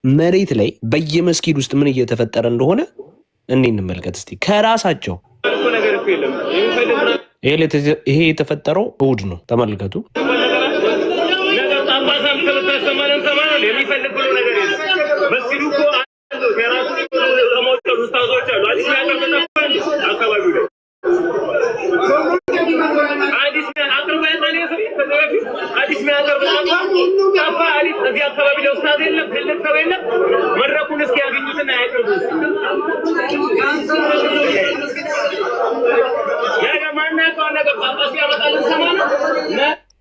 መሬት ላይ በየመስጊድ ውስጥ ምን እየተፈጠረ እንደሆነ እኔ እንመልከት እስቲ ከራሳቸው። ይሄ የተፈጠረው እሑድ ነው። ተመልከቱ።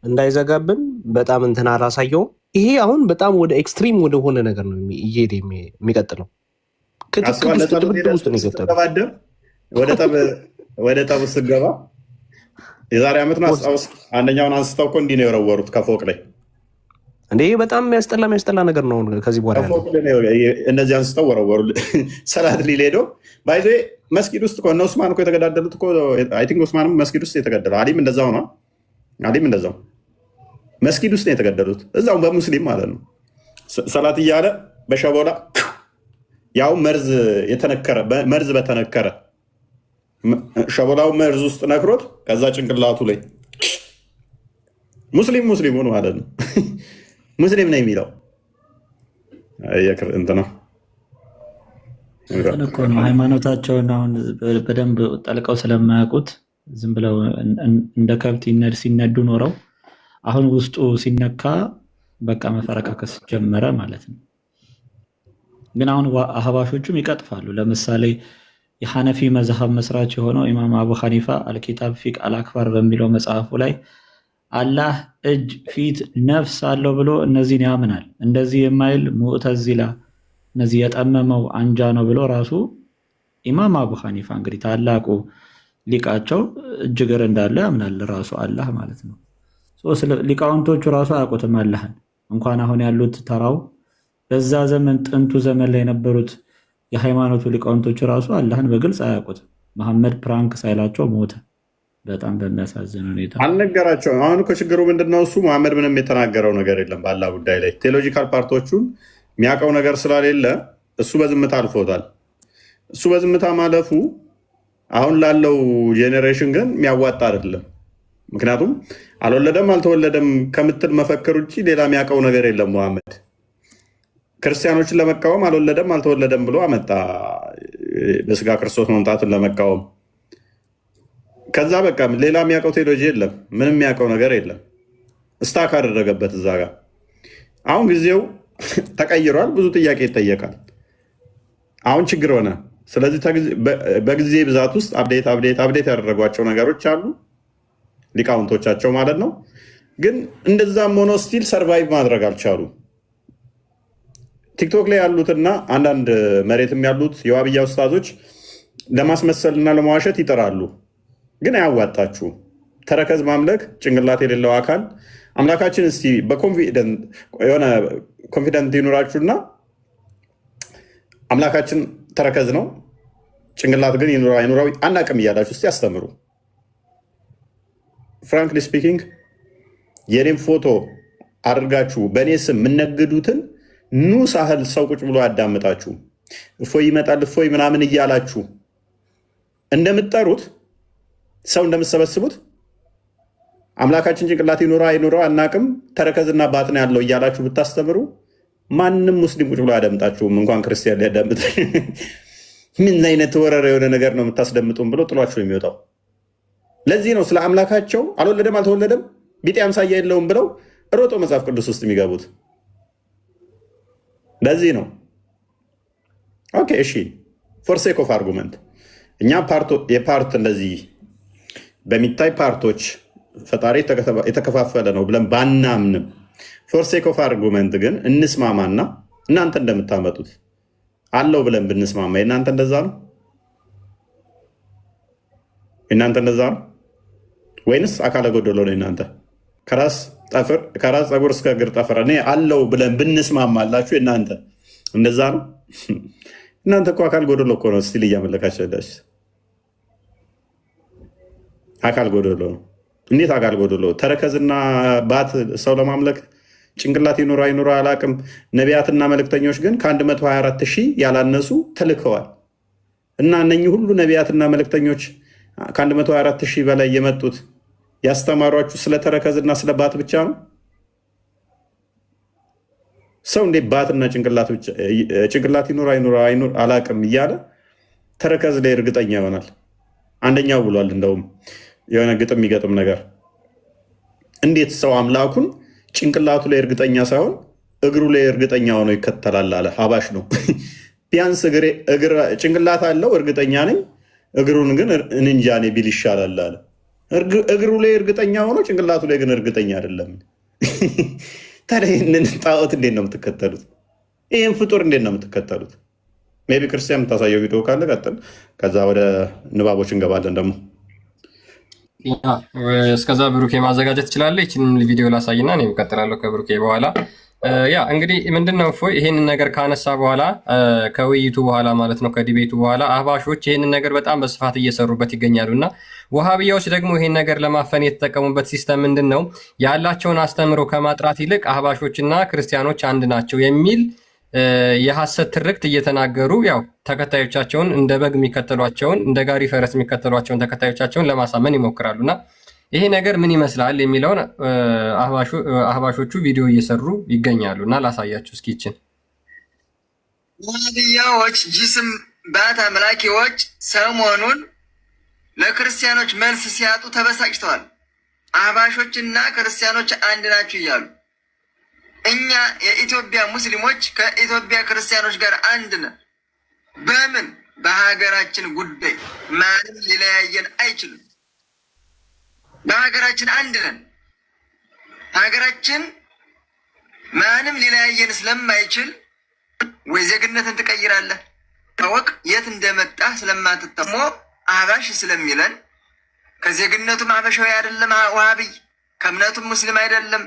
እንዳይዘጋብን በጣም እንትን አላሳየውም። ይሄ አሁን በጣም ወደ ኤክስትሪም ወደ ሆነ ነገር ነው እየሄደ የሚቀጥለው። ክትክል ውስጥ ድብድብ ውስጥ ነው የገጠለው። ወደ ጠብ ስገባ የዛሬ ዓመት ነው አስታውስ። አንደኛውን አንስተው እኮ እንዲህ ነው የወረወሩት ከፎቅ ላይ። እንዴ በጣም የሚያስጠላ ነገር ነው። ከዚህ በኋላ እነዚህ አንስተው ወረወሩ። ሰላት ሊል ሄዶ ባይዞ መስጊድ ውስጥ እነ ኡስማን እኮ የተገዳደሉት እኮ አይ ቲንክ ኡስማንም መስጊድ ውስጥ የተገደለው አሊም እንደዛው ነው። አሊም እንደዛው መስጊድ ውስጥ ነው የተገደሉት፣ እዛው በሙስሊም ማለት ነው። ሰላት እያለ በሸቦላ ያው መርዝ በተነከረ ሸቦላው መርዝ ውስጥ ነክሮት ከዛ ጭንቅላቱ ላይ ሙስሊሙን ማለት ነው ሙስሊም ነው የሚለው እንትና እኮ ነው ሃይማኖታቸውን አሁን በደንብ ጠልቀው ስለማያውቁት ዝም ብለው እንደ ከብት ሲነዱ ኖረው አሁን ውስጡ ሲነካ በቃ መፈረካከስ ጀመረ ማለት ነው። ግን አሁን አህባሾቹም ይቀጥፋሉ። ለምሳሌ የሐነፊ መዝሐብ መስራች የሆነው ኢማም አቡ ሐኒፋ አልኪታብ ፊቅ አልአክባር በሚለው መጽሐፉ ላይ አላህ እጅ፣ ፊት፣ ነፍስ አለው ብሎ እነዚህን ያምናል። እንደዚህ የማይል ሙዕተዚላ እነዚህ የጠመመው አንጃ ነው ብሎ ራሱ ኢማም አቡ ሐኒፋ እንግዲህ ታላቁ ሊቃቸው እጅግር እንዳለ ያምናል ራሱ አላህ ማለት ነው። ሊቃውንቶቹ ራሱ አያውቁትም አላህን። እንኳን አሁን ያሉት ተራው በዛ ዘመን ጥንቱ ዘመን ላይ የነበሩት የሃይማኖቱ ሊቃውንቶቹ ራሱ አላህን በግልጽ አያውቁትም። መሐመድ ፕራንክ ሳይላቸው ሞተ። በጣም በሚያሳዝን ሁኔታ አልነገራቸውም። አሁን እኮ ችግሩ ምንድነው? እሱ መሐመድ ምንም የተናገረው ነገር የለም በአላህ ጉዳይ ላይ። ቴዎሎጂካል ፓርቶቹን የሚያውቀው ነገር ስለሌለ እሱ በዝምታ አልፎታል። እሱ በዝምታ ማለፉ አሁን ላለው ጄኔሬሽን ግን የሚያዋጣ አይደለም። ምክንያቱም አልወለደም አልተወለደም ከምትል መፈክር ውጭ ሌላ የሚያውቀው ነገር የለም። መሐመድ ክርስቲያኖችን ለመቃወም አልወለደም አልተወለደም ብሎ አመጣ፣ በስጋ ክርስቶስ መምጣቱን ለመቃወም። ከዛ በቃ ሌላ የሚያውቀው ቴዎሎጂ የለም፣ ምንም የሚያውቀው ነገር የለም። እስታክ አደረገበት እዛ ጋር። አሁን ጊዜው ተቀይሯል፣ ብዙ ጥያቄ ይጠየቃል። አሁን ችግር ሆነ። ስለዚህ በጊዜ ብዛት ውስጥ አብዴት ያደረጓቸው ነገሮች አሉ ሊቃውንቶቻቸው ማለት ነው። ግን እንደዛም ሆኖ ስቲል ሰርቫይቭ ማድረግ አልቻሉ። ቲክቶክ ላይ ያሉትና አንዳንድ መሬትም ያሉት የዋብያ ኡስታዞች ለማስመሰልና ለመዋሸት ይጠራሉ። ግን አያዋጣችሁ። ተረከዝ ማምለክ ጭንቅላት የሌለው አካል አምላካችን እስቲ የሆነ ኮንፊደንት ይኑራችሁና አምላካችን ተረከዝ ነው ጭንቅላት ግን ይኑራዊ አናቅም እያላችሁ እስቲ ያስተምሩ። ፍራንክሊ ስፒኪንግ የኔም ፎቶ አድርጋችሁ በእኔ ስም የምነግዱትን ኑ ሳህል ሰው ቁጭ ብሎ ያዳምጣችሁ። እፎይ ይመጣል እፎይ ምናምን እያላችሁ እንደምትጠሩት ሰው እንደምትሰበስቡት አምላካችን ጭንቅላት ይኑረው አናቅም ተረከዝና ባጥና ያለው እያላችሁ ብታስተምሩ ማንም ሙስሊም ቁጭ ብሎ አያዳምጣችሁም። እንኳን ክርስቲያን ሊያዳምጥ ምን አይነት ወረረ የሆነ ነገር ነው የምታስደምጡም ብሎ ጥሏችሁ የሚወጣው። ለዚህ ነው ስለ አምላካቸው አልወለደም አልተወለደም ቢጤ አምሳያ የለውም ብለው ሮጦ መጽሐፍ ቅዱስ ውስጥ የሚገቡት። ለዚህ ነው። ኦኬ እሺ፣ ፎር ሴክ ኦፍ አርጉመንት እኛ የፓርት እንደዚህ በሚታይ ፓርቶች ፈጣሪ የተከፋፈለ ነው ብለን ባናምንም ፎር ሴክ ኦፍ አርጉመንት ግን እንስማማና እናንተ እንደምታመጡት አለው ብለን ብንስማማ የእናንተ እንደዛ ነው? እናንተ እንደዛ ነው ወይንስ አካለ ጎደሎ ነው? እናንተ ከራስ ፀጉር እስከ እግር ጠፍር እኔ አለው ብለን ብንስማማላችሁ እናንተ እንደዛ ነው? እናንተ እኮ አካል ጎደሎ እኮ ነው ስቲል እያመለካችሁ ያላችሁ። አካል ጎደሎ ነው። እንዴት አካል ጎደሎ? ተረከዝና ባት ሰው ለማምለክ ጭንቅላት ይኑራ አይኑራ አላቅም። ነቢያትና መልእክተኞች ግን ከ124 ሺህ ያላነሱ ተልከዋል። እና እነኚህ ሁሉ ነቢያትና መልእክተኞች ከ124 ሺህ በላይ የመጡት ያስተማሯችሁ ስለ ተረከዝና ስለ ባት ብቻ ነው? ሰው እንዴት ባትና ጭንቅላት ይኑራ አይኑራ አላቅም እያለ ተረከዝ ላይ እርግጠኛ ይሆናል? አንደኛው ብሏል። እንደውም የሆነ ግጥም የሚገጥም ነገር እንዴት ሰው አምላኩን ጭንቅላቱ ላይ እርግጠኛ ሳይሆን እግሩ ላይ እርግጠኛ ሆኖ ይከተላል አለ። ሀባሽ ነው። ቢያንስ ጭንቅላት አለው እርግጠኛ ነኝ፣ እግሩን ግን እንጃ እኔ ቢል ይሻላል አለ። እግሩ ላይ እርግጠኛ ሆኖ ጭንቅላቱ ላይ ግን እርግጠኛ አይደለም። ታዲያ ይህንን ጣዖት እንዴት ነው የምትከተሉት? ይህን ፍጡር እንዴት ነው የምትከተሉት? ሜይ ቢ ክርስቲያን የምታሳየው ቪዲዮ ካለ ቀጥል፣ ከዛ ወደ ንባቦች እንገባለን። ደግሞ እስከዛ ብሩኬ ማዘጋጀት ትችላለህ። ይህንን ቪዲዮ ላሳይና እኔ እቀጥላለሁ ከብሩኬ በኋላ። ያ እንግዲህ ምንድነው እፎይ ይህንን ነገር ካነሳ በኋላ ከውይይቱ በኋላ ማለት ነው ከዲቤቱ በኋላ አህባሾች ይህንን ነገር በጣም በስፋት እየሰሩበት ይገኛሉ። እና ወሃብያዎች ደግሞ ይህን ነገር ለማፈን የተጠቀሙበት ሲስተም ምንድን ነው? ያላቸውን አስተምሮ ከማጥራት ይልቅ አህባሾችና ክርስቲያኖች አንድ ናቸው የሚል የሐሰት ትርክት እየተናገሩ ያው ተከታዮቻቸውን እንደ በግ የሚከተሏቸውን እንደ ጋሪ ፈረስ የሚከተሏቸውን ተከታዮቻቸውን ለማሳመን ይሞክራሉ። እና ይሄ ነገር ምን ይመስላል የሚለውን አህባሾቹ ቪዲዮ እየሰሩ ይገኛሉ። እና ላሳያችሁ እስኪ ይችን ወሃቢያዎች ጂስም ባት አምላኪዎች ሰሞኑን ለክርስቲያኖች መልስ ሲያጡ ተበሳጭተዋል። አህባሾችና ክርስቲያኖች አንድ ናቸው እያሉ እኛ የኢትዮጵያ ሙስሊሞች ከኢትዮጵያ ክርስቲያኖች ጋር አንድ ነን። በምን? በሀገራችን ጉዳይ ማንም ሊለያየን አይችልም። በሀገራችን አንድ ነን። ሀገራችን ማንም ሊለያየን ስለማይችል ወይ ዜግነትን ትቀይራለህ ታወቅ የት እንደመጣ ስለማትጠሞ አህባሽ ስለሚለን ከዜግነቱም አህባሻዊ አይደለም ወሃቢይ፣ ከእምነቱም ሙስሊም አይደለም።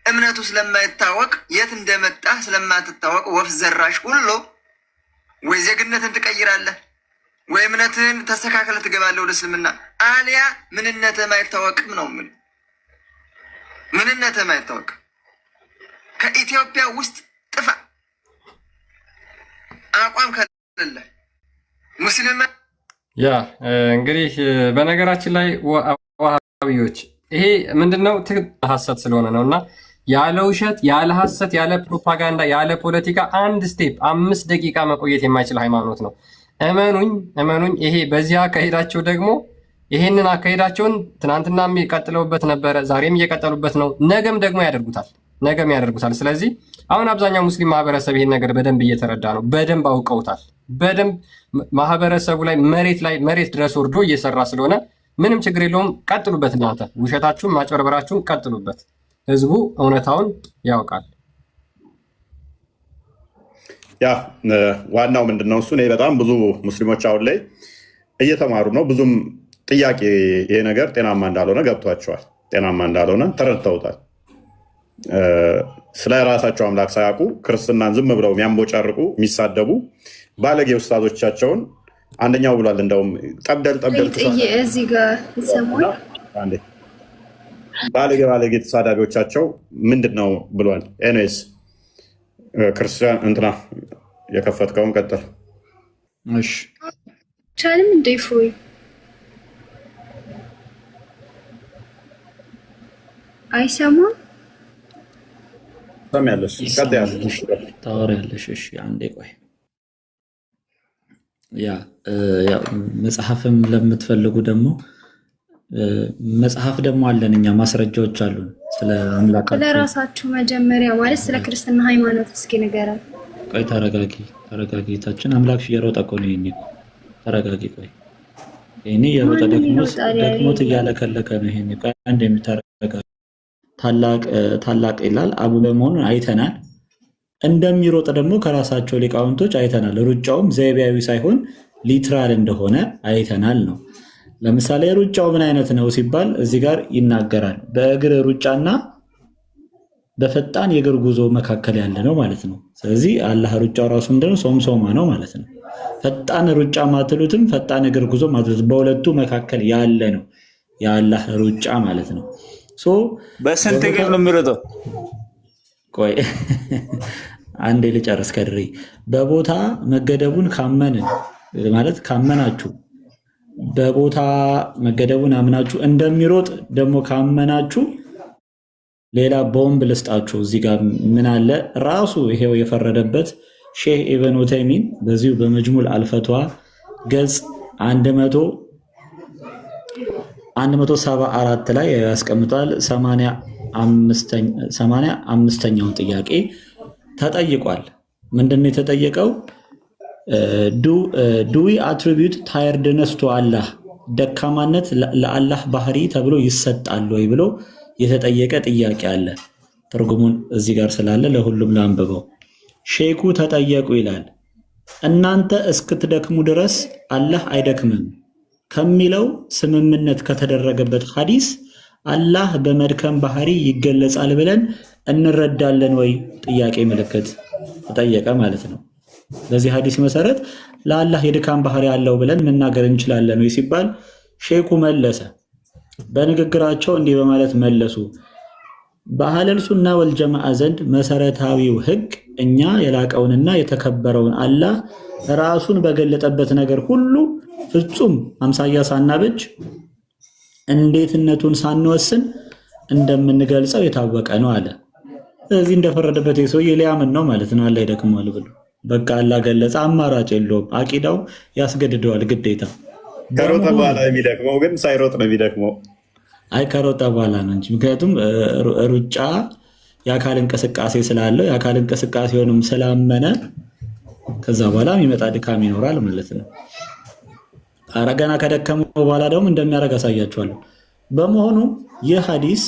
እምነቱ ስለማይታወቅ የት እንደመጣ ስለማትታወቅ ወፍ ዘራሽ ሁሉ ወይ ዜግነትን ትቀይራለህ ወይ እምነትህን ተስተካክለ ትገባለህ ወደ እስልምና፣ አሊያ ምንነትህም አይታወቅም ነው ምን ምንነትህም አይታወቅም። ከኢትዮጵያ ውስጥ ጥፋ። አቋም ከሌለ ሙስሊም ያ እንግዲህ በነገራችን ላይ ወሃቢዎች ይሄ ምንድነው ሐሰት ስለሆነ ነው። እና ያለ ውሸት ያለ ሐሰት ያለ ፕሮፓጋንዳ ያለ ፖለቲካ አንድ ስቴፕ 5 ደቂቃ መቆየት የማይችል ሃይማኖት ነው። እመኑኝ። ይሄ በዚህ አካሄዳቸው ደግሞ ይሄንን አካሄዳቸውን ትናንትና የሚቀጥለውበት ነበረ፣ ዛሬም እየቀጠሉበት ነው፣ ነገም ደግሞ ያደርጉታል። ስለዚህ አሁን አብዛኛው ሙስሊም ማህበረሰብ ይሄን ነገር በደንብ እየተረዳ ነው፣ በደንብ አውቀውታል። በደንብ ማህበረሰቡ ላይ መሬት ድረስ ወርዶ እየሰራ ስለሆነ ምንም ችግር የለውም። ቀጥሉበት። እናንተ ውሸታችሁን ማጭበርበራችሁን ቀጥሉበት። ህዝቡ እውነታውን ያውቃል። ያ ዋናው ምንድነው እሱ በጣም ብዙ ሙስሊሞች አሁን ላይ እየተማሩ ነው። ብዙም ጥያቄ ይሄ ነገር ጤናማ እንዳልሆነ ገብቷቸዋል። ጤናማ እንዳልሆነ ተረድተውታል። ስለ ራሳቸው አምላክ ሳያውቁ ክርስትናን ዝም ብለው የሚያንቦጫርቁ የሚሳደቡ ባለጌ ውስታዞቻቸውን አንደኛው ብሏል። እንደውም ጠብደል እዚህ ጋር ይሰማል። ባለጌ ተሳዳቢዎቻቸው ምንድን ነው ብሏል። ኤኒዌይስ ክርስቲያን እንትና የከፈትከውን ቀጥል። እሺ ቻልም እንደ ፎይ አይሰማም። ሰሚያለሽ ቀጥያለሽ ታወሪያለሽ። እሺ አንዴ ቆይ። ያ መጽሐፍም ለምትፈልጉ ደግሞ መጽሐፍ ደግሞ አለን እኛ ማስረጃዎች አሉን ስለ አምላካችን። ለራሳችሁ መጀመሪያ ማለት ስለ ክርስትና ሃይማኖት እስኪ ንገረን። ቆይ ተረጋጊ። ታችን አምላክሽ እየሮጠ እኮ ነው። ይሄኔ ተረጋጊ። ቆይ ይሄኔ እየሮጠ ደክሞት እያለከለከ ነው። ይሄኔ ቆይ አንዴ የምታረጋጋ ታላቅ ይላል አቡ በመሆኑን አይተናል። እንደሚሮጥ ደግሞ ከራሳቸው ሊቃውንቶች አይተናል። ሩጫውም ዘይቤያዊ ሳይሆን ሊትራል እንደሆነ አይተናል ነው። ለምሳሌ ሩጫው ምን አይነት ነው ሲባል እዚህ ጋር ይናገራል። በእግር ሩጫና በፈጣን የእግር ጉዞ መካከል ያለ ነው ማለት ነው። ስለዚህ አላህ ሩጫው ራሱ እንደው ሶምሶማ ነው ማለት ነው። ፈጣን ሩጫ ማትሉትም ፈጣን እግር ጉዞ ማትሉት በሁለቱ መካከል ያለ ነው የአላህ ሩጫ ማለት ነው። በስንት እግር ነው የሚሮጠው? ቆይ አንዴ ልጨርስ ከድሬ። በቦታ መገደቡን ካመንን ማለት ካመናችሁ በቦታ መገደቡን አምናችሁ እንደሚሮጥ ደግሞ ካመናችሁ ሌላ ቦምብ ልስጣችሁ። እዚህ ጋር ምን አለ? ራሱ ይሄው የፈረደበት ሼህ ኢብን ዑተይሚን በዚሁ በመጅሙል አልፈትዋ ገጽ 174 ላይ ያስቀምጧል። 85ኛውን ጥያቄ ተጠይቋል። ምንድነው የተጠየቀው? ዱ ዊ አትሪቢዩት ታየርድነስ ቱ አላህ፣ ደካማነት ለአላህ ባህሪ ተብሎ ይሰጣል ወይ ብሎ የተጠየቀ ጥያቄ አለ። ትርጉሙን እዚህ ጋር ስላለ ለሁሉም ላንብበው። ሼኩ ተጠየቁ ይላል፣ እናንተ እስክትደክሙ ድረስ አላህ አይደክምም ከሚለው ስምምነት ከተደረገበት ሐዲስ አላህ በመድከም ባህሪ ይገለጻል ብለን እንረዳለን ወይ? ጥያቄ ምልክት ተጠየቀ ማለት ነው። በዚህ ሐዲስ መሰረት ለአላህ የድካም ባህሪ አለው ብለን መናገር እንችላለን ወይ ሲባል ሼኩ መለሰ። በንግግራቸው እንዲህ በማለት መለሱ። በአህለል ሱና ወልጀማዓ ዘንድ መሰረታዊው ህግ እኛ የላቀውንና የተከበረውን አላህ ራሱን በገለጠበት ነገር ሁሉ ፍጹም አምሳያ ሳናበጅ እንዴትነቱን ሳንወስን እንደምንገልጸው የታወቀ ነው አለ። ስለዚህ እንደፈረደበት የሰውዬ ሊያምን ነው ማለት ነው። አላህ ይደክመዋል ብሎ በቃ አላህ ገለጸ። አማራጭ የለውም። አቂዳው ያስገድደዋል ግዴታ። ከሮጠ በኋላ የሚደክመው ግን ሳይሮጥ ነው የሚደክመው። አይ ከሮጠ በኋላ ነው እንጂ ምክንያቱም ሩጫ የአካል እንቅስቃሴ ስላለው የአካል እንቅስቃሴውንም ስላመነ ከዛ በኋላ የሚመጣ ድካም ይኖራል ማለት ነው። ኧረ ገና ከደከመው በኋላ ደግሞ እንደሚያደርግ አሳያችኋለሁ። በመሆኑ ይህ ሐዲስ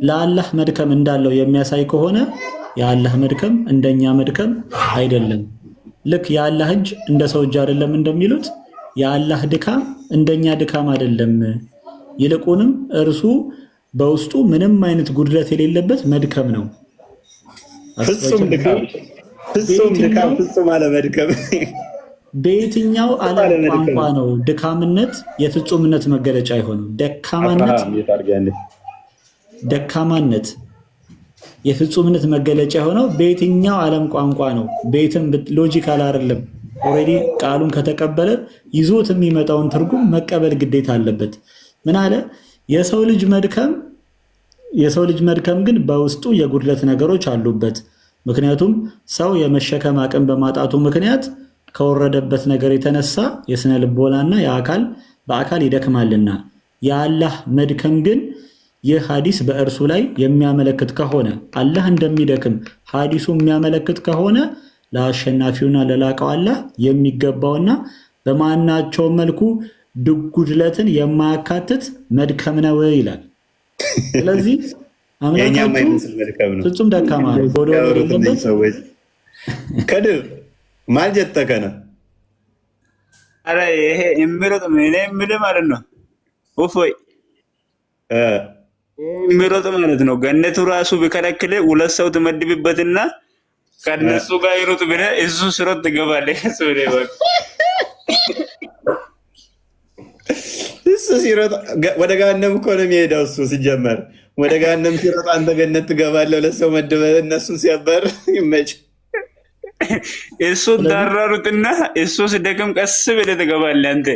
ለአላህ መድከም እንዳለው የሚያሳይ ከሆነ የአላህ መድከም እንደኛ መድከም አይደለም። ልክ የአላህ እጅ እንደ ሰው እጅ አይደለም እንደሚሉት የአላህ ድካም እንደኛ ድካም አይደለም። ይልቁንም እርሱ በውስጡ ምንም አይነት ጉድለት የሌለበት መድከም ነው። ፍጹም ድካም፣ ፍጹም አለመድከም። በየትኛው ዓለም ቋንቋ ነው ድካምነት የፍጹምነት መገለጫ የሆነው? ደካማነት የፍጹምነት መገለጫ የሆነው በየትኛው ዓለም ቋንቋ ነው? ቤትም ሎጂካል አይደለም። ኦልሬዲ ቃሉን ከተቀበለ ይዞት የሚመጣውን ትርጉም መቀበል ግዴታ አለበት። ምን አለ? የሰው ልጅ መድከም ግን በውስጡ የጉድለት ነገሮች አሉበት። ምክንያቱም ሰው የመሸከም አቅም በማጣቱ ምክንያት ከወረደበት ነገር የተነሳ የስነ ልቦናና በአካል ይደክማልና። የአላህ መድከም ግን ይህ ሐዲስ በእርሱ ላይ የሚያመለክት ከሆነ አላህ እንደሚደክም ሐዲሱ የሚያመለክት ከሆነ ለአሸናፊውና ለላቀው አላህ የሚገባውና በማናቸውም መልኩ ጉድለትን የማያካትት መድከም ነው ይላል። ስለዚህ አምላካችን ፍጹም ደካማ ነው። ከድር ማልጀተከነ አረ ይሄ የሚሮጥ ምን ማለት ነው? ኡፎይ የሚሮጥ ማለት ነው። ገነቱ ራሱ ቢከለክል ሁለት ሰው ትመድብበትና ከነሱ ጋር ይሮጥ ብለህ እሱ ስሮጥ ትገባለህ። እሱ ሲሮጥ ወደ ገሃነም እኮ ነው የሚሄደው። እሱ ሲጀመር ወደ ገሃነም ሲሮጥ አንተ ገነት ትገባለህ። ሁለት ሰው መድበህ እነሱን ሲያበር ይመች። እሱ ዳራሩትና እሱ ሲደክም ቀስ ብለህ ትገባለህ አንተ።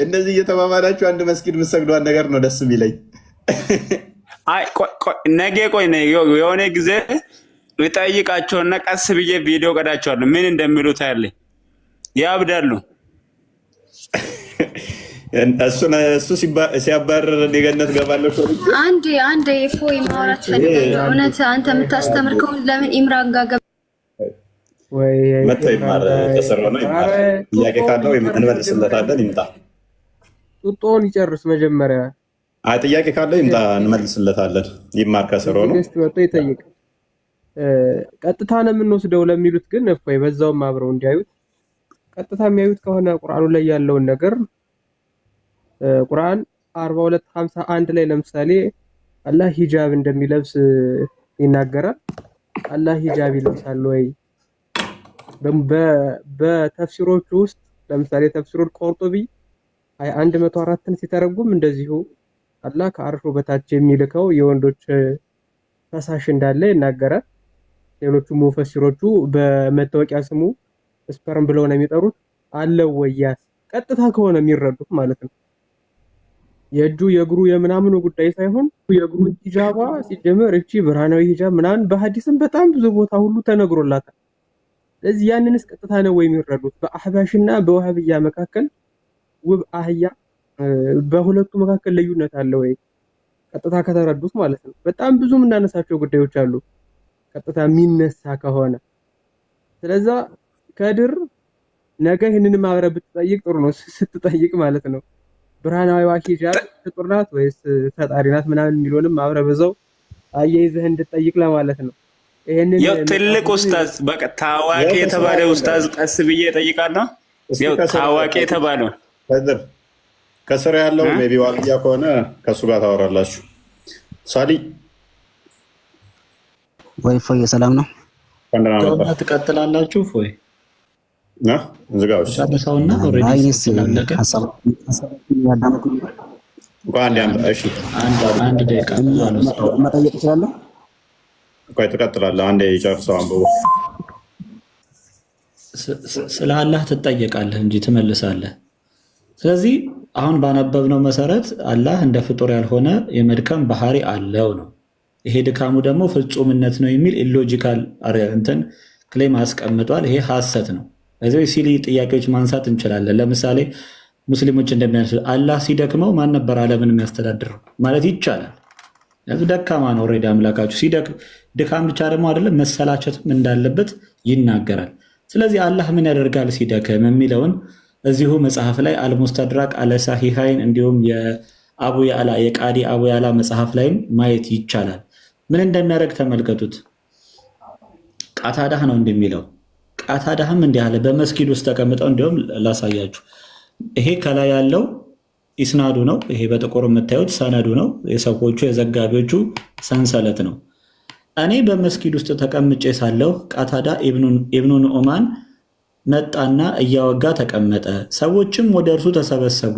እንደዚህ እየተባባላችሁ አንድ መስጊድ የምትሰግዷን ነገር ነው ደስ የሚለኝ። ነገ ቆይ የሆነ ጊዜ እጠይቃቸውና ቀስ ብዬ ቪዲዮ ቀዳቸዋለሁ። ምን እንደሚሉ ታያለህ። ያብዳሉ። እሱ ሲያባረር የገነት ገባለሁ። አንድ ፎይ ማውራት ፈልጋለሁ። እውነት አንተ የምታስተምር ከሆነ ለምን ኢምራን ጋር መጥቶ ይማር? ተሰራ ነው ይማር። ጥያቄ ካለው እንመልስለታለን። ይምጣ። ጡጦውን ይጨርስ መጀመሪያ። ጥያቄ ካለው ይምጣ፣ እንመልስለታለን። ይማር ከስሮ ነው ወጥቶ ይጠይቅ። ቀጥታ ነው የምንወስደው ለሚሉት ግን እፎይ በዛውም አብረው እንዲያዩት። ቀጥታ የሚያዩት ከሆነ ቁርአኑ ላይ ያለውን ነገር ቁርአን 42:51 ላይ ለምሳሌ አላህ ሂጃብ እንደሚለብስ ይናገራል። አላህ ሂጃብ ይለብሳል ወይ? በተፍሲሮቹ ውስጥ ለምሳሌ ተፍሲሩል ቆርጡቢ 104ን ሲተረጉም እንደዚሁ አላህ ከአርሹ በታች የሚልከው የወንዶች ፈሳሽ እንዳለ ይናገራል። ሌሎቹ ሙፈሲሮቹ በመታወቂያ ስሙ ስፐርም ብለው ነው የሚጠሩት። አለው ወያስ ቀጥታ ከሆነ የሚረዱት ማለት ነው። የእጁ የእግሩ የምናምኑ ጉዳይ ሳይሆን የእግሩ ሂጃባ ሲጀመር እቺ ብርሃናዊ ሂጃብ ምናምን በሐዲስም በጣም ብዙ ቦታ ሁሉ ተነግሮላታል። ስለዚህ ያንንስ ቀጥታ ነው ወይ የሚረዱት? በአህባሽና በዋህብያ መካከል ውብ አህያ በሁለቱ መካከል ልዩነት አለ ወይ? ቀጥታ ከተረዱት ማለት ነው። በጣም ብዙ የምናነሳቸው ጉዳዮች አሉ ቀጥታ የሚነሳ ከሆነ። ስለዛ ከድር ነገ ይህንንም አብረህ ብትጠይቅ ጥሩ ነው። ስትጠይቅ ማለት ነው ብርሃናዊዋ ሂጃብ ፍጡር ናት ወይስ ፈጣሪ ናት ምናምን የሚለውንም አብረህ በዛው አያይዘህ እንድትጠይቅ ለማለት ነው። ይሄንን ትልቅ ኡስታዝ በቃ ታዋቂ የተባለ ኡስታዝ ቀስ ብዬ እጠይቃለሁ። ታዋቂ የተባለው ከስር ያለው ሜቢ ዋልያ ከሆነ ከእሱ ጋር ታወራላችሁ። ሳሊ ወይ ፎይ ሰላም ነው? ትቀጥላላችሁ ፎይ ዝጋዎች ሰውና አንድ ደቂቃ መጠየቅ እችላለሁ? ቆይ ትቀጥላለህ። አንዴ የጨርሰው አንብቦ ስለ አላህ ትጠየቃለህ እንጂ ትመልሳለህ። ስለዚህ አሁን ባነበብነው መሰረት አላህ እንደ ፍጡር ያልሆነ የመድከም ባህሪ አለው ነው። ይሄ ድካሙ ደግሞ ፍጹምነት ነው የሚል ኢሎጂካል እንትን ክሌም አስቀምጧል። ይሄ ሐሰት ነው። እዚህ ሲሊ ጥያቄዎች ማንሳት እንችላለን። ለምሳሌ ሙስሊሞች እንደሚያነሱ አላህ ሲደክመው ማን ነበር ዓለምን የሚያስተዳድረው ማለት ይቻላል። ደካማ ነው ኦልሬዲ አምላካችሁ። ድካም ብቻ ደግሞ አይደለም መሰላቸትም እንዳለበት ይናገራል። ስለዚህ አላህ ምን ያደርጋል ሲደክም የሚለውን እዚሁ መጽሐፍ ላይ አልሙስተድራቅ አለ ሳሂሃይን እንዲሁም የአቡ ያላ የቃዲ አቡ ያላ መጽሐፍ ላይም ማየት ይቻላል። ምን እንደሚያደርግ ተመልከቱት። ቃታዳህ ነው እንደሚለው ቃታዳህም እንዲህ አለ። በመስጊድ ውስጥ ተቀምጠው እንዲሁም ላሳያችሁ። ይሄ ከላይ ያለው ኢስናዱ ነው። ይሄ በጥቁር የምታዩት ሰነዱ ነው። የሰዎቹ የዘጋቢዎቹ ሰንሰለት ነው። እኔ በመስጊድ ውስጥ ተቀምጬ ሳለሁ ቃታዳ ኢብኑ ኑዕማን መጣና እያወጋ ተቀመጠ። ሰዎችም ወደ እርሱ ተሰበሰቡ።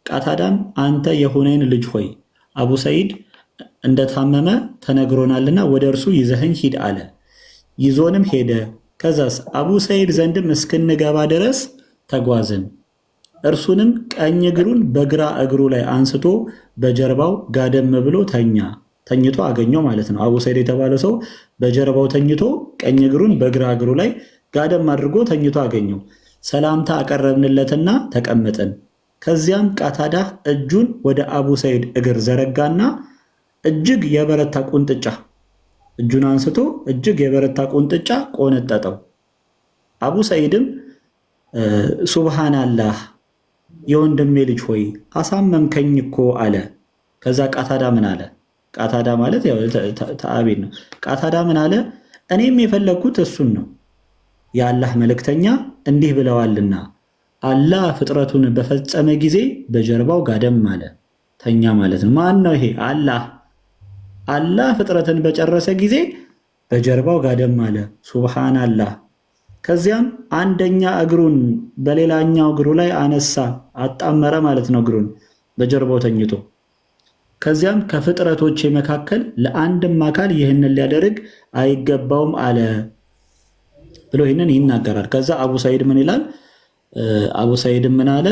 ቃታዳም አንተ የሁነይን ልጅ ሆይ አቡ ሰይድ እንደታመመ ተነግሮናልና ወደ እርሱ ይዘህኝ ሂድ አለ። ይዞንም ሄደ። ከዛስ አቡ ሰይድ ዘንድም እስክንገባ ድረስ ተጓዝን። እርሱንም ቀኝ እግሩን በግራ እግሩ ላይ አንስቶ በጀርባው ጋደም ብሎ ተኝቶ አገኘው ማለት ነው። አቡ ሰይድ የተባለ ሰው በጀርባው ተኝቶ ቀኝ እግሩን በግራ እግሩ ላይ ጋደም አድርጎ ተኝቶ አገኘው። ሰላምታ አቀረብንለትና ተቀመጠን። ከዚያም ቃታዳ እጁን ወደ አቡ ሰይድ እግር ዘረጋና እጅግ የበረታ ቁንጥጫ እጁን አንስቶ እጅግ የበረታ ቁንጥጫ ቆነጠጠው። አቡ ሰይድም ሱብሃናላህ የወንድሜ ልጅ ሆይ አሳመምከኝ እኮ አለ። ከዛ ቃታዳ ምን አለ? ቃታዳ ማለት ያው ተአቢድ ነው። ቃታዳ ምን አለ? እኔም የፈለግኩት እሱን ነው። የአላህ መልእክተኛ እንዲህ ብለዋልና አላህ ፍጥረቱን በፈጸመ ጊዜ በጀርባው ጋደም አለ፣ ተኛ ማለት ነው። ማን ነው ይሄ? አላህ ፍጥረትን በጨረሰ ጊዜ በጀርባው ጋደም አለ። ሱብሃንአላህ። ከዚያም አንደኛ እግሩን በሌላኛው እግሩ ላይ አነሳ፣ አጣመረ ማለት ነው፣ እግሩን በጀርባው ተኝቶ። ከዚያም ከፍጥረቶች መካከል ለአንድም አካል ይህንን ሊያደርግ አይገባውም አለ ብሎ ይህንን ይናገራል። ከዛ አቡ ሰይድ ምን ይላል? አቡ ሰይድ ምን አለ?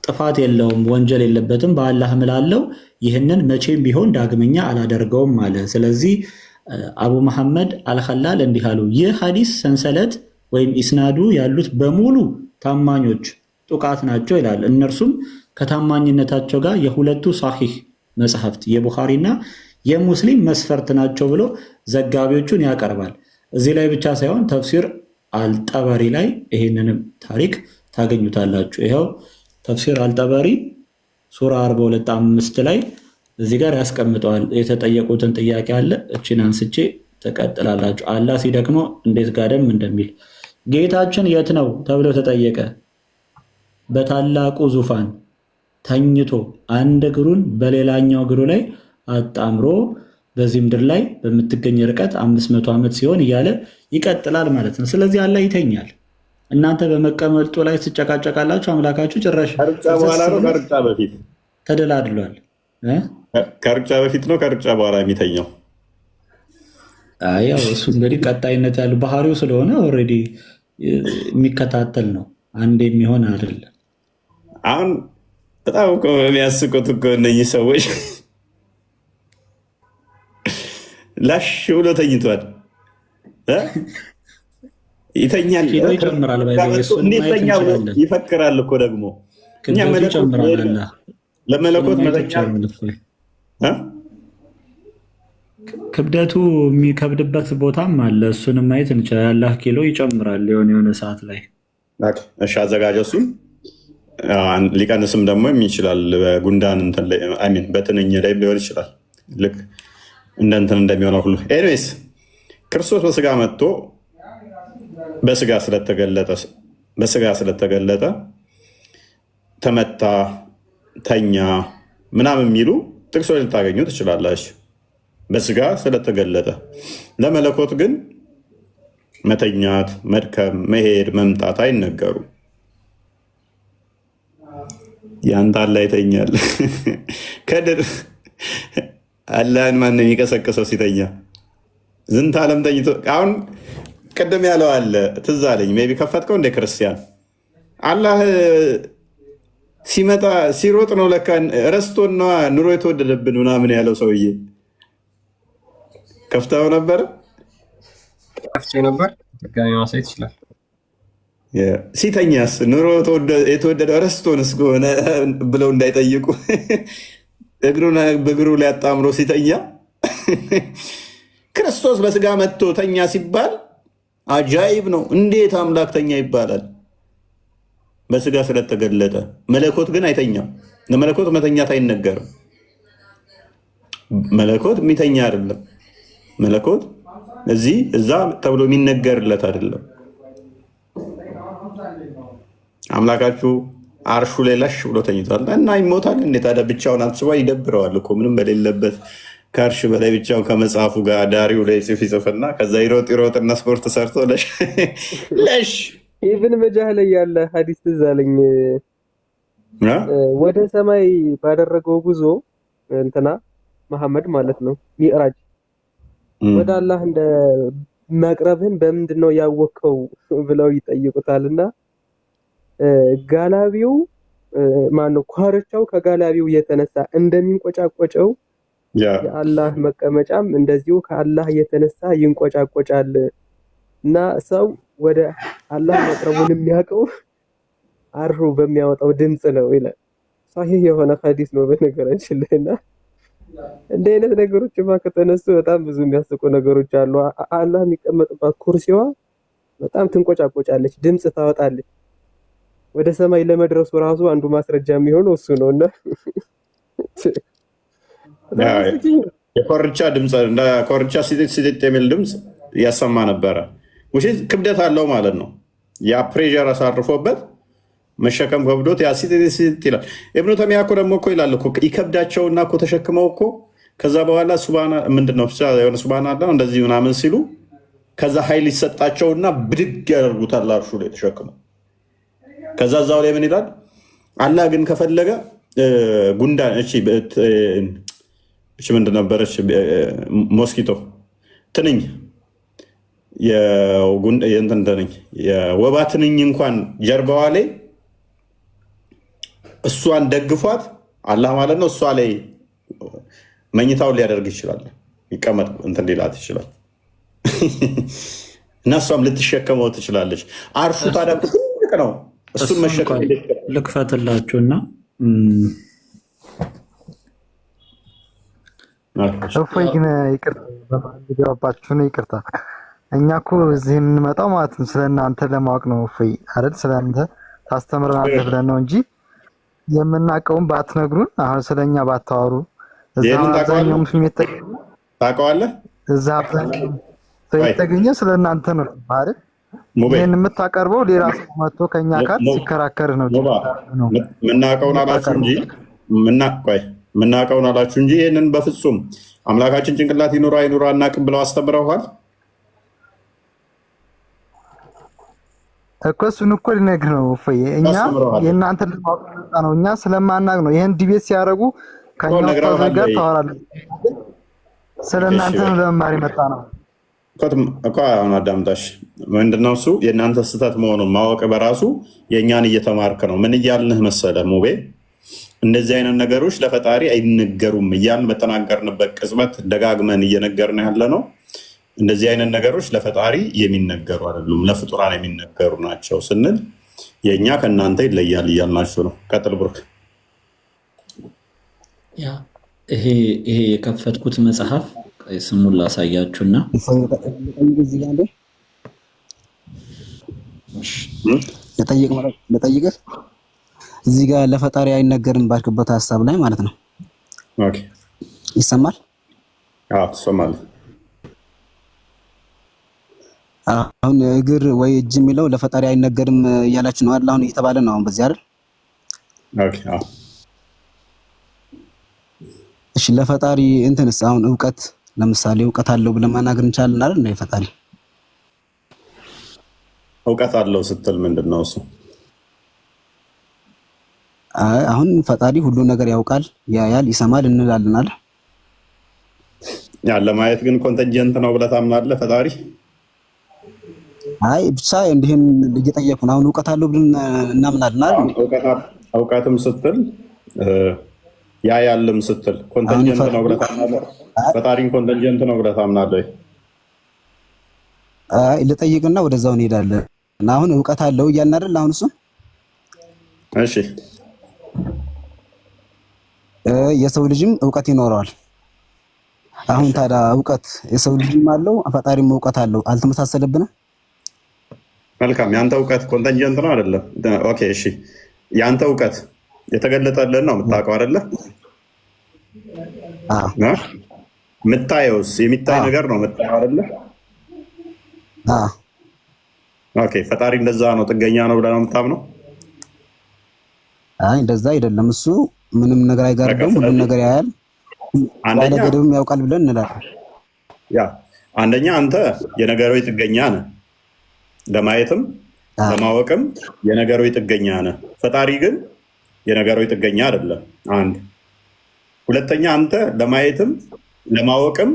ጥፋት የለውም፣ ወንጀል የለበትም፣ በአላህ እምላለሁ ይህንን መቼም ቢሆን ዳግመኛ አላደርገውም አለ። ስለዚህ አቡ መሐመድ አልኸላል እንዲህ አሉ። ይህ ሐዲስ ሰንሰለት ወይም ኢስናዱ ያሉት በሙሉ ታማኞች ጡቃት ናቸው ይላል። እነርሱም ከታማኝነታቸው ጋር የሁለቱ ሳሂህ መጽሐፍት የቡኻሪና የሙስሊም መስፈርት ናቸው ብሎ ዘጋቢዎቹን ያቀርባል። እዚህ ላይ ብቻ ሳይሆን ተፍሲር አልጠበሪ ላይ ይህንንም ታሪክ ታገኙታላችሁ። ይኸው ተፍሲር አልጠበሪ ሱራ 42:5 ላይ እዚህ ጋር ያስቀምጠዋል። የተጠየቁትን ጥያቄ አለ። እችን አንስቼ ትቀጥላላችሁ። አላህ ሲደክመው እንዴት ጋደም እንደሚል ጌታችን የት ነው ተብሎ ተጠየቀ። በታላቁ ዙፋን ተኝቶ አንድ እግሩን በሌላኛው እግሩ ላይ አጣምሮ በዚህ ምድር ላይ በምትገኝ ርቀት 500 ዓመት ሲሆን እያለ ይቀጥላል ማለት ነው። ስለዚህ አላህ ይተኛል። እናንተ በመቀመጡ ላይ ትጨቃጨቃላችሁ። አምላካችሁ ጭራሽ ከርጫ በኋላ ነው ከርጫ በፊት ተደላድሏል። ከሩጫ በፊት ነው ከሩጫ በኋላ የሚተኛው? ያው እሱ እንግዲህ ቀጣይነት ያለው ባህሪው ስለሆነ ኦልሬዲ የሚከታተል ነው። አንድ የሚሆን አይደለም። አሁን በጣም እኮ የሚያስቁት እኮ እነዚህ ሰዎች ላሽ ብሎ ተኝቷል። ይተኛል፣ ይጨምራል። እንዴት ተኛ ብሎ ይፈክራል እኮ ደግሞ ለመለኮት ክብደቱ የሚከብድበት ቦታም አለ። እሱንም ማየት እንችላለን። ያላህ ኪሎ ይጨምራል የሆነ ሰዓት ላይ። እሺ አዘጋጀ እሱን ሊቀንስም ደግሞ ይችላል። በጉንዳን በትንኝ ላይ ሊሆን ይችላል። ልክ እንደ እንትን እንደሚሆነው ሁሉ ኤኒዌይስ ክርስቶስ በስጋ መጥቶ በስጋ ስለተገለጠ ተመታ፣ ተኛ ምናምን የሚሉ ጥቅሶች ልታገኙ ትችላላችሁ። በስጋ ስለተገለጠ። ለመለኮት ግን መተኛት፣ መድከም፣ መሄድ፣ መምጣት አይነገሩም። ያንተ አላህ ይተኛል። ከድር አላህን ማነው የሚቀሰቅሰው ሲተኛ? ዝንተ ዓለም ተኝቶ አሁን ቅድም ያለው አለ ትዝ አለኝ። ሜይ ቢ ከፈትከው እንደ ክርስቲያን አላህ ሲመጣ ሲሮጥ ነው ለካ ረስቶና ኑሮ የተወደደብን ምናምን ያለው ሰውዬ ከፍተው ነበር ድጋሚ ማሳየት ይችላል። ሲተኛስ ኑሮ የተወደደ ረስቶን እስከሆነ ብለው እንዳይጠይቁ በእግሩ ላይ አጣምሮ ሲተኛ ክርስቶስ በስጋ መጥቶ ተኛ ሲባል አጃይብ ነው። እንዴት አምላክ ተኛ ይባላል? በስጋ ስለተገለጠ። መለኮት ግን አይተኛም። ለመለኮት መተኛት አይነገርም። መለኮት የሚተኛ አይደለም። መለኮት እዚህ እዛ ተብሎ የሚነገርለት አይደለም። አምላካችሁ አርሹ ላይ ላሽ ብሎ ተኝቷል እና ይሞታል። እንዴት ታዲያ ብቻውን አስባ ይደብረዋል እኮ ምንም በሌለበት ከአርሽ በላይ ብቻውን ከመጽሐፉ ጋር ዳሪው ላይ ጽፍ ይጽፍና ከዛ ይሮጥና ስፖርት ሰርቶ ለሽ ኢብን መጃህ ላይ ያለ ሐዲስ ትዝ አለኝ። ወደ ሰማይ ባደረገው ጉዞ እንትና መሐመድ ማለት ነው ሚዕራጅ ወደ አላህ እንደ መቅረብህን በምንድን ነው ያወቅኸው ብለው ይጠይቁታልና ጋላቢው ማነው ኳርቻው ከጋላቢው የተነሳ እንደሚንቆጫቆጨው የአላህ መቀመጫም እንደዚሁ ከአላህ የተነሳ ይንቆጫቆጫል እና ሰው ወደ አላህ መቅረቡን የሚያውቀው አርሁ በሚያወጣው ድምፅ ነው ይላል። ሳሂህ የሆነ ሐዲስ ነው በነገራችን ላይ። እና እንዲህ አይነት ነገሮችማ ከተነሱ በጣም ብዙ የሚያስቁ ነገሮች አሉ። አላህ የሚቀመጥባት ኩርሲዋ በጣም ትንቆጫቆጫለች፣ ድምፅ ታወጣለች። ወደ ሰማይ ለመድረሱ ራሱ አንዱ ማስረጃ የሚሆነው እሱ ነው። እና የኮርቻ ድምፅ እንደ ኮርቻ ሲጢጥ የሚል ድምፅ ያሰማ ነበረ። ክብደት አለው ማለት ነው። ያ ፕሬዠር አሳርፎበት መሸከም ከብዶት ያ ሲጢጥ ይላል። ኢብኑ ተይሚያ እኮ ደግሞ እኮ ይላል እኮ ይከብዳቸውና እኮ ተሸክመው እኮ ከዛ በኋላ ሱብሃና ምንድነው የሆነ ሱብሃና አላህ እንደዚህ ምናምን ሲሉ ከዛ ኃይል ይሰጣቸውና ብድግ ያደርጉታል አርሹ ላይ ተሸክመው። ከዛ እዛው ላይ ምን ይላል? አላህ ግን ከፈለገ ጉንዳን እቺ ምንድን ነበረች? ሞስኪቶ ትንኝ፣ የወባ ትንኝ እንኳን ጀርባዋ ላይ እሷን ደግፏት አላህ ማለት ነው። እሷ ላይ መኝታውን ሊያደርግ ይችላል፣ ይቀመጥ እንትን ሊላት ይችላል እና እሷም ልትሸከመው ትችላለች። አርሹ ታዲያ ትልቅ ነው። እሱን መሸከም ልክፈትላችሁና እፎይ ግን ይቅርታ ነው። ይቅርታ እኛ እኮ እዚህ የምንመጣው ማለት ነው ስለእናንተ ለማወቅ ነው። እፎይ አይደል? ስለእናንተ ታስተምረናለህ ብለን ነው እንጂ የምናውቀውን ባትነግሩን፣ አሁን ስለኛ ባታወሩ። እዛ አብዛኛው ሙስሊም ታውቀዋለህ። እዛ አብዛኛው ሰው የተገኘው ስለእናንተ ነው አይደል? ይህን የምታቀርበው ሌላ ሰው መጥቶ ከኛ ጋር ሲከራከር ነው። ምናውቀውን አላችሁ እንጂ ምናውቀውን አላችሁ እንጂ ይህንን በፍጹም አምላካችን ጭንቅላት ይኑራ አይኑራ አናውቅም ብለው አስተምረዋል እኮ። እሱን እኮ ልነግርህ ነው እፎይ። እኛ የእናንተ ልማወቅ ነው። እኛ ስለማናውቅ ነው። ይህን ዲቤት ሲያደርጉ ከኛ ኡስታዝ ጋር ታወራለህ። ስለ እናንተ ለመማር የመጣ ነው እኮ። አሁን አዳምጣሽ ምንድነው እሱ የእናንተ ስህተት መሆኑን ማወቅ በራሱ የእኛን እየተማርክ ነው። ምን እያልንህ መሰለ ሙቤ፣ እንደዚህ አይነት ነገሮች ለፈጣሪ አይነገሩም እያልን በተናገርንበት ቅጽበት ደጋግመን እየነገርን ያለ ነው። እንደዚህ አይነት ነገሮች ለፈጣሪ የሚነገሩ አይደሉም፣ ለፍጡራን የሚነገሩ ናቸው ስንል የእኛ ከእናንተ ይለያል እያልናችሁ ነው። ቀጥል ብሩክ። ይሄ የከፈትኩት መጽሐፍ ስሙን ላሳያችሁና ለጠይቅህ እዚህ ጋር ለፈጣሪ አይነገርም ባልክበት ሀሳብ ላይ ማለት ነው። ይሰማል? አዎ ትሰማለህ። አሁን እግር ወይ እጅ የሚለው ለፈጣሪ አይነገርም እያላችሁ ነው አይደል? አሁን እየተባለ ነው አሁን በዚህ አይደል? እሺ ለፈጣሪ እንትንስ አሁን እውቀት ለምሳሌ እውቀት አለው ብለን መናገር እንችላለን አይደል? እንደ ፈጣሪ እውቀት አለው ስትል ምንድን ነው እሱ? አሁን ፈጣሪ ሁሉ ነገር ያውቃል፣ ያያል፣ ይሰማል እንላለን አይደል? ያ ለማየት ግን ኮንተንጀንት ነው ብለህ ታምናለህ ፈጣሪ? አይ ብቻ እንዲህን እየጠየቁ ነው። አሁን እውቀት አለው ብለን እናምናለን አይደል? እውቀትም ስትል ያያልም ስትል ኮንተንጀንት ነው ብለህ ታምናለህ? ፈጣሪን ኮንተንጀንት ነው ብለህ ታምናለህ? አይ ልጠይቅና ወደዛው እንሄዳለን። እና አሁን እውቀት አለው እያልን አይደል? አሁን እሱ እሺ የሰው ልጅም እውቀት ይኖረዋል። አሁን ታዲያ እውቀት የሰው ልጅም አለው ፈጣሪም እውቀት አለው፣ አልተመሳሰለብንም? መልካም። ያንተ እውቀት ኮንተንጀንት ነው አይደለም? ኦኬ እሺ፣ ያንተ እውቀት የተገለጠልን ነው የምታውቀው አይደለ? የምታየውስ የሚታይ ነገር ነው የምታየው አይደለ? ኦኬ። ፈጣሪ እንደዛ ነው ጥገኛ ነው ብለህ ነው የምታምነው? አይ እንደዛ አይደለም። እሱ ምንም ነገር አይጋርደውም፣ ሁሉም ነገር ያያል፣ ያለ ገደብም ያውቃል ብለን እንላለን። ያ አንደኛ አንተ የነገሮች ጥገኛ ነህ፣ ለማየትም ለማወቅም የነገሮች ጥገኛ ነህ። ፈጣሪ ግን የነገሮች ጥገኛ አይደለም። አንድ ሁለተኛ አንተ ለማየትም ለማወቅም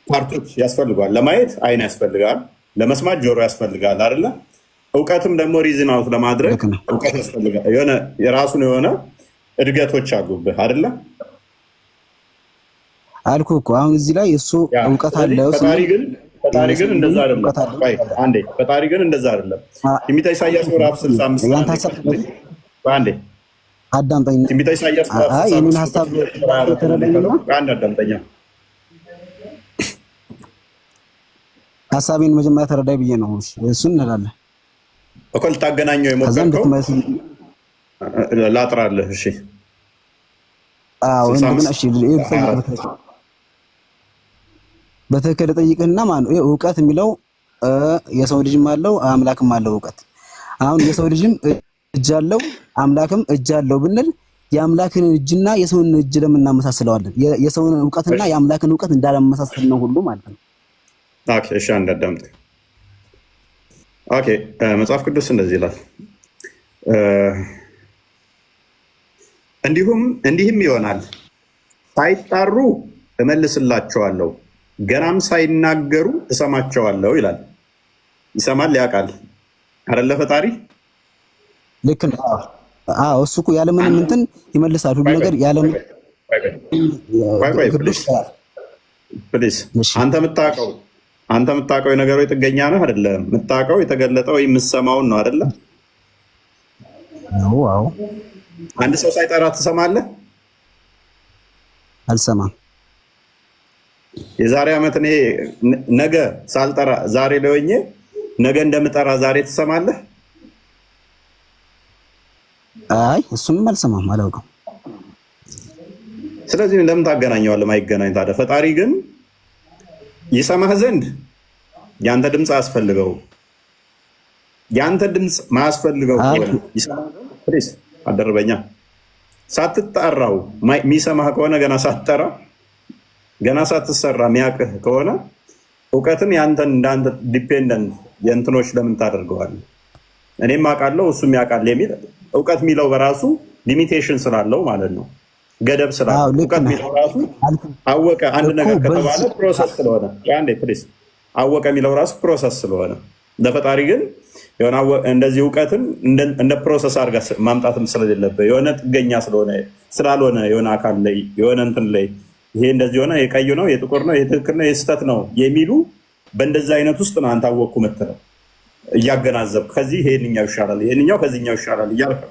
ፓርቶች ያስፈልጋል። ለማየት አይን ያስፈልጋል፣ ለመስማት ጆሮ ያስፈልጋል አይደለ? እውቀትም ደግሞ ሪዝን አውት ለማድረግ እውቀት ያስፈልጋል። የሆነ የራሱን የሆነ እድገቶች አሉብህ አይደለ? አልኩህ እኮ አሁን እዚህ ላይ እሱ እውቀት አለው። ፈጣሪ ግን እንደዛ አይደለም። አንዴ ፈጣሪ ግን እንደዛ አይደለም። ትንቢተ ኢሳይያስ ምዕራፍ 65 አንዴ አዳምጠኝ። ትንቢተ ኢሳይያስ ምዕራፍ 65 አዳምጠኛ። ሀሳቤን መጀመሪያ ተረዳይ ብዬ ነው እሱን እንላለን እኮ ልታገናኘው የሞከርከው ላጥራለህ። እሺ አዎ እንደገና እሺ በትክክል ጠይቅህና ማን ነው እውቀት የሚለው የሰው ልጅም አለው አምላክም አለው እውቀት። አሁን የሰው ልጅም እጅ አለው አምላክም እጅ አለው ብንል የአምላክን እጅና የሰውን እጅ ለምን እናመሳስለዋለን? የሰውን እውቀትና የአምላክን እውቀት እንዳለመሳሰል ነው ሁሉ ማለት ነው። ኦኬ እሺ አንዳዳምጥ። ኦኬ መጽሐፍ ቅዱስ እንደዚህ ይላል፣ እንዲህም ይሆናል ሳይጣሩ እመልስላቸዋለሁ፣ ገናም ሳይናገሩ እሰማቸዋለሁ ይላል። ይሰማል ያውቃል አይደለ ፈጣሪ? ልክ ነው። አዎ እሱ እኮ ያለምንም እንትን ይመልሳል ሁሉ ነገር ያለምንም። ፕሊዝ አንተ የምታውቀው የነገሮች ጥገኛ ነህ አይደለም? የምታውቀው የተገለጠው ወይም የምትሰማውን ነው አይደለ? አዎ። አንድ ሰው ሳይጠራ ትሰማለህ? አልሰማም። የዛሬ ዓመት እኔ ነገ ሳልጠራ ዛሬ ለወኘ ነገ እንደምጠራ ዛሬ ትሰማለህ? አይ እሱንም አልሰማም፣ አላውቅም። ስለዚህ ለምን ታገናኘዋለህ? ማይገናኝ ታዲያ። ፈጣሪ ግን ይሰማህ ዘንድ ያንተ ድምፅ አያስፈልገው። ያንተ ድምፅ ማያስፈልገው ከሆነ ይሰማህ ዘንድ አደረበኛ ሳትጣራው የሚሰማህ ከሆነ ገና ሳትጠራ ገና ሳትሰራ የሚያውቅህ ከሆነ እውቀትን ያንተን እንዳንተ ዲፔንደንት የእንትኖች ለምን ታደርገዋለህ? እኔም አውቃለሁ እሱም ያውቃል የሚል እውቀት የሚለው በራሱ ሊሚቴሽን ስላለው ማለት ነው። ገደብ ስላለ እውቀት የሚለው ራሱ አወቀ አንድ ነገር ከተባለ ፕሮሰስ ስለሆነ አንዴ ፕሊስ አወቀ የሚለው ራሱ ፕሮሰስ ስለሆነ ለፈጣሪ ግን የሆነ እንደዚህ እውቀትን እንደ ፕሮሰስ አድርጋ ማምጣትም ስለሌለበት የሆነ ጥገኛ ስላልሆነ የሆነ አካል ላይ የሆነ እንትን ላይ ይሄ እንደዚህ ሆነ የቀዩ ነው የጥቁር ነው የትክክል ነው የስተት ነው የሚሉ በእንደዚህ አይነት ውስጥ ነው አንተ አወቅኩ የምትለው እያገናዘብ ከዚህ ይሄንኛው ይሻላል ይሄንኛው ከዚህኛው ይሻላል እያልክ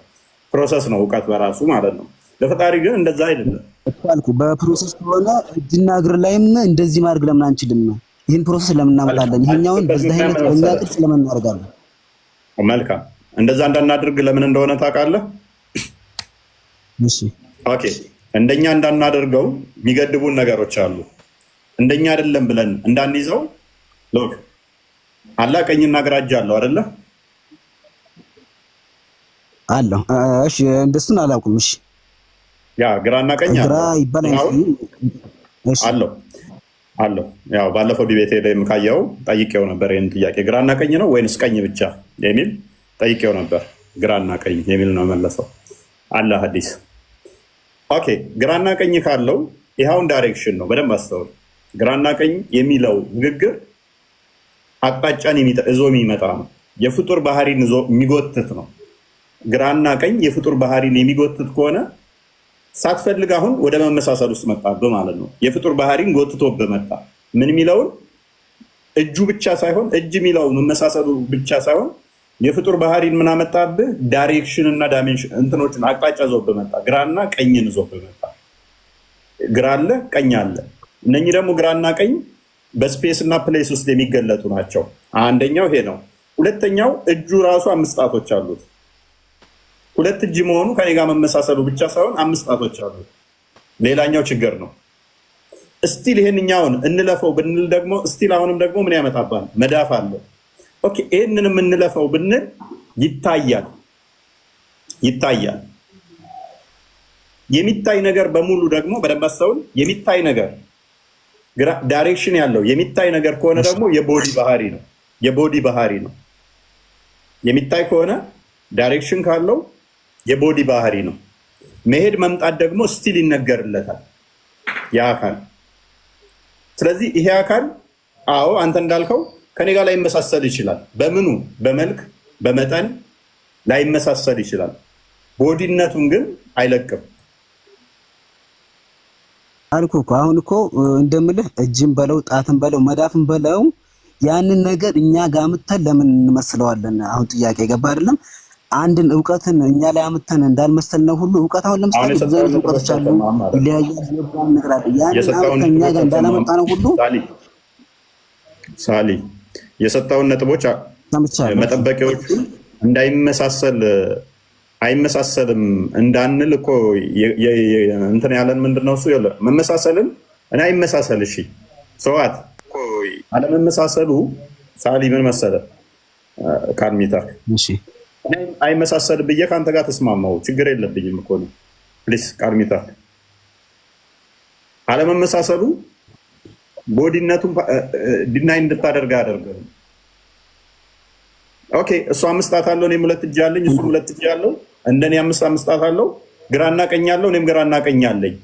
ፕሮሰስ ነው እውቀት በራሱ ማለት ነው። ለፈጣሪ ግን እንደዛ አይደለም እኮ በፕሮሰስ ከሆነ እጅና እግር ላይም እንደዚህ ማድረግ ለምን አንችልም? ይህን ፕሮሰስ ለምን እናመጣለን? ይሄኛውን በዚህ አይነት በእኛ ቅርጽ ለምን እናደርጋለን? መልካም እንደዛ እንዳናደርግ ለምን እንደሆነ ታውቃለህ? እሺ ኦኬ እንደኛ እንዳናደርገው የሚገድቡን ነገሮች አሉ። እንደኛ አይደለም ብለን እንዳንይዘው ሎክ አላ ቀኝና ግራ እጅ አለው አይደለ? አለው። እሺ እንደሱን አላውቅም። እሺ ያ ግራና ቀኝ ግራ ይባላል። እሺ አለው። ያው ባለፈው ዲቤት ሄደም ካየው ጠይቄው ነበር ይሄን ጥያቄ ግራና ቀኝ ነው ወይንስ ቀኝ ብቻ የሚል ጠይቄው ነበር። ግራና ቀኝ የሚል ነው መለሰው አለ ሐዲስ። ኦኬ ግራና ቀኝ ካለው ይሄውን ዳይሬክሽን ነው በደንብ አስተውል። ግራና ቀኝ የሚለው ንግግር አቅጣጫን ይዞ የሚመጣ ነው። የፍጡር ባህሪን ይዞ የሚጎትት ነው። ግራና ቀኝ የፍጡር ባህሪን የሚጎትት ከሆነ ሳትፈልግ አሁን ወደ መመሳሰል ውስጥ መጣብህ ማለት ነው። የፍጡር ባህሪን ጎትቶብህ መጣ። ምን የሚለውን እጁ ብቻ ሳይሆን እጅ የሚለው መመሳሰሉ ብቻ ሳይሆን የፍጡር ባህሪን ምን አመጣብህ? ዳይሬክሽን እና ዳይሜንሽን እንትኖችን አቅጣጫ ዞብህ መጣ። ግራና ቀኝን ዞብህ መጣ። ግራ አለ፣ ቀኝ አለ። እነኚህ ደግሞ ግራና ቀኝ በስፔስ እና ፕሌስ ውስጥ የሚገለጡ ናቸው። አንደኛው ይሄ ነው። ሁለተኛው እጁ ራሱ 5 ጣቶች አሉት። 2 እጅ መሆኑ ከኔ ጋር መመሳሰሉ ብቻ ሳይሆን 5 ጣቶች አሉት። ሌላኛው ችግር ነው። እስቲል ይሄንኛውን እንለፈው ብንል ደግሞ እስቲል አሁንም ደግሞ ምን ያመጣባል? መዳፍ አለው። ኦኬ ይሄንን እንለፈው ብንል ይታያል። የሚታይ ነገር በሙሉ ደግሞ በደንብ አስተውል። የሚታይ ነገር ዳይሬክሽን ያለው የሚታይ ነገር ከሆነ ደግሞ የቦዲ ባህሪ ነው። የሚታይ ከሆነ ዳይሬክሽን ካለው የቦዲ ባህሪ ነው። መሄድ መምጣት ደግሞ ስቲል ይነገርለታል ያ አካል። ስለዚህ ይሄ አካል አዎ አንተ እንዳልከው ከኔ ጋር ላይመሳሰል ይችላል። በምኑ በመልክ በመጠን ላይመሳሰል ይችላል። ቦዲነቱን ግን አይለቅም አልኩ እኮ። አሁን እኮ እንደምልህ እጅም በለው ጣትም በለው መዳፍም በለው ያንን ነገር እኛ ጋር አምጥተን ለምን እንመስለዋለን? አሁን ጥያቄ ገባ አይደለም? አንድን እውቀትን እኛ ላይ አምጥተን እንዳልመሰል ነው ሁሉ እውቀት አሁን ለምሳሌ ብዙ አይነት እውቀቶች አሉ፣ ይለያያል፣ ይወጣል ነገር አለ። ያንን አምጥተን እኛ ጋር እንዳላመጣ ነው ሁሉ ሳሊ የሰጣውን ነጥቦች መጠበቂያዎቹን አይመሳሰልም እንዳንል እኮ እንትን ያለን ምንድነው እሱ መመሳሰልን እና አይመሳሰል። እሺ ሰዋት አለመመሳሰሉ ሳሊ ምን መሰለ ካርሚታ አይመሳሰል ብዬ ከአንተ ጋር ተስማማው ችግር የለብኝም እኮ ነው። ፕሊስ ካርሚታ አለመመሳሰሉ ቦዲነቱን ዲናይ እንድታደርግ ያደርጋል። ኦኬ እሱ 5 ጣት አለው እኔም 2 እጅ አለኝ፣ እሱ 2 እጅ አለው፣ እንደኔ 5 ጣት አለው፣ ግራና ቀኝ አለው፣ እኔም ግራና ቀኝ አለኝ።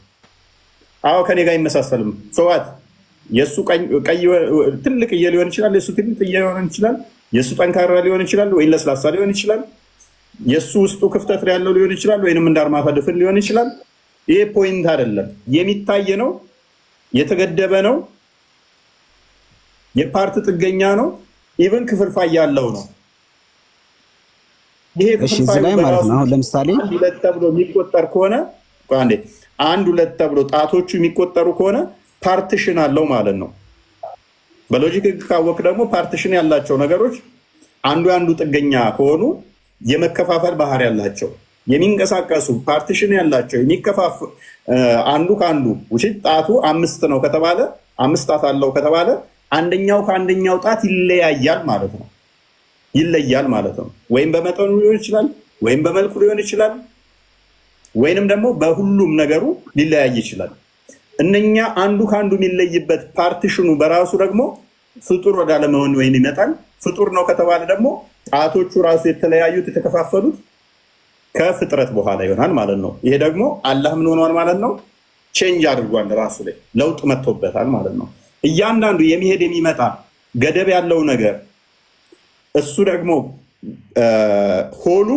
አዎ ከኔ ጋር አይመሳሰልም። ሰዋት የሱ ቀይ ትልቅ ሊሆን ይችላል፣ የሱ ትልቅ ሊሆን ይችላል፣ የሱ ጠንካራ ሊሆን ይችላል፣ ወይ ለስላሳ ሊሆን ይችላል፣ የሱ ውስጡ ክፍተት ያለው ሊሆን ይችላል፣ ወይንም እንዳርማታ ድፍን ሊሆን ይችላል። ይሄ ፖይንት አይደለም። የሚታይ ነው፣ የተገደበ ነው፣ የፓርት ጥገኛ ነው፣ ኢቭን ክፍልፋይ ያለው ነው። ይሄ ክፍልፋይ ማለት ነው። አሁን ለምሳሌ 2 ተብሎ የሚቆጠር ከሆነ 1 2 ተብሎ ጣቶቹ የሚቆጠሩ ከሆነ ፓርቲሽን አለው ማለት ነው። በሎጂክ ካወቅ ደግሞ ፓርቲሽን ያላቸው ነገሮች አንዱ ጥገኛ ከሆኑ የመከፋፈል ባህሪ ያላቸው የሚንቀሳቀሱ ፓርቲሽን ያላቸው አንዱ ከአንዱ ውሽጥ ጣቱ 5 ነው ከተባለ 5 ጣት አለው ከተባለ አንደኛው ከአንደኛው ጣት ይለያያል ማለት ነው። ወይም በመጠኑ ሊሆን ይችላል፣ ወይም በመልኩ ሊሆን ይችላል፣ ወይንም ደግሞ በሁሉም ነገሩ ሊለያይ ይችላል። እነኛ አንዱ ከአንዱ የሚለይበት ፓርቲሽኑ በራሱ ደግሞ ፍጡር ወደ አለመሆን ወይም ይመጣል። ፍጡር ነው ከተባለ ደግሞ ጣቶቹ ራሱ የተለያዩት የተከፋፈሉት ከፍጥረት በኋላ ይሆናል ማለት ነው። ይሄ ደግሞ አላህ ምን ሆኗል ማለት ነው? ቼንጅ አድርጓል፣ ራሱ ላይ ለውጥ መጥቶበታል ማለት ነው። እያንዳንዱ የሚሄድ የሚመጣ ገደብ ያለው ነገር እሱ ደግሞ ሆሉ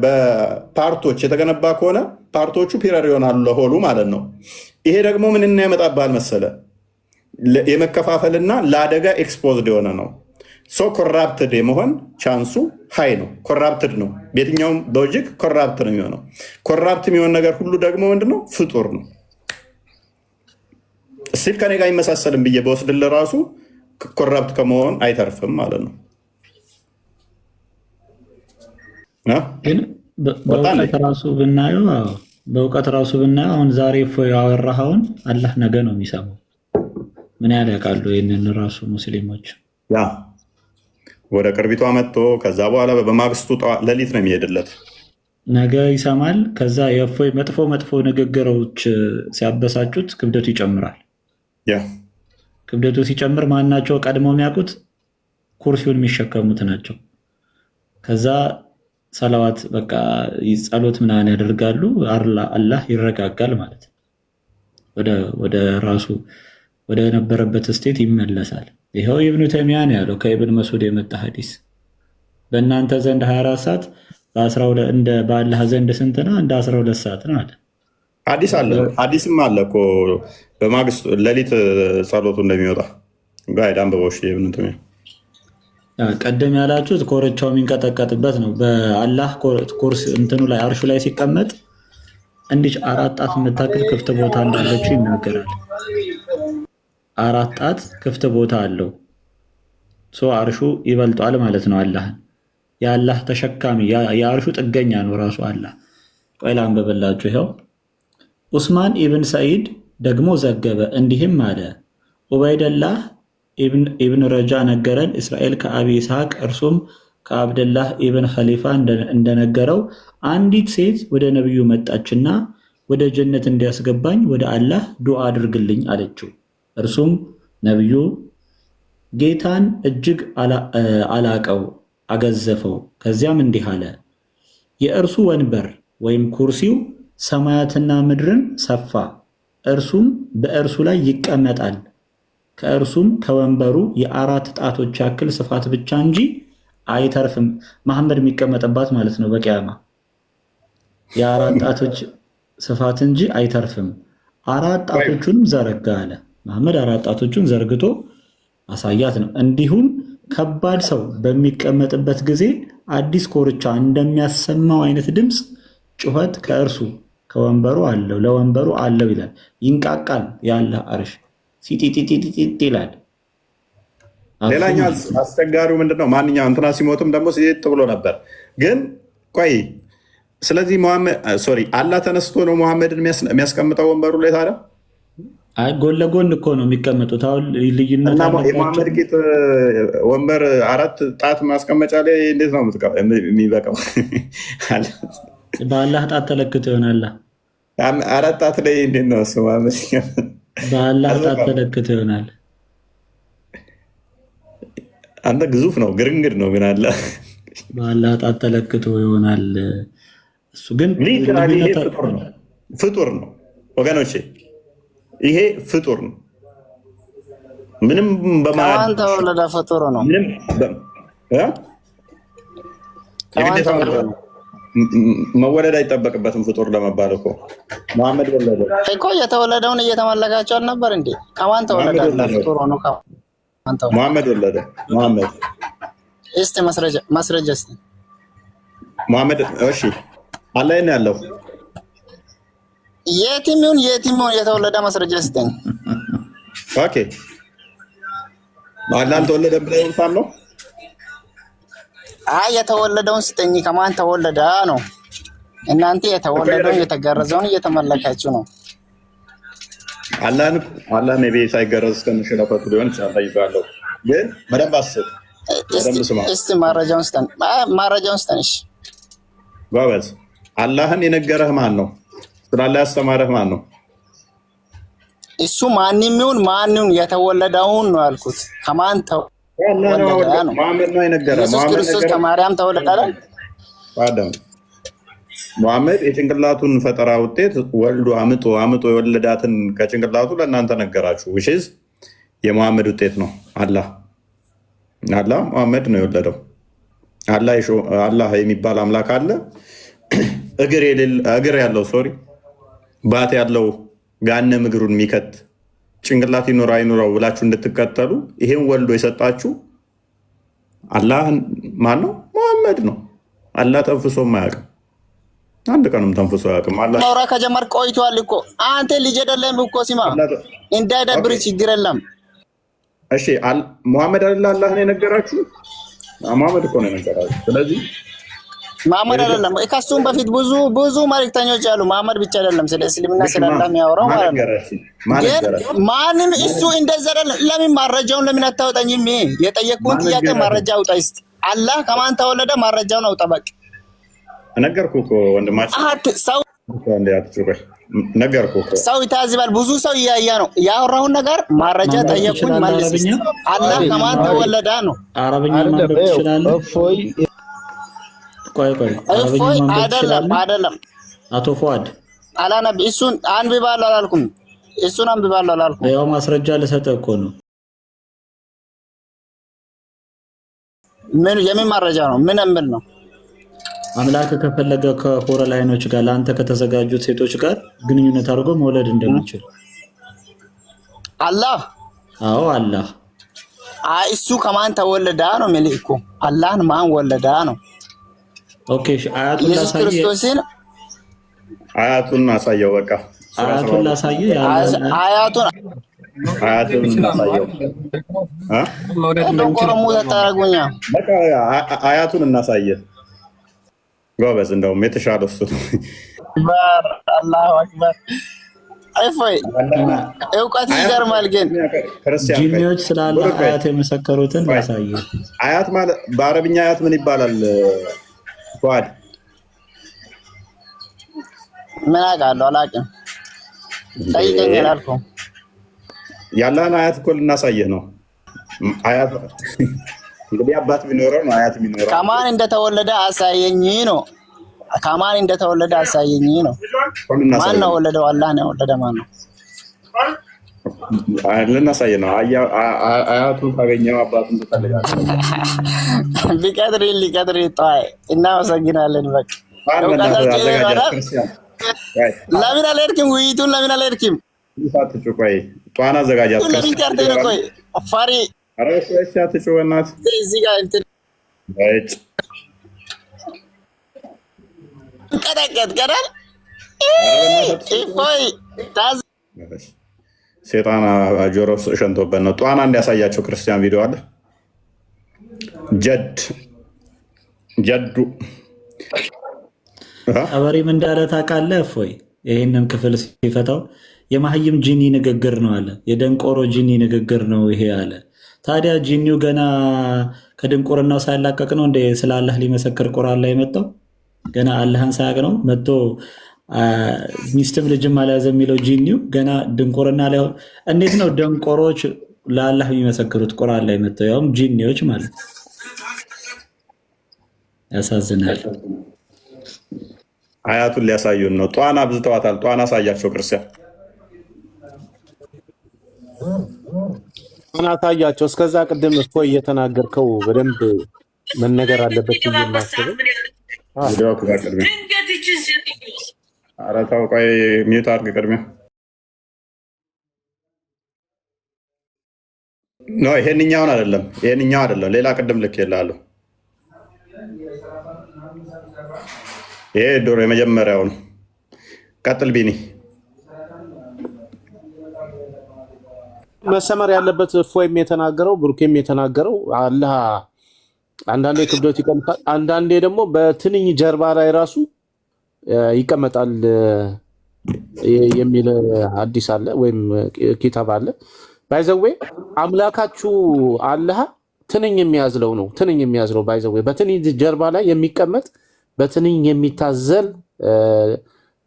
በፓርቶች የተገነባ ከሆነ ፓርቶቹ ፒረር ይሆናሉ ለሆሉ ማለት ነው። ይሄ ደግሞ ምን ያመጣብሃል መሰለ? የመከፋፈልና ለአደጋ ኤክስፖዝድ የሆነ ነው። ሶ ኮራፕትድ የመሆን ቻንሱ ሃይ ነው። ኮራፕትድ ነው። በየትኛውም ሎጂክ ኮራፕት ነው የሚሆነው። ኮራፕት የሚሆን ነገር ሁሉ ደግሞ ምንድነው? ፍጡር ነው። እስቲል ከኔ ጋር አይመሳሰልም ብዬ በወስድልህ ራሱ ኮራፕት ከመሆን አይተርፍም ማለት ነው። ግን በእውቀት ራሱ ብናየው አሁን ዛሬ ያወራኸውን አላህ ነገ ነው የሚሰማው። ምን ያህል ያውቃሉ ይህንን ራሱ ሙስሊሞች? ያ ወደ ቅርቢቷ መጥቶ ከዛ በኋላ በማግስቱ ሌሊት ነው የሚሄድለት። ነገ ይሰማል። ከዛ የእፎይ መጥፎ ንግግሮች ሲያበሳጩት ክብደቱ ይጨምራል። ክብደቱ ሲጨምር ማናቸው ቀድሞ የሚያውቁት? ኩርሲውን የሚሸከሙት ናቸው። ከዛ ሰላዋት በቃ ጸሎት ምናምን ያደርጋሉ። አላህ ይረጋጋል ማለት ነው። ወደ ራሱ ወደ ነበረበት ስቴት ይመለሳል። ይኸው ኢብኑ ተይሚያ ነው ያለው ከኢብን መስዑድ የመጣ ሐዲስ። በእናንተ ዘንድ 24 ሰዓት በአላህ ዘንድ ስንት ነው? እንደ 12 ሰዓት ነው አለ። ሐዲስ አለ፣ ሐዲስም አለ እኮ በማግስቱ ሌሊት ጸሎቱ እንደሚወጣ ጋይድ አንብቦሽ ኢብኑ ተይሚያ ቀደም ያላችሁት ኮረቻው የሚንቀጠቀጥበት ነው። በአላህ ኮርስ እንትኑ ላይ አርሹ ላይ ሲቀመጥ እንዲህ 4 ጣት የምታክል ክፍት ቦታ እንዳለችው ይናገራል። 4 ጣት ክፍት ቦታ አለው። አርሹ ይበልጧል ማለት ነው አላህን። የአላህ ተሸካሚ የአርሹ ጥገኛ ነው ራሱ አላህ። ቆይ ላንብብላችሁ። ይኸው ኡስማን ኢብን ሰዒድ ደግሞ ዘገበ እንዲህም አለ፣ ኡበይደላህ ኢብን ረጃ ነገረን፣ እስራኤል ከአቢ ይስሐቅ እርሱም ከአብደላህ ኢብን ኸሊፋ እንደነገረው አንዲት ሴት ወደ ነቢዩ መጣችና ወደ ጀነት እንዲያስገባኝ ወደ አላህ ዱዓ አድርግልኝ አለችው። እርሱም ነቢዩ ጌታን እጅግ አላቀው አገዘፈው። ከዚያም እንዲህ አለ፣ የእርሱ ወንበር ወይም ኩርሲው ሰማያትና ምድርን ሰፋ፣ እርሱም በእርሱ ላይ ይቀመጣል። ከእርሱም ከወንበሩ የ4 ጣቶች ያክል ስፋት ብቻ እንጂ አይተርፍም። መሐመድ የሚቀመጥባት ማለት ነው በቂያማ። የ4 ጣቶች ስፋት እንጂ አይተርፍም። 4 ጣቶቹንም ዘረጋ አለ። መሐመድ 4 ጣቶቹን ዘርግቶ አሳያት ነው። እንዲሁም ከባድ ሰው በሚቀመጥበት ጊዜ አዲስ ኮርቻ እንደሚያሰማው አይነት ድምፅ ጩኸት ከእርሱ ከወንበሩ አለው ለወንበሩ አለው ይላል። ይንቃቃል የአላህ አርሽ ሲጢጢጢጢ ይላል። ሌላኛው አስቸጋሪው ምንድነው? ማንኛው እንትና ሲሞትም ደግሞ ሲጥ ብሎ ነበር። ግን ቆይ ስለዚህ አላህ ተነስቶ ነው ሙሐመድን የሚያስቀምጠው ወንበሩ ላይ ታዲያ? አይ ጎን ለጎን እኮ ነው የሚቀመጡት። አሁን ልዩነት የሙሐመድ ጌጥ ወንበር 4 ጣት ማስቀመጫ ላይ እንዴት ነው የሚበቃው? በአላህ ጣት ተለክቶ ይሆናል። 4 ጣት ላይ እንዴት ነው እሱ? በአላህ ጣት ተለክቶ ይሆናል። አንተ ግዙፍ ነው ግርንግድ ነው ግን አለ በአላህ ጣት ተለክቶ ይሆናል። እሱ ግን ፍጡር ነው ወገኖቼ፣ ይሄ ፍጡር ነው። ምንም ከማን ተወለደ? ፍጡር ነው። መወለድ አይጠበቅበትም ፍጡር ለመባል እኮ። መሐመድ ወለደ እኮ የተወለደውን እየተመለካቸው አልነበር እንዴ? ከማን ተወለደ? ፍጡር ሆኖ መሐመድ ወለደ። መሐመድ እስቲ ማስረጃ እስቲ መሐመድ እሺ፣ አላህ ነው ያለው። የትም ይሁን የተወለደ ማስረጃ ስጠኝ። ኦኬ አላህ ተወለደ ብለህ ታምነው? አይ የተወለደውን ስጠኝ። ከማን ተወለደ ነው? እናንተ የተወለደውን የተገረዘውን እየተመለካችሁ ነው። አላህ ነቢ ሳይገረዝ እስከሚሸለፈቱ ሊሆን ይችላል ይባለው። ግን በደንብ አስብ፣ በደንብ ስማ። እስቲ መረጃውን ስጠን። እሺ ጎበዝ። አላህን የነገረህ ማን ነው? ስላላ ያስተማረህ ማን ነው? እሱ ማንም ይሁን ማንም የተወለደውን ነው ያልኩት። ከማን ተወለደ ነው? መሐመድ ነው የነገረህ። ኢየሱስ ክርስቶስ ከማርያም ተወለደ አይደል? አዳም ሙሐመድ የጭንቅላቱን ፈጠራ ውጤት ወልዶ አምጦ የወለዳትን ከጭንቅላቱ ለእናንተ ነገራችሁ። ውሽዝ የሙሐመድ ውጤት ነው። አላህ ሙሐመድ ነው የወለደው። አላህ የሚባል አምላክ አለ። እግር ያለው ባት ያለው ጋነም እግሩን የሚከት ጭንቅላት ይኖር አይኖረው ብላችሁ እንድትከተሉ ይሄን ወልዶ የሰጣችሁ አላህ ማን ነው? ሙሐመድ ነው። አላህ ተንፍሶ አያውቅም። አንድ ቀንም ተንፍሶ አያውቅም። አላህ ማውራ ከጀመር ቆይቷል እኮ አንተ ልጅ አይደለም እኮ ሲማ እንዳይደብር ችግር የለም። እሺ ሙሐመድ አይደለ አላህ ነው የነገራችሁ? ሙሐመድ እኮ ነው የነገራችሁ። ስለዚህ መሐመድ አይደለም ከሱም በፊት ብዙ መልእክተኞች አሉ። መሐመድ ብቻ አይደለም ስለ እስልምና ስለ አላህ የሚያወራው ማለት ነው። ማንም እሱ እንደዛ አይደለም። ለምን ማረጃውን ለምን አታወጣኝም? የጠየቁን ጥያቄ ማረጃ አውጣ። እስቲ አላህ ከማን ተወለደ? ማረጃውን አውጣ። በቃ ነገርኩህ እኮ ወንድማችን። ነገርኩህ እኮ ሰው ይታዝባል። ብዙ ሰው እያያ ነው ያወራውን ነገር። ማረጃ ጠየቁኝ መልስ። አላህ ከማን ተወለደ ነው። አረብኛ ማንበብ ትችላለህ? ቆይ አይደለም አቶ ፉአድ አላነብ እሱን አንብባለሁ አላልኩም። እሱን አንብባለሁ አላልኩም። ያው ማስረጃ ልሰጥህ እኮ ነው። ምን የምን ማረጃ ነው? ምን እምል ነው? አምላክ ከፈለገ ከኮረላይኖች ጋር ለአንተ ከተዘጋጁት ሴቶች ጋር ግንኙነት አድርጎ መውለድ እንደሚችል አላህ። አዎ አላህ። እሱ ከማን ተወለደ ነው የሚልህ እኮ። አላህን ማን ወለደ ነው? ኦኬ አያቱን ላሳየህ። አያቱን አሳየው። በቃ አያቱን ላሳየህ። አያቱን አያቱን እናሳየህ። ጎበዝ፣ እንደውም የተሻለው እሱ ነው። አላሁ አክበር። አይፎይ እውቀት ይገርማል። ግን ጂኒዎች ስላለ አያት የመሰከሩትን ላሳየህ። አያት ማለት በአረብኛ አያት ምን ይባላል? ጓድ ምን አውቃለሁ? አላውቅም። ጠይቀኝ አላልኩም። ያለህን አያት እኮ ልናሳየህ ነው። አያት እንግዲህ አባት ቢኖረው ነው አያት ቢኖረው። ከማን እንደተወለደ አሳየኝ ነው። ከማን እንደተወለደ አሳየኝ ነው። ማን ነው ወለደው? አላህ ነው የወለደ። ማን ነው? ልናሳየህ ነው። አያቱን ካገኘው አባቱን ትፈልጋለህ። ሊቀጥሪ ጠዋይ እናመሰግናለን። በቃ ለምን አልሄድክም? ውይይቱን ለምን አልሄድክም? ቆይ ጧን አዘጋጃት። ለምን ቀርተህ ነው? ቆይ ፈሪ አትጩህ በእናትህ። እዚህ ጋር እንትን ቀጠቀጥ ቀዳል ቆይ ታዝ ሴጣን ጆሮ ሸንቶበት ነው። ጧና እንዲያሳያቸው ክርስቲያን ቪዲዮ አለ። ጀዱ አበሪም እንዳለ ታውቃለህ? እፎይ ይህንን ክፍል ሲፈታው የማህይም ጂኒ ንግግር ነው አለ። የደንቆሮ ጂኒ ንግግር ነው ይሄ አለ። ታዲያ ጂኒው ገና ከድንቁርናው ሳይላቀቅ ነው እንደ ስለ አላህ ሊመሰክር ቁርአን ላይ መጣው። ገና አላህን ሳያውቅ ነው መጥቶ ሚስትም ልጅም አልያዘ የሚለው ጂኒው ገና ድንቁርና ላይ። እንዴት ነው ደንቆሮች ለአላህ የሚመሰክሩት ቁርአን ላይ መጥተው? ያውም ጂኒዎች ማለት ነው። ያሳዝናል። አያቱን ሊያሳዩን ነው። ጧና አብዝተዋታል። ጧና አሳያቸው ክርስቲያን፣ ጧና አሳያቸው። እስከዛ ቅድም እኮ እየተናገርከው በደንብ መነገር አለበት ብዬ የማስበው ኧረ ተው ቆይ ሚዩት አድርግ ቅድሚያ። ይሄንኛውን አይደለም፣ ይሄንኛው አይደለም፣ ሌላ ቅድም ልክ የላለሁ። ይሄ ዶሮ የመጀመሪያው ነው። ቀጥል ቢኒ። መሰመር ያለበት እፎይም የተናገረው ብሩኬም የተናገረው አላህ አንዳንዴ ክብደት ይቀምጣል፣ አንዳንዴ ደግሞ በትንኝ ጀርባ ላይ ራሱ ይቀመጣል የሚል ሐዲስ አለ ወይም ኪታብ አለ። ባይዘዌ አምላካችሁ አላህ ትንኝ የሚያዝለው ነው። ትንኝ የሚያዝለው ባይዘዌ በትንኝ ጀርባ ላይ የሚቀመጥ በትንኝ የሚታዘል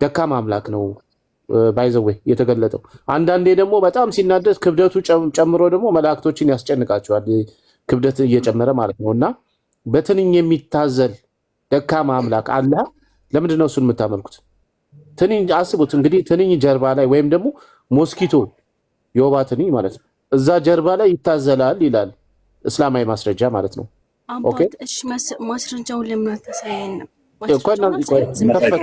ደካማ አምላክ ነው ባይዘዌ የተገለጠው። አንዳንዴ ደግሞ በጣም ሲናደድ ክብደቱ ጨምሮ ደግሞ መላእክቶችን ያስጨንቃቸዋል፣ ክብደት እየጨመረ ማለት ነው። እና በትንኝ የሚታዘል ደካማ አምላክ አላህ ለምንድን ነው እሱን የምታመልኩት? ትንኝ አስቡት እንግዲህ ትንኝ ጀርባ ላይ ወይም ደግሞ ሞስኪቶ የወባ ትንኝ ማለት ነው እዛ ጀርባ ላይ ይታዘላል ይላል እስላማዊ ማስረጃ ማለት ነው። ኦኬ እሺ ማስረጃውን ለምን አታሳየንም?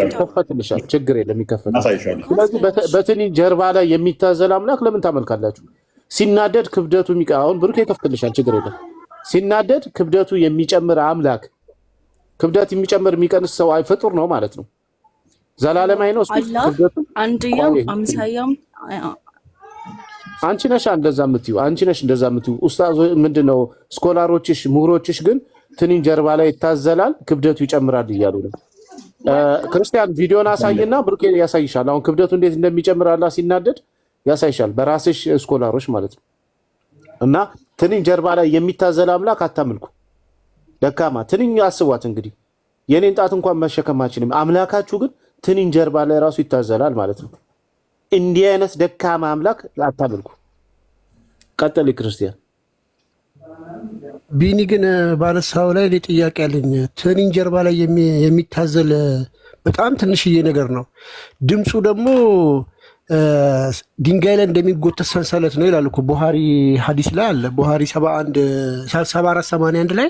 ይከፈትልሻል፣ ችግር የለም ይከፈታል። ስለዚህ በትንኝ ጀርባ ላይ የሚታዘል አምላክ ለምን ታመልካላችሁ? ሲናደድ ክብደቱ አሁን ብሩክ ይከፍትልሻል፣ ችግር የለም። ሲናደድ ክብደቱ የሚጨምር አምላክ ክብደት የሚጨምር የሚቀንስ ሰው ፍጡር ነው ማለት ነው። ዘላለማዊ ነው ክብደቱ። አንድያም አምሳያም አንቺ ነሽ እንደዛ የምትይው፣ አንቺ ነሽ እንደዛ የምትይው። ኡስታዝ ምንድነው ስኮላሮችሽ ምሁሮችሽ ግን ትንኝ ጀርባ ላይ ይታዘላል ክብደቱ ይጨምራል እያሉ ነው። ክርስቲያን ቪዲዮን አሳይና ብሩክ ያሳይሻል። አሁን ክብደቱ እንዴት እንደሚጨምር አላህ ሲናደድ ያሳይሻል፣ በራስሽ ስኮላሮች ማለት ነው። እና ትንኝ ጀርባ ላይ የሚታዘል አምላክ አታምልኩ። ደካማ ትንኝ አስቧት እንግዲህ የኔን ጣት እንኳን መሸከም አችልም። አምላካችሁ ግን ትንኝ ጀርባ ላይ ራሱ ይታዘላል ማለት ነው። እንዲህ አይነት ደካማ አምላክ አታምልኩ። ቀጥል ክርስቲያን። ቢኒ ግን ባነሳው ላይ ጥያቄ አለኝ። ትንኝ ጀርባ ላይ የሚታዘል በጣም ትንሽዬ ነገር ነው። ድምፁ ደግሞ ድንጋይ ላይ እንደሚጎተት ሰንሰለት ነው ይላል እኮ ቡሃሪ ሐዲስ ላይ አለ። ቡሃሪ 7481 ላይ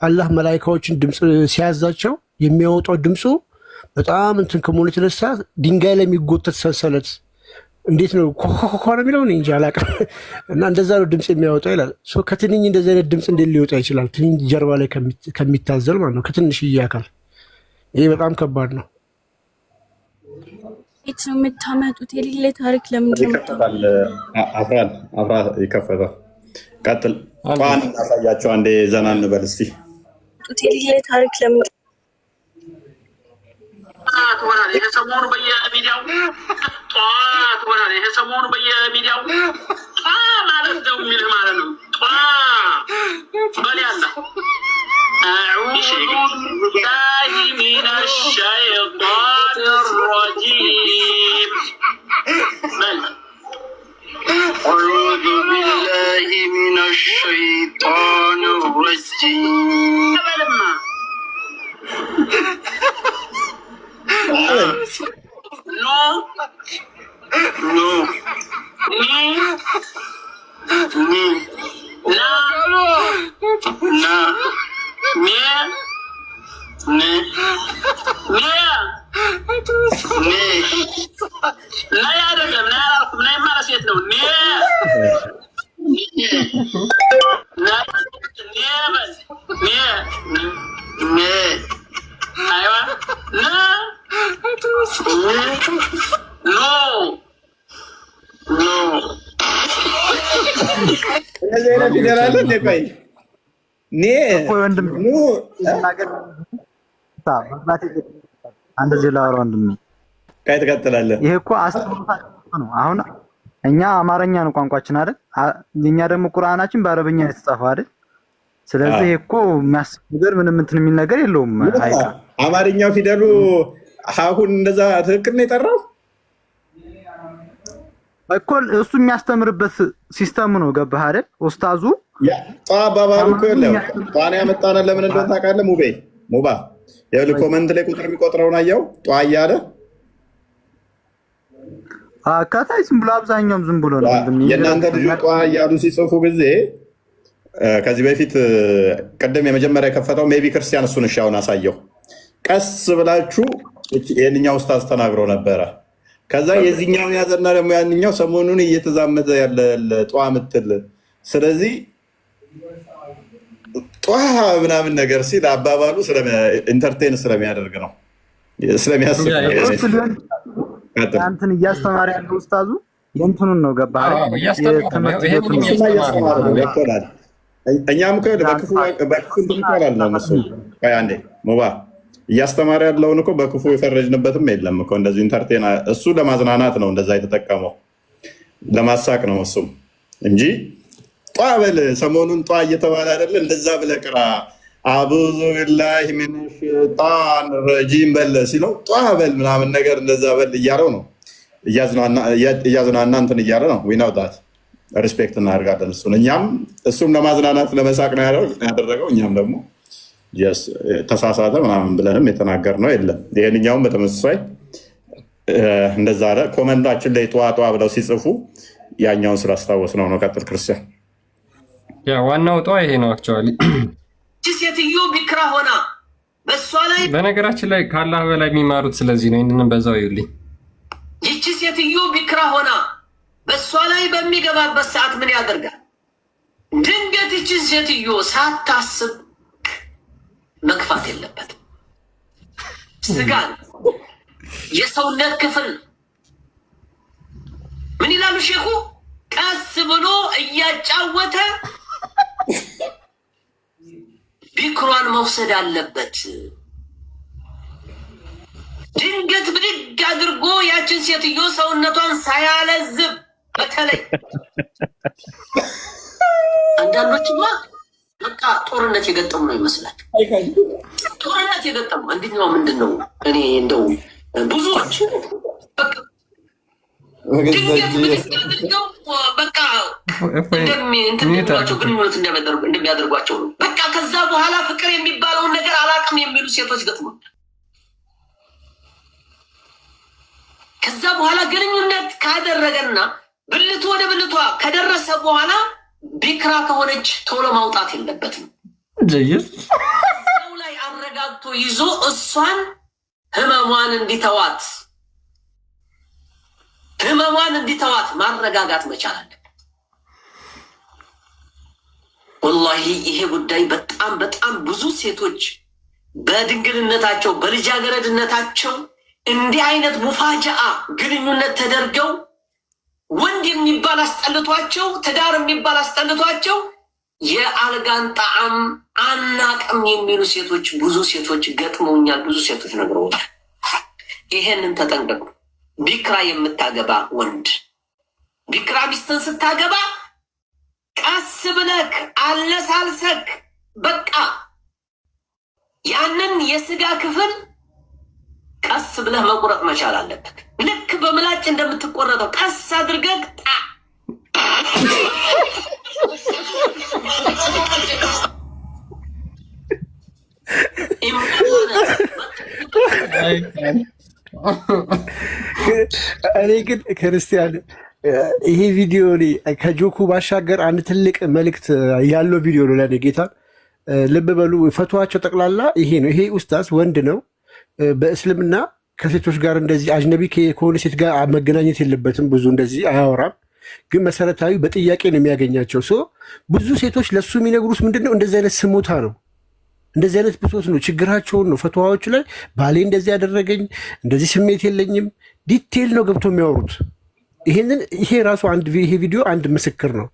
አላህ መላኢካዎችን ድምፅ ሲያዛቸው የሚያወጣው ድምፁ በጣም እንትን ከመሆኑ የተነሳ ድንጋይ ላይ የሚጎተት ሰንሰለት እንዴት ነው ኮኮኮ ነው የሚለው እኔ እንጃ አላውቅም። እና እንደዛ ነው ድምፅ የሚያወጣው ይላል። ከትንኝ እንደዚህ አይነት ድምፅ እንዴት ሊወጣ ይችላል? ትንኝ ጀርባ ላይ ከሚታዘል ማለት ነው፣ ከትንሽዬ አካል። ይሄ በጣም ከባድ ነው። የት ነው የምታመጡት? የሌለ ታሪክ ለምንድን ነው አፍራ ይከፈታል። ቀጥል። ጧን እናሳያቸው አንዴ፣ ዘና እንበል እስቲ። የሌለ ታሪክ ለምንድን ትሆናል? ይሄ ሰሞኑ በየሚዲያው ጠዋት ትሆናል። ይሄ ሰሞኑ በየሚዲያው ማለት ነው የሚልህ ማለት ነው። በል ያለ أعوذ بالله من الشيطان الرجيم بل أعوذ بالله من الشيطان الرجيم No. Ni. Na. እንደዚህ ላወራ ወንድሜ ትቀጥላለህ። ይሄ እኮ አስተምሮታችን ነው። አሁን እኛ አማርኛ ነው ቋንቋችን አይደል? እኛ ደግሞ ቁርአናችን በአረበኛ ነው የተጻፈው አይደል? ስለዚህ ይሄ እኮ የሚያስብ ነገር ምንም እንትን የሚል ነገር የለውም። አማርኛው ፊደሉ አሁን እንደዛ ትክክል ነው የጠራው እኮ እሱ የሚያስተምርበት ሲስተሙ ነው። ገባህ አይደል? ኡስታዙ አባባሉ እኮ ነው። ጧን ያመጣነ ለምን እንደሆነ ታውቃለህ? ሙባ ያው ኮመንት ላይ ቁጥር የሚቆጥረውን አየው ጧ እያለ አካታይ ዝም ብሎ አብዛኛውም ዝም ብሎ ነው። የእናንተ ልጆች ጧ እያሉ ሲጽፉ ጊዜ ከዚህ በፊት ቀደም የመጀመሪያ የከፈተው ሜቢ ክርስቲያን እሱን እሻውን አሳየው። ቀስ ብላችሁ የኛው ኡስታዝ ተናግሮ ነበረ። ከዛ የዚህኛውን ያዘና ደግሞ ያንኛው ሰሞኑን እየተዛመተ ያለ ጧ ምትል። ስለዚህ ጧ ምናምን ነገር ሲል አባባሉ ኢንተርቴን ስለሚያደርግ ነው ስለሚያስብ እንትን እያስተማረ ያለው ኡስታዙ የእንትኑን ነው። ገባህ? እኛም በክፉ ይባላል ነው እሱ። አንዴ ሙባ እያስተማረ ያለውን እኮ በክፉ የፈረጅንበትም የለም እኮ። እንደዚህ ኢንተርቴን እሱ ለማዝናናት ነው እንደዛ የተጠቀመው፣ ለማሳቅ ነው እሱም እንጂ ጧ በል ሰሞኑን ጧ እየተባለ አይደለ? እንደዛ ብለህ ቅራ አቡዙ ቢላሂ ሚነ ሸይጣን ረጂም በል ሲለው ጧ በል ምናምን ነገር እንደዛ በል እያለው ነው። እያዝናና እንትን እያለ ነው። ዊናው ዳት ሪስፔክት እናደርጋለን እሱን። እኛም እሱም ለማዝናናት ለመሳቅ ነው ያደረገው። እኛም ደግሞ ተሳሳተ ምናምን ብለንም የተናገርነው የለም። ይህንኛውም በተመሳሳይ እንደዛ አለ። ኮመንታችን ላይ ጠዋጧ ብለው ሲጽፉ ያኛውን ስላስታወስነው ነው። ቀጥል ክርስቲያን። ዋናው ጠዋ ይሄ ነው። አክቹዋሊ ሴትዮ ቢክራ ሆና በእሷ ላይ በነገራችን ላይ ከአላህ በላይ የሚማሩት ስለዚህ ነው። ይህንንም በዛው ይውልኝ። ይቺ ሴትዮ ቢክራ ሆና በእሷ ላይ በሚገባበት ሰዓት ምን ያደርጋል? ድንገት ይቺ ሴትዮ ሳታስብ መግፋት የለበትም። ስጋን የሰውነት ክፍል ምን ይላሉ ሼኹ? ቀስ ብሎ እያጫወተ ቢክሯን መውሰድ አለበት። ድንገት ብድግ አድርጎ ያችን ሴትዮ ሰውነቷን ሳያለዝብ፣ በተለይ አንዳንዶችማ በቃ ጦርነት የገጠሙ ነው ይመስላል። ጦርነት የገጠሙ አንደኛው ምንድን ነው? እኔ እንደው ብዙዎች ድንገት ብድግ አድርገው በቃ እንደሚያደርጓቸው ግንኙነት እንደሚያደርጓቸው ነው። በቃ ከዛ በኋላ ፍቅር የሚባለውን ነገር አላውቅም የሚሉ ሴቶች ገጥሟል። ከዛ በኋላ ግንኙነት ካደረገና ብልቱ ወደ ብልቷ ከደረሰ በኋላ ቢክራ ከሆነች ቶሎ ማውጣት የለበትም። ሰው ላይ አረጋግቶ ይዞ እሷን ህመሟን እንዲተዋት ማረጋጋት መቻል አለበት። ወላሂ ይሄ ጉዳይ በጣም በጣም ብዙ ሴቶች በድንግልነታቸው በልጃገረድነታቸው እንዲህ አይነት ሙፋጃአ ግንኙነት ተደርገው ወንድ የሚባል አስጠልቷቸው ትዳር የሚባል አስጠልቷቸው የአልጋን ጣዕም አናቅም የሚሉ ሴቶች ብዙ ሴቶች ገጥመውኛል። ብዙ ሴቶች ነግረውኛል። ይሄንን ተጠንቀቁ። ቢክራ የምታገባ ወንድ ቢክራ ሚስትን ስታገባ ቀስ ብለክ አለሳልሰክ በቃ ያንን የስጋ ክፍል ቀስ ብለህ መቁረጥ መቻል አለበት። ልክ በምላጭ እንደምትቆረጠው ቀስ አድርገህ እኔ ግን ክርስቲያን ይሄ ቪዲዮ ከጆኩ ባሻገር አንድ ትልቅ መልእክት ያለው ቪዲዮ ነው ለእኔ። ጌታ ልብ በሉ። ፈቷቸው ጠቅላላ ይሄ ነው። ይሄ ኡስታዝ ወንድ ነው። በእስልምና ከሴቶች ጋር እንደዚህ አጅነቢ ከሆነ ሴት ጋር መገናኘት የለበትም። ብዙ እንደዚህ አያወራም። ግን መሰረታዊ በጥያቄ ነው የሚያገኛቸው። ብዙ ሴቶች ለሱ የሚነግሩት ምንድነው? እንደዚህ አይነት ስሞታ ነው፣ እንደዚህ አይነት ብሶት ነው፣ ችግራቸውን ነው። ፈትዋዎቹ ላይ ባሌ እንደዚህ ያደረገኝ፣ እንደዚህ ስሜት የለኝም፣ ዲቴይል ነው ገብቶ የሚያወሩት። ይሄ ራሱ ይሄ ቪዲዮ አንድ ምስክር ነው።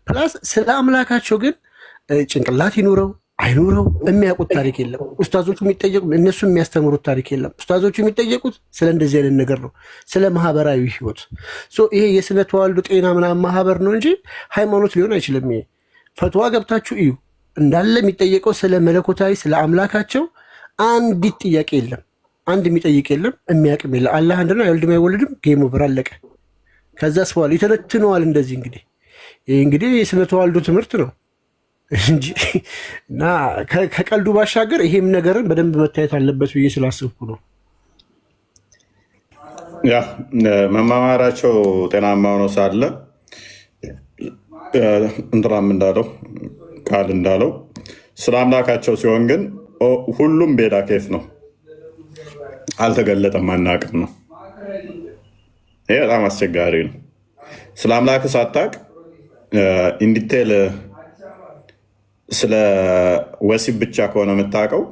ፕላስ ስለ አምላካቸው ግን ጭንቅላት ይኑረው አይኑረው የሚያውቁት ታሪክ የለም። ኡስታዞቹ የሚጠየቁ እነሱ የሚያስተምሩት ታሪክ የለም። ኡስታዞቹ የሚጠየቁት ስለ እንደዚህ አይነት ነገር ነው፣ ስለ ማህበራዊ ህይወት። ይሄ የስነ ተዋልዶ ጤና ምናምን ማህበር ነው እንጂ ሃይማኖት ሊሆን አይችልም። ይሄ ፈትዋ ገብታችሁ እዩ። እንዳለ የሚጠየቀው ስለ መለኮታዊ ስለ አምላካቸው አንዲት ጥያቄ የለም። አንድ የሚጠይቅ የለም፣ የሚያውቅም የለም። አላህ አንድ ነው፣ አይወልድም አይወልድም፣ ጌም ኦቨር አለቀ። ከዛ ስዋል ይተነትነዋል። እንደዚህ እንግዲህ የስነ ተዋልዶ ትምህርት ነው እንጂ እና ከቀልዱ ባሻገር ይሄም ነገርን በደንብ መታየት አለበት ብዬ ስላስብኩ ነው። ያ መማማራቸው ጤናማ ሆኖ ሳለ እንትናም እንዳለው ቃል እንዳለው ስለ አምላካቸው ሲሆን ግን ሁሉም ቤዳ ኬፍ ነው፣ አልተገለጠም፣ አናቅም ነው። ይሄ በጣም አስቸጋሪ ነው። ስለ አምላክ ሳታቅ ኢንዲቴል ስለ ወሲብ ብቻ ከሆነ የምታውቀው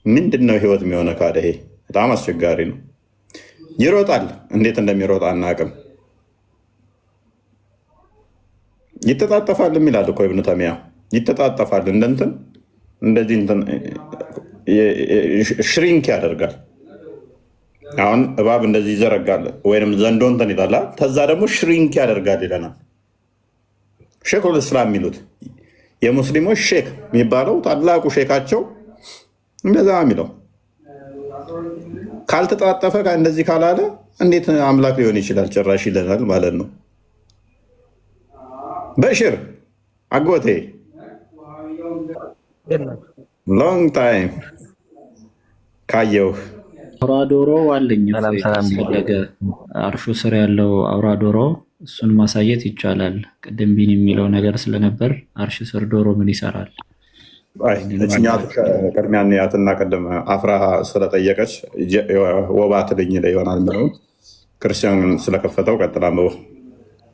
ምንድን ነው ህይወት የሚሆነ ካለ ይሄ በጣም አስቸጋሪ ነው። ይሮጣል፣ እንዴት እንደሚሮጥ አናቅም። ይተጣጠፋል የሚላል እኮ ኢብኑ ተይሚያ ይተጣጠፋል፣ እንደዚህ ሽሪንክ ያደርጋል። አሁን እባብ እንደዚህ ይዘረጋል ወይም ዘንዶ እንትን ይላል፣ ከዛ ደግሞ ሽሪንክ ያደርጋል ይለናል ሼኹል እስላም የሚሉት የሙስሊሞች ሼክ የሚባለው ታላቁ ሼካቸው እንደዛ የሚለው ካልተጣጠፈ እንደዚህ ካላለ እንዴት አምላክ ሊሆን ይችላል? ጭራሽ ይለናል ማለት ነው። በሽር አጎቴ ሎንግ ታይም ካየው አውራ ዶሮ አለኝ ፈለገ አርሹ ስር ያለው አውራ ዶሮ እሱን ማሳየት ይቻላል። ቅድም ቢን የሚለው ነገር ስለነበር አርሽ ስር ዶሮ ምን ይሰራል? ቅድሚያ ንያትና ቅድም አፍራ ስለጠየቀች ወባ ትልኝ ላይ ይሆናል ምለው ክርስቲያን ስለከፈተው ቀጥላ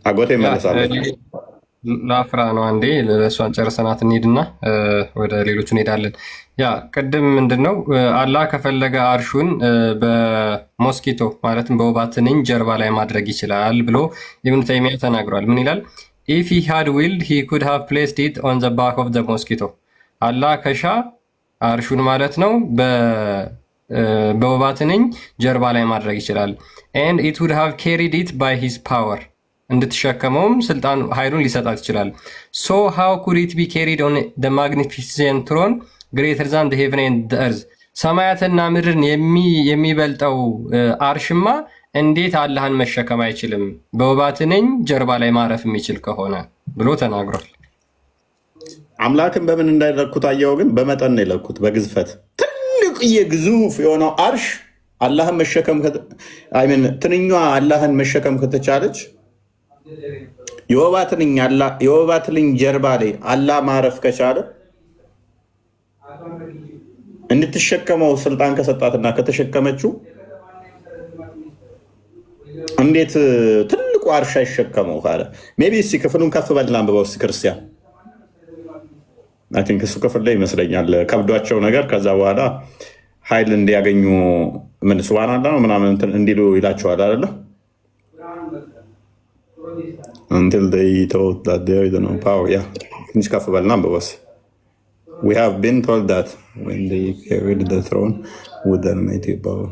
አጎቴ ይመለሳል። ለአፍራ ነው አንዴ ለእሷን ጨርሰናት እንሂድና ወደ ሌሎቹ እንሄዳለን። ያ ቅድም ምንድነው አላህ ከፈለገ አርሹን በሞስኪቶ ማለትም በወባ ትንኝ ጀርባ ላይ ማድረግ ይችላል ብሎ ኢብኑ ተይሚያ ተናግሯል። ምን ይላል? ኢፍ ሂ ሃድ ዊልድ ሂ ኩድ ሃቭ ፕሌስድ ኢት ኦን ዘ ባክ ኦፍ ዘ ሞስኪቶ። አላህ ከሻ አርሹን ማለት ነው በወባ ትንኝ ጀርባ ላይ ማድረግ ይችላል። ኤንድ ኢት ውድ ሃቭ ካሪድ ኢት ባይ ሂዝ ፓወር፣ እንድትሸከመውም ስልጣን ኃይሉን ሊሰጣት ይችላል። ሶ ሃው ኩድ ኢት ቢ ካሪድ ኦን ዘ ማግኒፊሰንት ትሮን ግሬተር ዛን ዘ ሄቨን ኤንድ ዘ እርዝ። ሰማያትና ምድርን የሚበልጠው አርሽማ እንዴት አላህን መሸከም አይችልም በወባ ትንኝ ጀርባ ላይ ማረፍ የሚችል ከሆነ ብሎ ተናግሯል። አምላክን በምን እንዳይለኩት አየው፣ ግን በመጠን ነው የለኩት፣ በግዝፈት ትልቅዬ ግዙፍ የሆነው አርሽ አላህን መሸከም ትንኟ አላህን መሸከም ከተቻለች የወባ ትንኝ ጀርባ ላይ አላህ ማረፍ ከቻለ እንድትሸከመው ስልጣን ከሰጣትና ከተሸከመችው እንዴት ትልቁ አርሽ አይሸከመው ካለ ሜቢ እስኪ ክፍሉን ከፍ በልና አንብበው እስኪ ክርስቲያን። አይ ቲንክ እሱ ክፍል ላይ ይመስለኛል ከብዷቸው ነገር ከዛ በኋላ ኃይል እንዲያገኙ ምን ሱብሃንአላህ ነው ምናምን እንዲሉ ይላቸዋል አይደለ? until they thought that there is no power. Yeah, ትንሽ ከፍ በልና አንብበው እስኪ We have been told that when they carried the throne with their mighty power.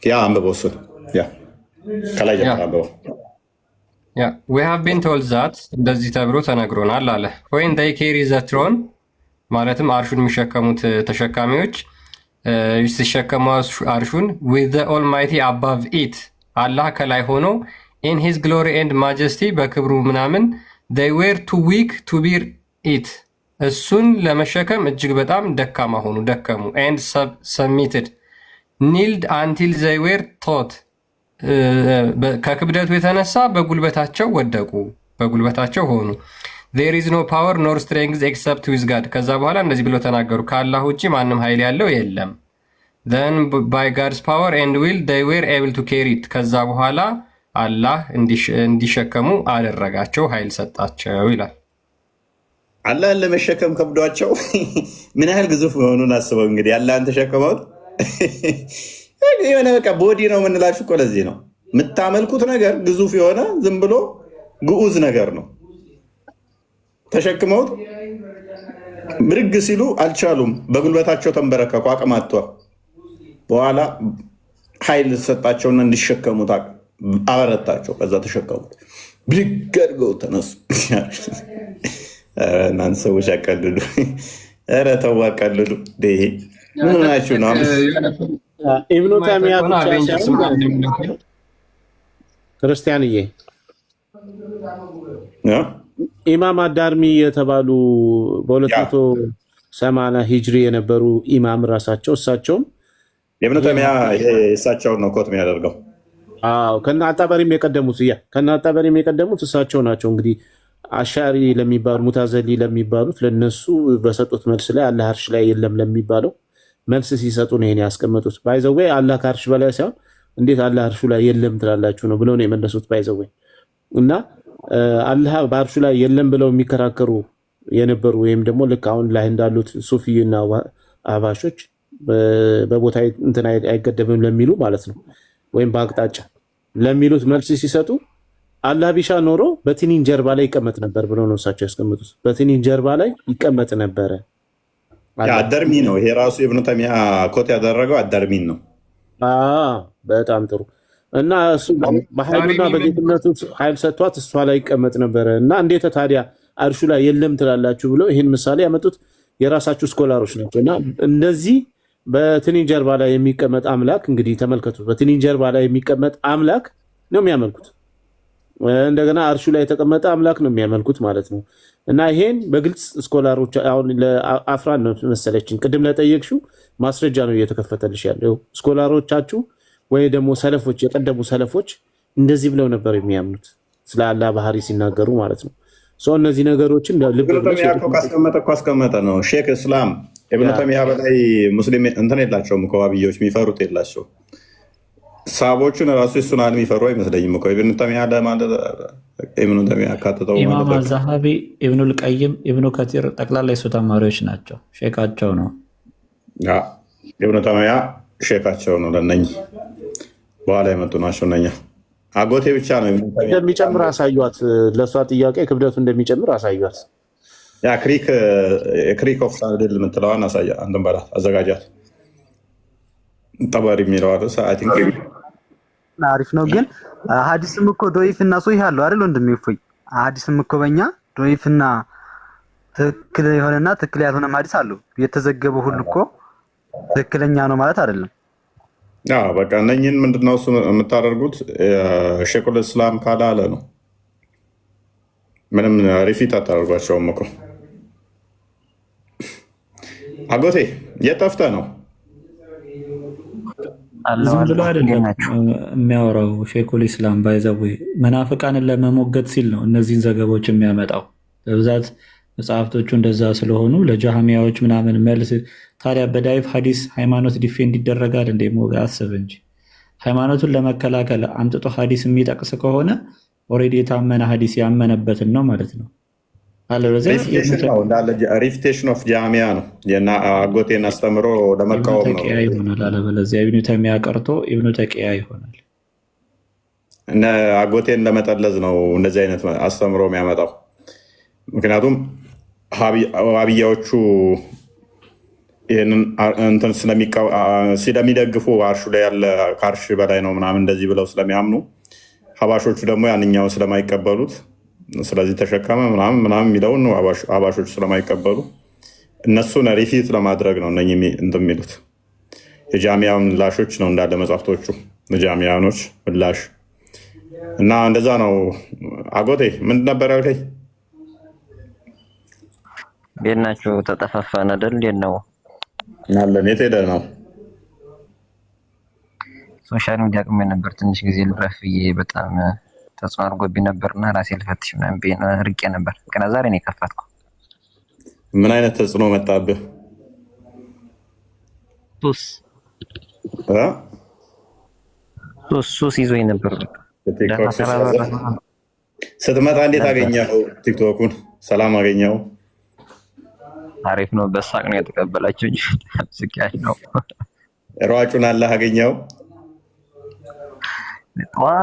Yeah, አንብበው እሱን ከላይ ጀምሮ አንብበው። We have been told that እንደዚህ ተብሎ ተነግሮናል አለ። when they carry the throne ማለትም አርሹን የሚሸከሙት ተሸካሚዎች ሲሸከሙ አርሹን with the almighty above it አላህ ከላይ ሆኖ in his glory and majesty በክብሩ ምናምን they were too weak to bear it እሱን ለመሸከም እጅግ በጣም ደካማ ሆኑ ደከሙ and submitted kneeled until they were taught ከክብደቱ የተነሳ በጉልበታቸው ወደቁ በጉልበታቸው ሆኑ there is no power nor strength except with God ከዛ በኋላ እንደዚህ ብለው ተናገሩ ከአላህ ውጪ ማንም ኃይል ያለው የለም then by God's power and will they were able to carry it ከዛ በኋላ አላህ እንዲሸከሙ አደረጋቸው ኃይል ሰጣቸው ይላል። አላህን ለመሸከም ከብዷቸው ምን ያህል ግዙፍ መሆኑን አስበው እንግዲህ አላህን ተሸከመው የሆነ በቃ ቦዲ ነው የምንላችሁ እኮ ለዚህ ነው የምታመልኩት ነገር ግዙፍ የሆነ ዝም ብሎ ግዑዝ ነገር ነው። ተሸክመውት ብርግ ሲሉ አልቻሉም፣ በጉልበታቸው ተንበረከኩ፣ አቅም አጥተዋል። በኋላ ኃይል ሰጣቸውና እንዲሸከሙት አበረታቸው። ከዛ ተሸከሙት፣ ብድግ አድርገው ተነሱ። እናንተ ሰዎች አቀልሉ፣ ኧረ ተው አቀልሉ። ምን ሆናችሁ ነው? ኢብኑ ተይሚያ ብቻ ሳይሆን ክርስቲያንዬ ኢማም አዳርሚ የተባሉ በ280 ሂጅሪ የነበሩ ኢማም ራሳቸው እሳቸውም ኢብኑ ተይሚያ እሳቸውን ነው ኮት የሚያደርገው። ከነ አጣበሪም የቀደሙት እሳቸው ናቸው። እንግዲህ አሻሪ ለሚባሉ ሙታዘሊ ለሚባሉት ለነሱ በሰጡት መልስ ላይ አላህ አርሽ ላይ የለም ለሚባለው መልስ ሲሰጡ ነው ይሄን ያስቀመጡት። ባይዘዌ አላህ ከአርሽ በላይ ሳይሆን እንዴት አላህ አርሹ ላይ የለም ትላላችሁ ነው ብለው ነው የመለሱት። ባይዘዌ እና አላህ በአርሹ ላይ የለም ብለው የሚከራከሩ የነበሩ ወይም ደግሞ ልክ አሁን ላይ እንዳሉት ሱፊና አህባሾች በቦታ እንትን አይገደብም ለሚሉ ማለት ነው ወይም በአቅጣጫ ለሚሉት መልስ ሲሰጡ አላህ ቢሻ ኖሮ በትንኝ ጀርባ ላይ ይቀመጥ ነበር ብለው ነው እሳቸው ያስቀመጡት። በትንኝ ጀርባ ላይ ይቀመጥ ነበረ። አደርሚ ነው ይሄ ራሱ ኢብኑ ተይሚያ ኮት ያደረገው አደርሚን ነው። በጣም ጥሩ። እና እሱ በኃይሉና በጌትነቱ ኃይል ሰጥቷት እሷ ላይ ይቀመጥ ነበረ እና እንዴት ታዲያ አርሹ ላይ የለም ትላላችሁ ብለው ይህን ምሳሌ ያመጡት የራሳችሁ ስኮላሮች ናቸው። እና እንደዚህ በትንኝ ጀርባ ላይ የሚቀመጥ አምላክ እንግዲህ ተመልከቱ፣ በትንኝ ጀርባ ላይ የሚቀመጥ አምላክ ነው የሚያመልኩት። እንደገና አርሹ ላይ የተቀመጠ አምላክ ነው የሚያመልኩት ማለት ነው። እና ይሄን በግልጽ ስኮላሮች አሁን ለአፍራን ነው መሰለችኝ ቅድም ለጠየቅሽው ማስረጃ ነው እየተከፈተልሽ ያለው። ስኮላሮቻችሁ ወይ ደግሞ ሰለፎች የቀደሙ ሰለፎች እንደዚህ ብለው ነበር የሚያምኑት ስለ አላህ ባህሪ ሲናገሩ ማለት ነው። እነዚህ ነገሮችን ልብ ብለሽ ካስቀመጠ ነው ሼክ እስላም ኢብኑ ተይሚያ በላይ ሙስሊም እንትን የላቸውም እኮ ዋብዮች የሚፈሩት የላቸው። ሳቦቹን ራሱ እሱን የሚፈሩ አይመስለኝም እኮ ኢብኑ ተይሚያ ለማለት ኢብኑ ተይሚያ ካተተው ኢማም አልዛሃቢ፣ ኢብኑ ልቀይም፣ ኢብኑ ከቲር ጠቅላላ የሱ ተማሪዎች ናቸው። ሼካቸው ነው። ኢብኑ ተይሚያ ሼካቸው ነው። ለነኚህ በኋላ የመጡ ናቸው። እነኛ አጎቴ ብቻ ነው እንደሚጨምር አሳዩት። ለእሷ ጥያቄ ክብደቱ እንደሚጨምር አሳዩት። ያ ክሪክ ኦፍ ሳድል የምትለዋን አንተን በላት አዘጋጃት። ጠባሪ የሚለው አሪፍ ነው። ግን ሀዲስም እኮ ዶይፍ እና ሶሂህ አለው አይደል ወንድሜ? እፎይ ሀዲስም እኮ በእኛ ዶይፍ እና ትክክል የሆነና ትክክል ያልሆነ ሀዲስ አለው። የተዘገበው ሁሉ እኮ ትክክለኛ ነው ማለት አይደለም። በቃ እነኝህን ምንድነው እሱ የምታደርጉት? ሼኹል እስላም ካላለ ነው ምንም ሪፊት አታደርጓቸውም እኮ። አጎቴ የጠፍተህ ነው? ዝም ብሎ አይደለም የሚያወራው። ሼኹል ኢስላም ባይዘው መናፍቃንን ለመሞገት ሲል ነው እነዚህን ዘገቦች የሚያመጣው። በብዛት መጽሐፍቶቹ እንደዛ ስለሆኑ ለጃሃሚያዎች ምናምን መልስ። ታዲያ በዳይፍ ሀዲስ ሃይማኖት ዲፌንድ ይደረጋል እንደ ሞጋ አስብ እንጂ ሃይማኖቱን ለመከላከል አምጥቶ ሀዲስ የሚጠቅስ ከሆነ ኦልሬዲ የታመነ ሀዲስ ያመነበትን ነው ማለት ነው። ሪፍቴሽን ኦፍ ጃሚያ ነው አጎቴን አስተምሮ ለመቃወም ነው ይሆናል። አለበለዚያ ኢብኑ ተይሚያ ቀርቶ ኢብኑ ተቂያ ይሆናል። እነ አጎቴን ለመጠለዝ ነው እንደዚህ አይነት አስተምሮ የሚያመጣው። ምክንያቱም ዋብያዎቹ ይህንን እንትን ስለሚደግፉ አርሹ ላይ ያለ ከአርሽ በላይ ነው ምናምን እንደዚህ ብለው ስለሚያምኑ ሀባሾቹ ደግሞ ያንኛውን ስለማይቀበሉት ስለዚህ ተሸከመ ምናምን የሚለውን ሀባሾቹ ስለማይቀበሉ እነሱን ሪፊት ለማድረግ ነው እነ እንትን የሚሉት። የጃሚያ ምላሾች ነው እንዳለ መጽሐፍቶቹ የጃሚያኖች ምላሽ እና እንደዛ ነው። አጎቴ ምንድን ነበር ያልከኝ? ቤት ናቸው ተጠፋፋን አይደል? እንዴት ነው አለን? የት ሄደህ ነው? ሶሻል ሚዲያ ቅሜ ነበር ትንሽ ጊዜ ልረፍ ብዬ በጣም ተጽዕኖ አድርጎብኝ ነበርና ራሴ ልፈትሽ ምናምን ብዬ ርቄ ነበር። ገና ዛሬ ነው የከፈትኩ። ምን አይነት ተጽዕኖ መጣብህ? ሱስ ይዞኝ ነበር። ስትመጣ እንዴት አገኘኸው? ቲክቶኩን ሰላም አገኘኸው? አሪፍ ነው። በሳቅ ነው የተቀበላችሁ። ስቂያች ነው። ሯጩን አላህ አገኘኸው?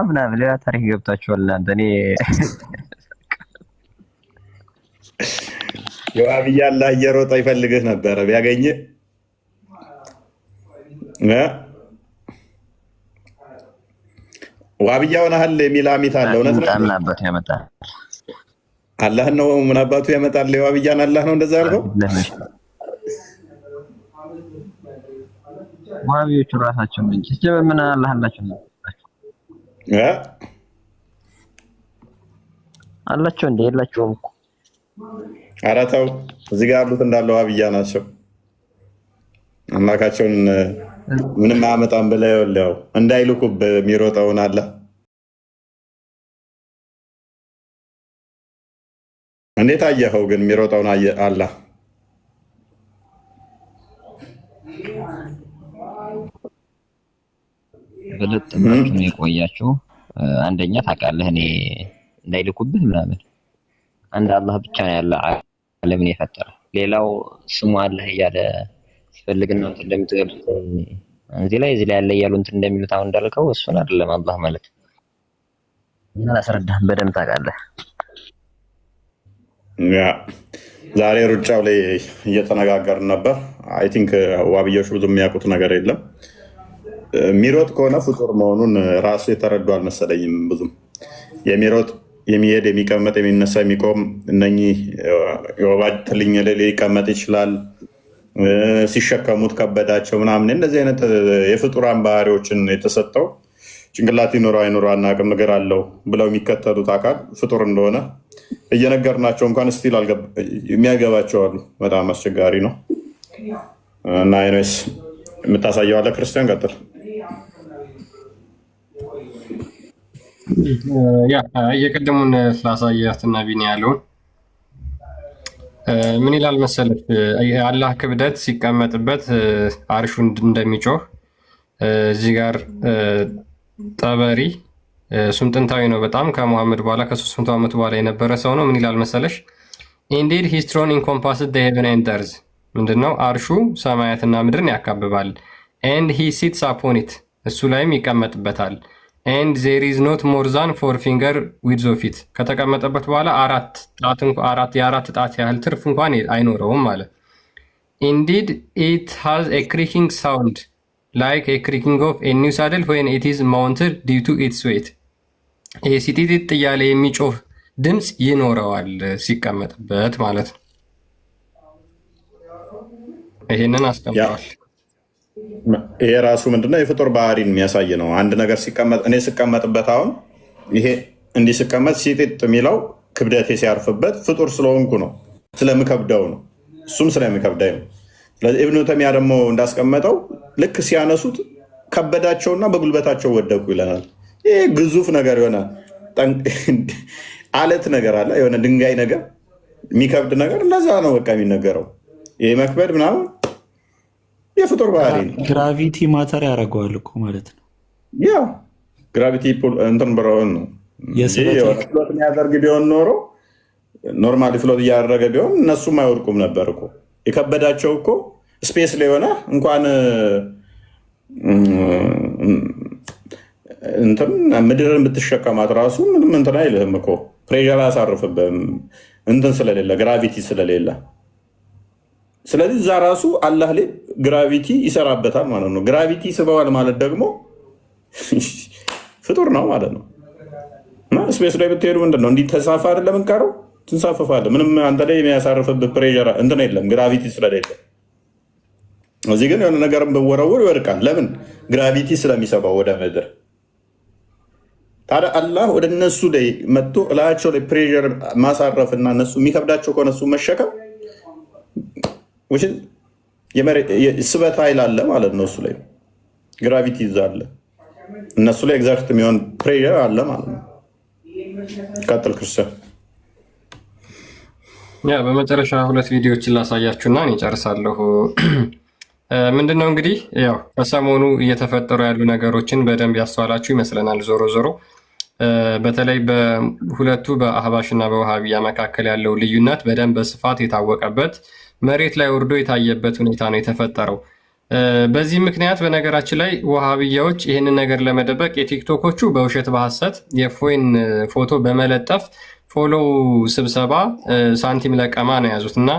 ምናምን ሌላ ታሪክ ገብታችኋል እናንተ። እኔ የዋብያ አላህ እየሮጠ ይፈልግህ ነበረ ቢያገኝህ። ዋብያውን አህል የሚል አሚት አለ። እውነት ነው። አላህ ነው ምን አባቱ ያመጣል? የዋብያን አላህ ነው እንደዛ ያልከው? ዋብዮቹ ራሳቸው እንጂ ምን አላህ አላቸው አላቸው እንዴ? የላቸውም እኮ። ኧረ ተው፣ እዚህ ጋር ያሉት እንዳለ ዋብያ ናቸው። አምላካቸውን ምንም አያመጣም ብለህ ያው እንዳይልኩብህ የሚሮጠውን አለ። እንዴት አየኸው ግን የሚሮጠውን አለ? በለጥ ብላችሁ ነው የቆያችሁ። አንደኛ ታውቃለህ፣ እኔ እንዳይልኩብህ ምናምን አንድ አላህ ብቻ ነው ያለ ዓለምን የፈጠረ። ሌላው ስሙ አላህ እያለ ሲፈልግ ነው እንደምትገልጹት እዚህ ላይ ያለ እያሉ እንትን እንደሚሉት አሁን እንዳልከው እሱን አይደለም አላህ ማለት። ምን አላስረዳህም? በደንብ ታውቃለህ። ዛሬ ሩጫው ላይ እየተነጋገርን ነበር። አይ ቲንክ ዋብዮች ብዙ የሚያውቁት ነገር የለም። የሚሮጥ ከሆነ ፍጡር መሆኑን ራሱ የተረዱ አልመሰለኝም። ብዙም የሚሮጥ የሚሄድ የሚቀመጥ የሚነሳ የሚቆም እነኚህ የወባ ትልኝ ሊቀመጥ ይችላል። ሲሸከሙት ከበዳቸው ምናምን እንደዚህ አይነት የፍጡራን ባህሪዎችን የተሰጠው ጭንቅላት ይኖረው አይኖረው አናውቅም ነገር አለው ብለው የሚከተሉት አካል ፍጡር እንደሆነ እየነገርናቸው እንኳን ስቲል የሚያገባቸው አሉ። በጣም አስቸጋሪ ነው እና አይነስ የምታሳየው አለ። ክርስቲያን ቀጥል። የቅድሙን ላሳያትና ቢኒ ያለውን ምን ይላል መሰለህ? የአላህ ክብደት ሲቀመጥበት አርሹ እንደሚጮህ እዚህ ጋር ጠበሪ እሱም ጥንታዊ ነው በጣም ከሙሐመድ በኋላ ከ300 ዓመት በኋላ የነበረ ሰው ነው። ምን ይላል መሰለሽ? ኢንዲድ ሂዝ ትሮን ኢንኮምፓስድ ዘ ሄቨን ኤንድ ኤርዝ፣ ምንድነው? አርሹ ሰማያትና ምድርን ያካብባል። ኤንድ ሂ ሲትስ አፖን ኢት፣ እሱ ላይም ይቀመጥበታል። ኤንድ ዜር ኢዝ ኖት ሞር ዛን 4 ፊንገር ዊድዝ ኦፍ ኢት፣ ከተቀመጠበት በኋላ የአራት ጣት ያህል ትርፍ እንኳን አይኖረውም ማለት። ኢንዲድ ኢት ሃዝ ኤ ክሪኪንግ ሳውንድ ላይክ ኤ ክሪኪንግ ኦፍ ኤ ኒው ሳድል ዌን ኢት ኢዝ ማውንትድ ዲው ቱ ኢትስ ዌይት፣ ይሄ ሲጢጢጥ እያለ የሚጮህ ድምፅ ይኖረዋል ሲቀመጥበት ማለት ነው። ይሄንን አስቀምጠዋል። ይሄ ራሱ ምንድነው የፍጡር ባህሪን የሚያሳይ ነው። አንድ ነገር ሲቀመጥ እኔ ስቀመጥበት አሁን ይሄ እንዲህ ስቀመጥ ሲጢጥ የሚለው ክብደቴ ሲያርፍበት ፍጡር ስለሆንኩ ነው፣ ስለምከብደው ነው፣ እሱም ስለሚከብዳኝ ነው። ስለዚህ ኢብኑ ተይሚያ ደግሞ እንዳስቀመጠው ልክ ሲያነሱት ከበዳቸውና በጉልበታቸው ወደቁ ይለናል። ይሄ ግዙፍ ነገር የሆነ አለት ነገር አለ፣ የሆነ ድንጋይ ነገር የሚከብድ ነገር እንደዛ ነው በቃ የሚነገረው። ይሄ መክበድ ምናምን የፍጡር ባህሪ ነው። ግራቪቲ ማተር ያደርገዋል እኮ ማለት ነው። ያ ግራቪቲ እንትን ብረውን ነው ፍሎት የሚያደርግ ቢሆን ኖሮ ኖርማሊ ፍሎት እያደረገ ቢሆን እነሱም አይወድቁም ነበር እኮ። የከበዳቸው እኮ ስፔስ ላይ ሆነ እንኳን እንትን ምድርን ብትሸከማት ራሱ ምንም እንትን አይልህም እኮ፣ ፕሬዠር አያሳርፍብህም እንትን ስለሌለ ግራቪቲ ስለሌለ። ስለዚህ እዛ ራሱ አላህ ላይ ግራቪቲ ይሰራበታል ማለት ነው። ግራቪቲ ይስበዋል ማለት ደግሞ ፍጡር ነው ማለት ነው። እና ስፔስ ላይ ብትሄዱ ምንድን ነው እንዲህ ተሳፋ አይደለም እንቀረው ትንሳፈፋለህ። ምንም አንተ ላይ የሚያሳርፍብህ ፕሬዠር እንትን የለም ግራቪቲ ስለሌለ። እዚህ ግን የሆነ ነገርም ብወረውር ይወድቃል። ለምን? ግራቪቲ ስለሚሰባው ወደ ምድር። ታዲያ አላህ ወደ እነሱ ላይ መጥቶ እላቸው ላይ ፕሬዠር ማሳረፍ እና እነሱ የሚከብዳቸው ከሆነ እሱ መሸከም ስበት ኃይል አለ ማለት ነው። እሱ ላይ ግራቪቲ ይዛለ፣ እነሱ ላይ ኤግዛክት የሚሆን ፕሬዠር አለ ማለት ነው። ቀጥል ክርስቲያን። በመጨረሻ 2 ቪዲዮዎችን ላሳያችሁና እኔ ጨርሳለሁ። ምንድነው እንግዲህ ያው ከሰሞኑ እየተፈጠሩ ያሉ ነገሮችን በደንብ ያስተዋላችሁ ይመስለናል። ዞሮ ዞሮ በተለይ በሁለቱ በአህባሽና በውሃቢያ መካከል ያለው ልዩነት በደንብ በስፋት የታወቀበት መሬት ላይ ወርዶ የታየበት ሁኔታ ነው የተፈጠረው። በዚህ ምክንያት በነገራችን ላይ ውሃቢያዎች ይህንን ነገር ለመደበቅ የቲክቶኮቹ በውሸት በሐሰት የፎይን ፎቶ በመለጠፍ ፎሎው ስብሰባ ሳንቲም ለቀማ ነው የያዙት እና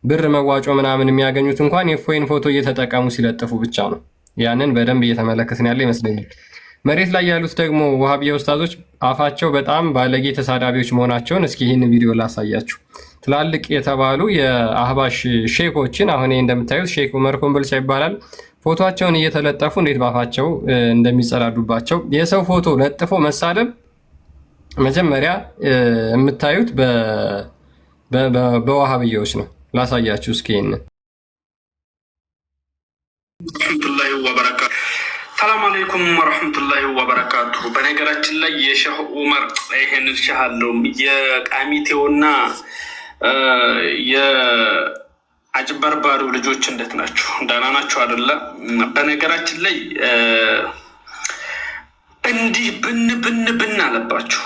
ብር መዋጮ ምናምን የሚያገኙት እንኳን የፎይን ፎቶ እየተጠቀሙ ሲለጥፉ ብቻ ነው። ያንን በደንብ እየተመለከትን ያለ ይመስለኛል። መሬት ላይ ያሉት ደግሞ ውሃቢያ ኡስታዞች አፋቸው በጣም ባለጌ ተሳዳቢዎች መሆናቸውን እስኪ ይህን ቪዲዮ ላሳያችሁ። ትላልቅ የተባሉ የአህባሽ ሼኮችን አሁን እንደምታዩት ሼክ ዑመር ኮምቦልቻ ይባላል። ፎቶቸውን እየተለጠፉ እንዴት ባፋቸው እንደሚጸዳዱባቸው የሰው ፎቶ ለጥፎ መሳደብ መጀመሪያ የምታዩት በዋሃብያዎች ነው። ላሳያችሁ እስኪ ይሄንን። ሰላም አለይኩም ወረሕመቱላሂ ወበረካቱሁ። በነገራችን ላይ የሼህ ዑመር ይሄንን ሼህ አለው የቃሚቴውና የአጭበርባሪው ልጆች እንዴት ናችሁ? ደህና ናችሁ አይደለ? በነገራችን ላይ እንዲህ ብን አለባችሁ፣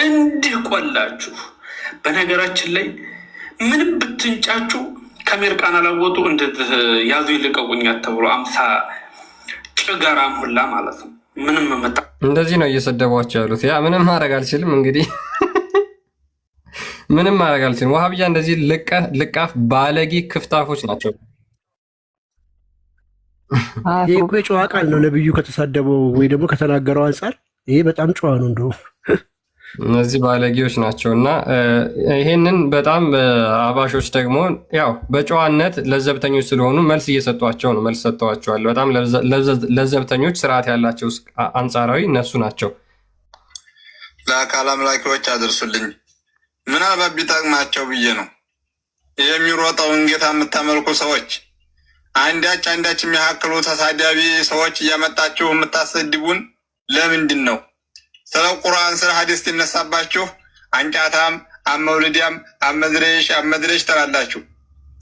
እንዲህ ቆላችሁ። በነገራችን ላይ ምንም ብትንጫጩ ከሜርቃን አላወጡ እንደዚህ ያዙ ይልቀቁኝ ተብሎ 50 ጭጋራም ሁላ ማለት ነው። ምንም መጣ እንደዚህ ነው እየሰደቧቸው ያሉት። ያ ምንም ማድረግ አልችልም እንግዲህ ምንም ማድረግ አልችልም። ዋሃብያ እንደዚህ ልቃፍ ባለጌ ክፍታፎች ናቸው። ይህ እኮ የጨዋ ቃል ነው። ነብዩ ከተሳደበው ወይ ደግሞ ከተናገረው አንጻር ይሄ በጣም ጨዋ ነው። እንደውም እነዚህ ባለጌዎች ናቸውና ይሄንን በጣም አባሾች ደግሞ ያው በጨዋነት ለዘብተኞች ስለሆኑ መልስ እየሰጧቸው ነው። መልስ ሰጥተዋቸዋል። በጣም ለዘብተኞች ስርዓት ያላቸው አንጻራዊ እነሱ ናቸው። ለአካል አምላኪዎች አድርሱልኝ። ምናልባት ቢጠቅማቸው ብዬ ነው። የሚሮጠውን ጌታ የምታመልኩ ሰዎች አንዳች የሚያክሉ ተሳዳቢ ሰዎች እያመጣችሁ የምታሰድቡን ለምንድን ነው? ስለ ቁርአን ስለ ሐዲስ ትነሳባችሁ አንጫታም አመውልዲያም አመድረሽ ትላላችሁ።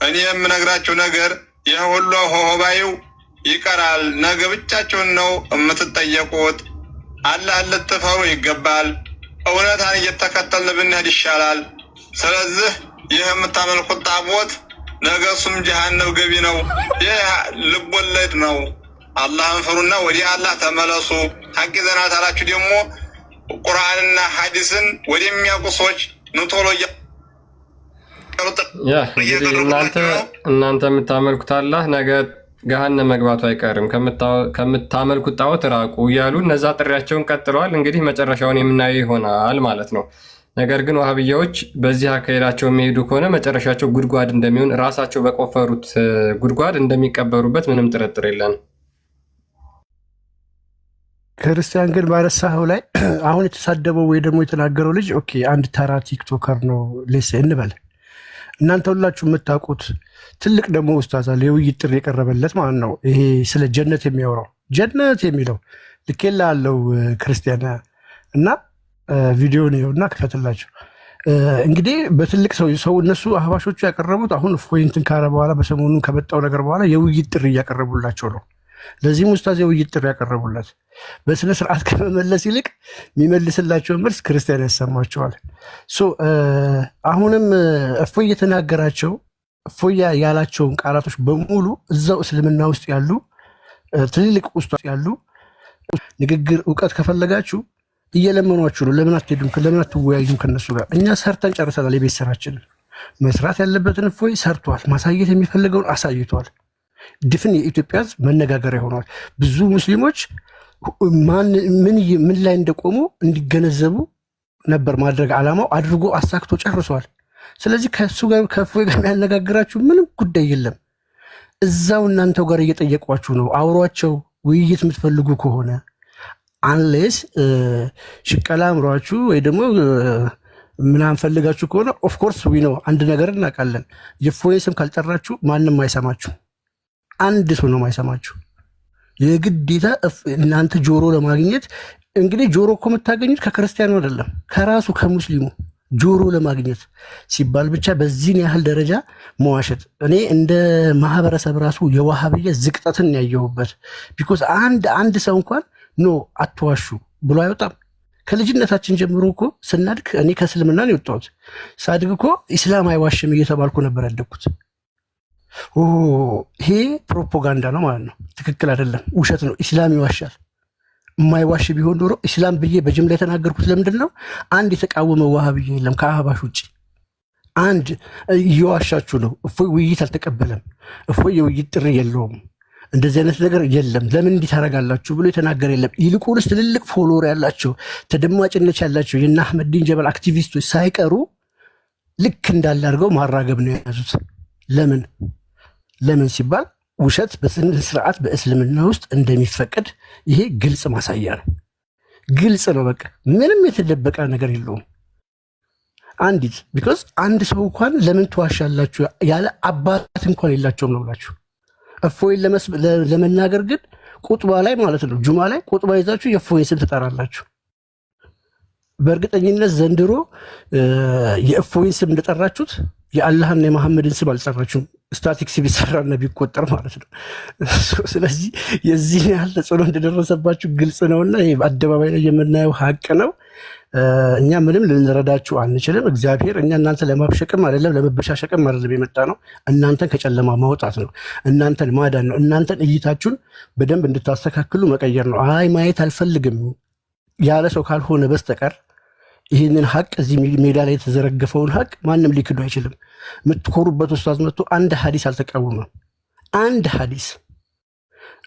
እኔ የምነግራችሁ ነገር ይህ ሁሉ ሆሆባዩ ይቀራል። ነገ ብቻችሁን ነው የምትጠየቁት። አላህ ልትፈሩ ይገባል። እውነታን እየተከተልን ብንሄድ ይሻላል። ስለዚህ ይህ የምታመልኩት ጣዖት ነገ እሱም ጀሃነም ገቢ ነው። ይህ ልቦለድ ነው። አላህን ፍሩና ወደ አላህ ተመለሱ። ሐቅ ይዘናል ታላችሁ ደግሞ ቁርአንና ሐዲስን ወደሚያውቁ ሰዎች ንቶሎ እናንተ የምታመልኩት አላህ ነገ ገሃነም መግባቱ አይቀርም፣ ከምታመልኩት ጣዖት ራቁ እያሉ እነዛ ጥሪያቸውን ቀጥለዋል። እንግዲህ መጨረሻውን የምናየው ይሆናል ማለት ነው። ነገር ግን ዋሃብያዎች በዚህ አካሄዳቸው የሚሄዱ ከሆነ መጨረሻቸው ጉድጓድ እንደሚሆን ራሳቸው በቆፈሩት ጉድጓድ እንደሚቀበሩበት ምንም ጥርጥር የለን። ክርስቲያን ግን ባነሳኸው ላይ አሁን የተሳደበው ወይ ደግሞ የተናገረው ልጅ ኦኬ አንድ ተራ ቲክቶከር ነው ሌስ እንበል። እናንተ ሁላችሁ የምታውቁት ትልቅ ደግሞ ኡስታዝ አለ የውይይት ጥሪ የቀረበለት ማለት ነው። ይሄ ስለ ጀነት የሚያወራው ጀነት የሚለው ልኬላ አለው ክርስቲያን እና ቪዲዮ ነው እና ክፈትላቸው። እንግዲህ በትልቅ ሰው እነሱ አህባሾቹ ያቀረቡት አሁን ፎይንትን ካረ በኋላ በሰሞኑ ከመጣው ነገር በኋላ የውይይት ጥሪ እያቀረቡላቸው ነው። ለዚህም ኡስታዝ የውይይት ጥሪ ያቀረቡለት በስነ ስርዓት ከመመለስ ይልቅ የሚመልስላቸው መልስ ክርስቲያን ያሰማቸዋል። አሁንም እፎይ የተናገራቸው እፎይ ያላቸውን ቃላቶች በሙሉ እዛው እስልምና ውስጥ ያሉ ትልልቅ ኡስታዝ ያሉ ንግግር እውቀት ከፈለጋችሁ እየለመኗችሁ ነው። ለምን አትሄዱም? ለምን አትወያዩም ከነሱ ጋር? እኛ ሰርተን ጨርሰናል። የቤት ስራችንን መስራት ያለበትን እፎይ ሰርቷል። ማሳየት የሚፈልገውን አሳይቷል። ድፍን የኢትዮጵያ ሕዝብ መነጋገሪያ ሆኗል። ብዙ ሙስሊሞች ምን ላይ እንደቆሙ እንዲገነዘቡ ነበር ማድረግ ዓላማው። አድርጎ አሳክቶ ጨርሷል። ስለዚህ ከሱ ጋር ከእፎይ ጋር የሚያነጋግራችሁ ምንም ጉዳይ የለም። እዛው እናንተው ጋር እየጠየቋችሁ ነው። አውሯቸው። ውይይት የምትፈልጉ ከሆነ አንሌስ ሽቀላ አምሯችሁ ወይ ደግሞ ምናምን ፈልጋችሁ ከሆነ ኦፍኮርስ ዊ ነው አንድ ነገር እናውቃለን። የእፎይ ስም ካልጠራችሁ ማንም አይሰማችሁ። አንድ ሰው ነው የማይሰማችሁ። የግዴታ እናንተ ጆሮ ለማግኘት እንግዲህ ጆሮ እኮ የምታገኙት ከክርስቲያኑ አይደለም ከራሱ ከሙስሊሙ ጆሮ ለማግኘት ሲባል ብቻ በዚህን ያህል ደረጃ መዋሸት እኔ እንደ ማህበረሰብ ራሱ የዋሃብያ ዝቅጠትን ያየሁበት። ቢኮዝ አንድ ሰው እንኳን ኖ አትዋሹ ብሎ አይወጣም። ከልጅነታችን ጀምሮ እኮ ስናድግ እኔ ከእስልምና ነው የወጣሁት። ሳድግ እኮ ኢስላም አይዋሽም እየተባልኩ ነበር ያደግኩት። ይሄ ፕሮፓጋንዳ ነው ማለት ነው። ትክክል አይደለም፣ ውሸት ነው። ኢስላም ይዋሻል። የማይዋሽ ቢሆን ኖሮ ኢስላም ብዬ በጅምላ የተናገርኩት ለምንድን ነው? አንድ የተቃወመ ዋሃብያ የለም ከአህባሽ ውጭ። አንድ እየዋሻችሁ ነው። እፎይ ውይይት አልተቀበለም። እፎይ የውይይት ጥሪ የለውም። እንደዚህ አይነት ነገር የለም። ለምን እንዲህ ታደርጋላችሁ ብሎ የተናገረ የለም። ይልቁንስ ትልልቅ ፎሎወር ያላቸው ተደማጭነት ያላቸው የእነ አህመዲን ጀበል አክቲቪስቶች ሳይቀሩ ልክ እንዳለ አድርገው ማራገብ ነው የያዙት። ለምን ሲባል ውሸት በስነ ስርዓት በእስልምና ውስጥ እንደሚፈቀድ ይሄ ግልጽ ማሳያ ነው። ግልጽ ነው። በቃ ምንም የተደበቀ ነገር የለውም። አንዲት ቢኮዝ አንድ ሰው እንኳን ለምን ትዋሻላችሁ ያለ አባት እንኳን የላቸውም ነው ብላችሁ እፎይን ለመናገር ግን ቁጥባ ላይ ማለት ነው ጁማ ላይ ቁጥባ ይዛችሁ የእፎይን ስም ትጠራላችሁ። በእርግጠኝነት ዘንድሮ የእፎይን ስም እንደጠራችሁት የአላህና የመሐመድን ስም አልጠራችሁም። ስታቲክስ ቢሰራና ቢቆጠር ማለት ነው። ስለዚህ የዚህ ያህል ተጽዕኖ እንደደረሰባችሁ ግልጽ ነውና ይሄ በአደባባይ ላይ የምናየው ሀቅ ነው። እኛ ምንም ልንረዳችሁ አንችልም። እግዚአብሔር እኛ እናንተ ለማብሸቅም አይደለም ለመበሻሸቅም አይደለም የመጣ ነው። እናንተን ከጨለማ ማውጣት ነው። እናንተን ማዳን ነው። እናንተን እይታችሁን በደንብ እንድታስተካክሉ መቀየር ነው። አይ ማየት አልፈልግም ያለ ሰው ካልሆነ በስተቀር ይህንን ሀቅ እዚህ ሜዳ ላይ የተዘረገፈውን ሀቅ ማንም ሊክዱ አይችልም። የምትኮሩበት ኡስታዝ መጥቶ አንድ ሀዲስ አልተቃወመም። አንድ ሀዲስ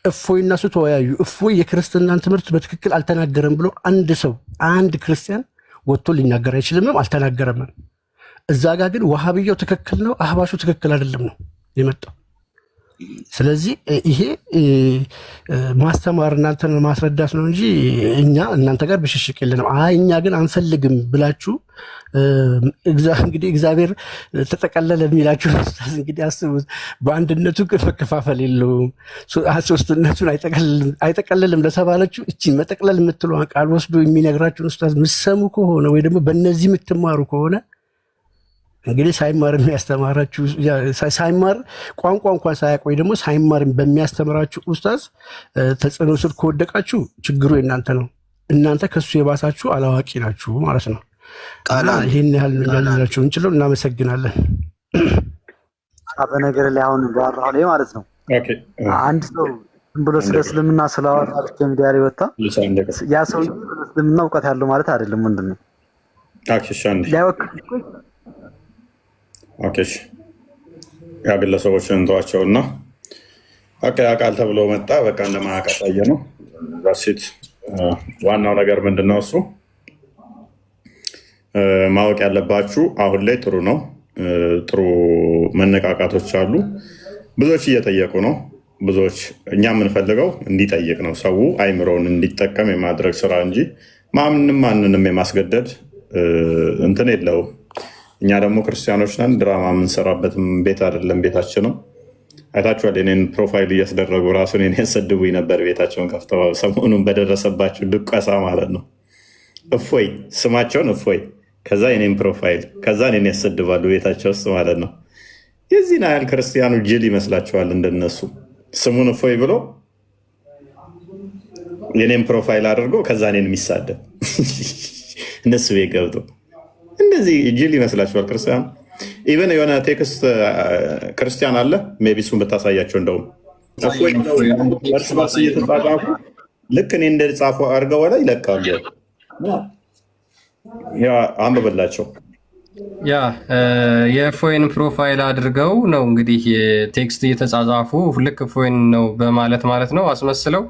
እፎይ እና እሱ ተወያዩ። እፎይ የክርስትናን ትምህርት በትክክል አልተናገረም ብሎ አንድ ሰው አንድ ክርስቲያን ወጥቶ ሊናገር አይችልምም፣ አልተናገረምም። እዛ ጋር ግን ወሃብያው ትክክል ነው፣ አህባሹ ትክክል አይደለም ነው የመጣው። ስለዚህ ይሄ ማስተማር እናንተን ማስረዳት ነው እንጂ እኛ እናንተ ጋር ብሽሽቅ የለንም። እኛ ግን አንፈልግም ብላችሁ እንግዲህ እግዚአብሔር ተጠቀለለ የሚላችሁ እንግዲህ አስቡት። በአንድነቱ መከፋፈል የለውም፣ ሶስትነቱን አይጠቀልልም ለተባለችው እቺን መጠቅለል የምትለዋን ቃል ወስዶ የሚነግራችሁን ኡስታዝ ምሰሙ ከሆነ ወይ ደግሞ በእነዚህ የምትማሩ ከሆነ እንግዲህ ሳይማር የሚያስተማራችሁ ሳይማር ቋንቋ እንኳን ሳያውቅ ወይ ደግሞ ሳይማር በሚያስተምራችሁ ኡስታዝ ተጽዕኖ ስር ከወደቃችሁ ችግሩ የእናንተ ነው። እናንተ ከሱ የባሳችሁ አላዋቂ ናችሁ ማለት ነው። ይህን ያህል ልንላችሁ እንችለው። እናመሰግናለን። በነገር ላይ አሁን ባራሁ ላይ ማለት ነው አንድ ሰው ዝም ብሎ ስለ እስልምና ስላወራ ብቻ ሚዲያ ላይ ወጣ ያ ሰው እስልምና እውቀት ያለው ማለት አይደለም። ምንድነው ያ ግለሰቦችን እንተዋቸውና ቃል ተብሎ መጣ። በቃ እንደማያቃጣየ ነው ዛሴት። ዋናው ነገር ምንድነው? እሱ ማወቅ ያለባችሁ አሁን ላይ ጥሩ ነው፣ ጥሩ መነቃቃቶች አሉ። ብዙዎች እየጠየቁ ነው። ብዙዎች እኛ የምንፈልገው እንዲጠይቅ ነው። ሰው አይምሮውን እንዲጠቀም የማድረግ ስራ እንጂ ማንንም የማስገደድ እንትን የለውም። እኛ ደግሞ ክርስቲያኖች ነን። ድራማ የምንሰራበትም ቤት አይደለም፣ ቤታችን ነው። አይታችኋል። የኔን ፕሮፋይል እያስደረጉ ራሱን እኔን ያሰድቡኝ ነበር። ቤታቸውን ከፍተው ሰሞኑን በደረሰባቸው ድቀሳ ማለት ነው። እፎይ ስማቸውን እፎይ፣ ከዛ የኔን ፕሮፋይል፣ ከዛ እኔን ያሰድባሉ ቤታቸው ውስጥ ማለት ነው። የዚህን ያህል ክርስቲያኑ ጅል ይመስላችኋል? እንደነሱ ስሙን እፎይ ብሎ የኔን ፕሮፋይል አድርጎ ከዛ እኔን የሚሳደብ እነሱ ቤት ገብቶ እንደዚህ ጅል ይመስላችኋል? ክርስቲያኑ ኢቨን የሆነ ቴክስት ክርስቲያን አለ ሜይ ቢ እሱን ብታሳያቸው እንደውም እርስ በርስ እየተጻጻፉ ልክ እኔ እንደጻፉ አድርገው ላይ ይለቃሉ። አንብበላቸው። ያ የእፎይን ፕሮፋይል አድርገው ነው እንግዲህ ቴክስት እየተጻጻፉ ልክ እፎይን ነው በማለት ማለት ነው አስመስለው።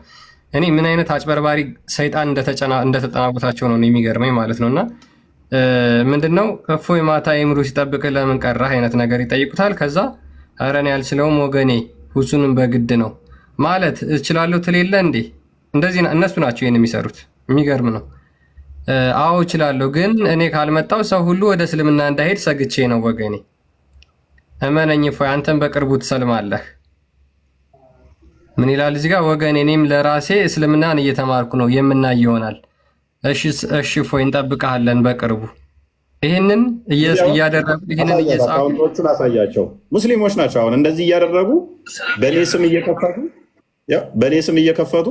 እኔ ምን አይነት አጭበርባሪ ሰይጣን እንደተጠናወታቸው ነው የሚገርመኝ ማለት ነው። እና ምንድነው እፎይ ማታ ይምሩ ሲጠብቅ ለምን ቀራህ አይነት ነገር ይጠይቁታል። ከዛ ኧረ እኔ አልችለውም ወገኔ ሁሱንም በግድ ነው ማለት እችላለሁ ትሌለ እንዴ? እንደዚህ እነሱ ናቸው ይህን የሚሰሩት። የሚገርም ነው። አዎ እችላለሁ፣ ግን እኔ ካልመጣው ሰው ሁሉ ወደ እስልምና እንዳይሄድ ሰግቼ ነው ወገኔ። እመነኝ እፎይ አንተን በቅርቡ ትሰልማለህ። ምን ይላል እዚህ ጋር? ወገኔ እኔም ለራሴ እስልምናን እየተማርኩ ነው፣ የምናይ ይሆናል። እሺ እፎይ እንጠብቅሃለን በቅርቡ። ይህንን እያደረጉ ይህንን እየጻፉ አካውንቶቹን አሳያቸው። ሙስሊሞች ናቸው አሁን እንደዚህ እያደረጉ በእኔ ስም እየከፈቱ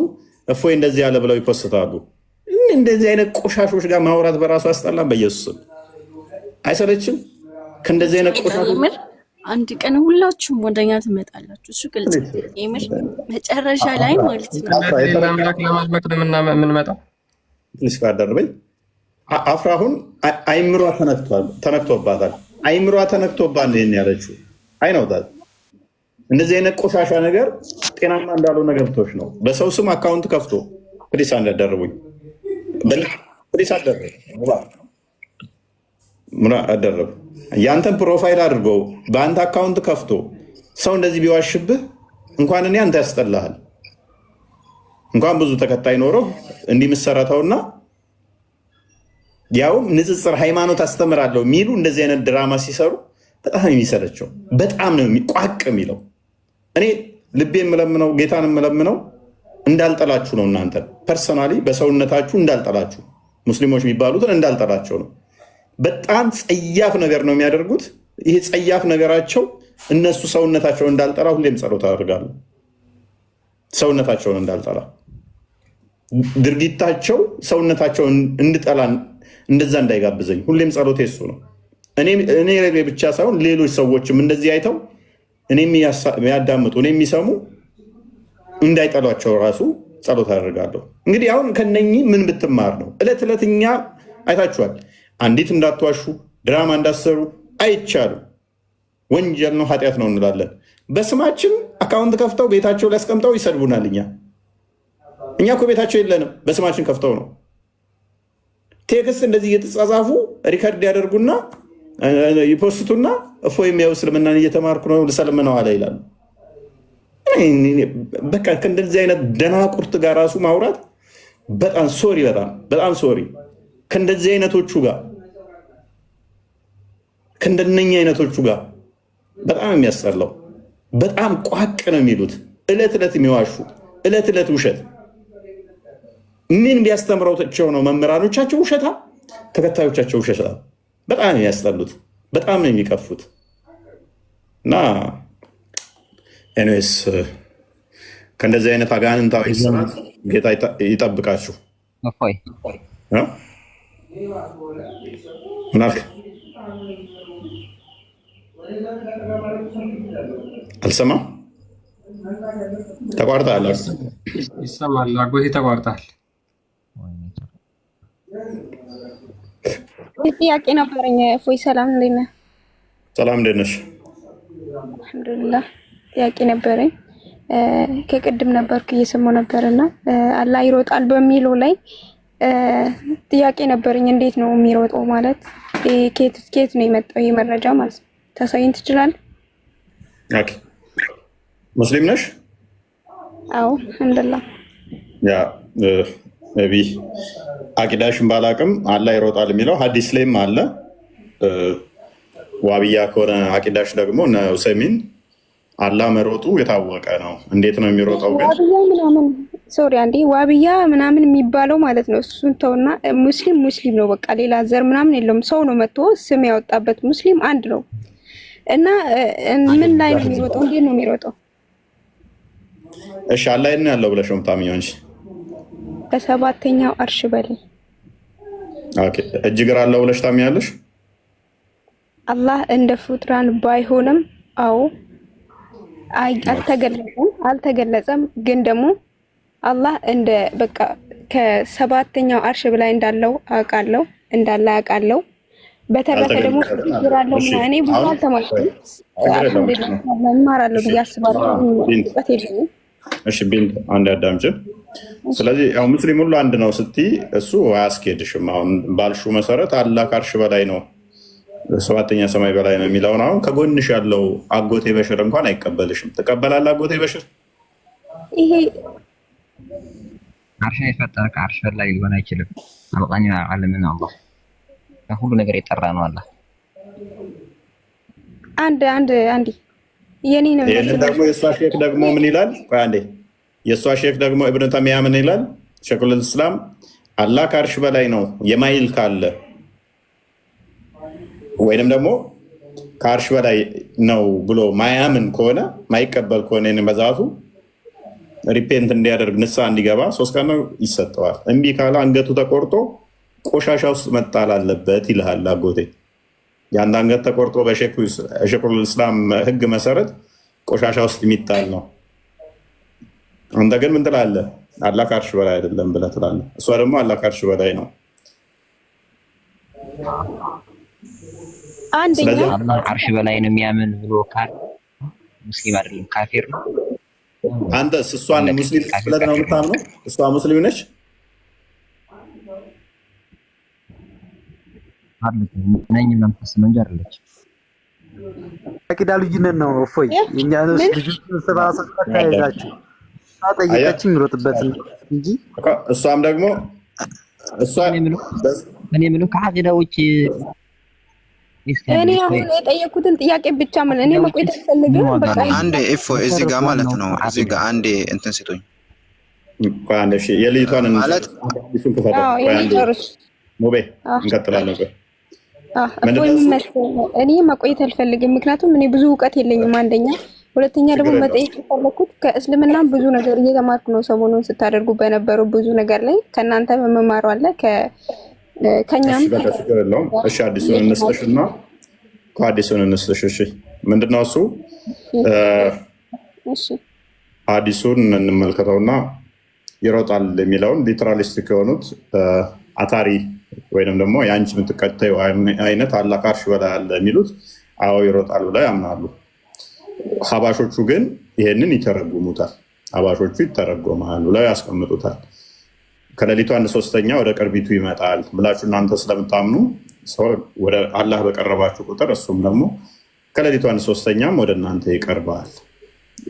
እፎይ እንደዚህ ያለ ብለው ይፖስታሉ። እንደዚህ አይነት ቆሻሾች ጋር ማውራት በራሱ አስጠላም። በኢየሱስ ስም አይሰለችም? ከእንደዚህ አይነት ቆሻሾች አንድ ቀን ሁላችሁም ወደኛ ትመጣላችሁ። እሱ ግልጽ የምር መጨረሻ ላይ ማለት ነው። አምላክ ለማድመቅ የምንመጣው ሊስፋደርበኝ አፍራሁን አይምሯ ተነክቶባታል። አይምሯ ተነክቶባት ነው ይሄን ያለችው። አይነውታል። እንደዚህ አይነት ቆሻሻ ነገር ጤናማ እንዳልሆነ ገብቶች ነው። በሰው ስም አካውንት ከፍቶ ፕሊስ አንደርቡኝ ፕሊስ አደረጉ ያንተን ፕሮፋይል አድርጎ በአንተ አካውንት ከፍቶ ሰው እንደዚህ ቢዋሽብህ እንኳን እኔ አንተ ያስጠላሃል። እንኳን ብዙ ተከታይ ኖሮ እንዲምሰረተውና ያውም ንጽጽር ሃይማኖት አስተምራለሁ የሚሉ እንደዚህ አይነት ድራማ ሲሰሩ በጣም የሚሰለቸው በጣም ነው የሚቋቅ የሚለው። እኔ ልቤ የምለምነው ጌታን የምለምነው እንዳልጠላችሁ ነው። እናንተ ፐርሰናሊ በሰውነታችሁ እንዳልጠላችሁ፣ ሙስሊሞች የሚባሉትን እንዳልጠላቸው ነው። በጣም ጸያፍ ነገር ነው የሚያደርጉት። ይሄ ጸያፍ ነገራቸው እነሱ ሰውነታቸውን እንዳልጠላ ሁሌም ጸሎት አደርጋለሁ። ሰውነታቸውን እንዳልጠላ ድርጊታቸው ሰውነታቸውን እንድጠላ እንደዛ እንዳይጋብዘኝ ሁሌም ጸሎቴ እሱ ነው። እኔ ብቻ ሳይሆን ሌሎች ሰዎችም እንደዚህ አይተው እኔ የሚያዳምጡ እኔ የሚሰሙ እንዳይጠሏቸው ራሱ ጸሎት አደርጋለሁ። እንግዲህ አሁን ከነኚህ ምን ብትማር ነው? እለት ዕለት እኛ አይታችኋል። አንዲት እንዳትዋሹ፣ ድራማ እንዳትሰሩ አይቻልም። ወንጀል ነው፣ ኃጢአት ነው እንላለን። በስማችን አካውንት ከፍተው ቤታቸው ላይ አስቀምጠው ይሰድቡናል። እኛ እኮ ቤታቸው የለንም፣ በስማችን ከፍተው ነው። ቴክስት እንደዚህ እየተጻጻፉ ሪከርድ ያደርጉና ይፖስቱና እፎይም ያው እስልምናን እየተማርኩ ነው ልሰልም ነው አለ ይላሉ። በቃ ከእንደዚህ አይነት ደናቁርት ጋር ራሱ ማውራት በጣም ሶሪ፣ በጣም ሶሪ። ከእንደዚህ አይነቶቹ ጋር ከእንደነኛ አይነቶቹ ጋር በጣም የሚያስጠላው በጣም ቋቅ ነው የሚሉት። እለት እለት የሚዋሹ እለት እለት ውሸት። ምን ቢያስተምረውቸው ነው መምህራኖቻቸው ውሸታ፣ ተከታዮቻቸው ውሸታ። በጣም የሚያስጠሉት፣ በጣም ነው የሚቀፉት። እና ኤኒዌይስ ከእንደዚህ አይነት አጋንንታዊ ስርዓት ጌታ ይጠብቃችሁ። ምን አልክ? አልሰማም። ተቋርጠሃል። ይሰማል። አጎቴ ተቋርጠሃል። ጥያቄ ነበረኝ። እፎይ ሰላም፣ እንዴት ነህ? ሰላም፣ እንዴት ነሽ? አልሐምዱሊላህ። ጥያቄ ነበረኝ። ከቅድም ነበርኩ እየሰማሁ ነበርና አላህ ይሮጣል በሚለው ላይ ጥያቄ ነበረኝ። እንዴት ነው የሚሮጠው? ማለት ኬት ነው የመጣው ይሄ መረጃ ማለት ነው? ታሳይን ትችላለህ? ኦኬ። ሙስሊም ነሽ? አዎ አልሐምዱሊላህ። ያ ነቢ አቂዳሽን ባላቅም አላህ ይሮጣል የሚለው ሀዲስ ላይም አለ። ዋብያ ከሆነ አቂዳሽ ደግሞ እነ ዑሰይሚን አላህ መሮጡ የታወቀ ነው። እንዴት ነው የሚሮጠው ግን? ዋብያ ምናምን ሶሪ አንዴ ዋብያ ምናምን የሚባለው ማለት ነው። እሱን ተውና ሙስሊም ነው በቃ ሌላ ዘር ምናምን የለውም። ሰው ነው መጥቶ ስም ያወጣበት ሙስሊም አንድ ነው። እና ምን ላይ ነው የሚሮጠው? እንዴት ነው የሚሮጠው? እሺ አላህ ነው ያለው ብለሽ ነው የምታምኚው እንጂ ከሰባተኛው አርሽ በላይ ኦኬ። እጅ እግር አለው ብለሽ ታምኛለሽ? አላህ እንደ ፍጡራን ባይሆንም አዎ አልተገለጸም። ግን ደግሞ አላህ እንደ በቃ ከሰባተኛው አርሽ በላይ እንዳለው አውቃለሁ እንዳለ። በተረፈ ደግሞ ፍጡራን እኔ ብዙ አልተማርኩም። አልሐምዱሊላህ እማራለሁ ብዬ አስባለሁ። እሺ ቢል አንድ አዳምጪ። ስለዚህ ያው ሙስሊም ሁሉ አንድ ነው ስትይ እሱ አያስኬድሽም። አሁን ባልሹ መሰረት አላህ ከአርሽ በላይ ነው፣ ሰባተኛ ሰማይ በላይ ነው የሚለውን አሁን ከጎንሽ ያለው አጎቴ በሽር እንኳን አይቀበልሽም። ትቀበላለህ? አጎቴ በሽር ይሄ አርሽን የፈጠረ ከአርሽ በላይ ሊሆን አይችልም። አልቃኒ ዓለምን አላህ ከሁሉ ነገር የጠራ ነው። አላህ አንድ የኔ ነው። ይሄን ደግሞ የሷ ሼክ ደግሞ ምን ይላል? ቆይ አንዴ የሷ ሼክ ደግሞ ኢብኑ ተይሚያ ምን ይላል? ሼኹል እስላም አላህ ከአርሽ በላይ ነው የማይል ካለ ወይንም ደግሞ ከአርሽ በላይ ነው ብሎ ማያምን ከሆነ ማይቀበል ከሆነ መዛቱ ሪፔንት እንዲያደርግ ንስሐ እንዲገባ 3 ቀን ይሰጠዋል። እምቢ ካለ አንገቱ ተቆርጦ ቆሻሻ ውስጥ መጣል አለበት ይልሃል አጎቴ። የአንድ አንገት ተቆርጦ በሼኹል እስላም ህግ መሰረት ቆሻሻ ውስጥ የሚጣል ነው። አንተ ግን ምን ትላለህ? አላህ ከአርሽ በላይ አይደለም ብለህ ትላለህ። እሷ ደግሞ አላህ ከአርሽ በላይ ነው። ስለዚህ አላህ ከአርሽ በላይ ነው የሚያምን ብሎ ካል ሙስሊም አይደለም ካፊር ነው። አንተስ እሷን ሙስሊም ብለህ ነው የምታምነው? እሷ ሙስሊም ነች? ነኝ መንፈስ ነው እንጂ አይደለች። አቂዳ ልጅነት ነው። እፎይ የኛ ልጅ ሰባሰብ ተያይዛችሁ አጠይቀችኝ ምሮጥበት እንጂ እሷም ደግሞ እኔ ምንም ከአቂዳ ውጪ እኔ አሁን የጠየኩትን ጥያቄ ብቻ ማለት እኔ መቆየት አልፈልግም። በቃ አንዴ እፎይ እዚህ ጋር ማለት ነው። እዚህ ጋር አንዴ እንትን ስጡኝ። አንዴ እሺ የልጅቷን ማለት እሱን ሞቤ እንቀጥላለን። እኔ መቆየት አልፈልግም፣ ምክንያቱም እኔ ብዙ እውቀት የለኝም። አንደኛ፣ ሁለተኛ ደግሞ መጠየቅ የፈለኩት ከእስልምና ብዙ ነገር እየተማርኩ ነው። ሰሞኑን ስታደርጉ በነበረው ብዙ ነገር ላይ ከእናንተ መማሩ አለ ከኛም። እሺ አዲሱን እንስጥሽና ከአዲሱን እንስጥሽ። እሺ ምንድነው እሱ? አዲሱን እንመልከተውና ይሮጣል የሚለውን ሊትራሊስቲክ የሆኑት አታሪ ወይንም ደግሞ የአንቺ የምትከተዩ አይነት አላህ ከአርሽ በላይ አለ የሚሉት አዎ ይሮጣል ብለው ያምናሉ። ሀባሾቹ ግን ይሄንን ይተረጉሙታል። ሀባሾቹ ይተረጎማሉ ብለው ያስቀምጡታል። ከሌሊቱ 1/3 ወደ ቅርቢቱ ይመጣል ብላችሁ እናንተ ስለምታምኑ ሰው ወደ አላህ በቀረባችሁ ቁጥር እሱም ደግሞ ከሌሊቱ 1/3 ወደ እናንተ ይቀርባል።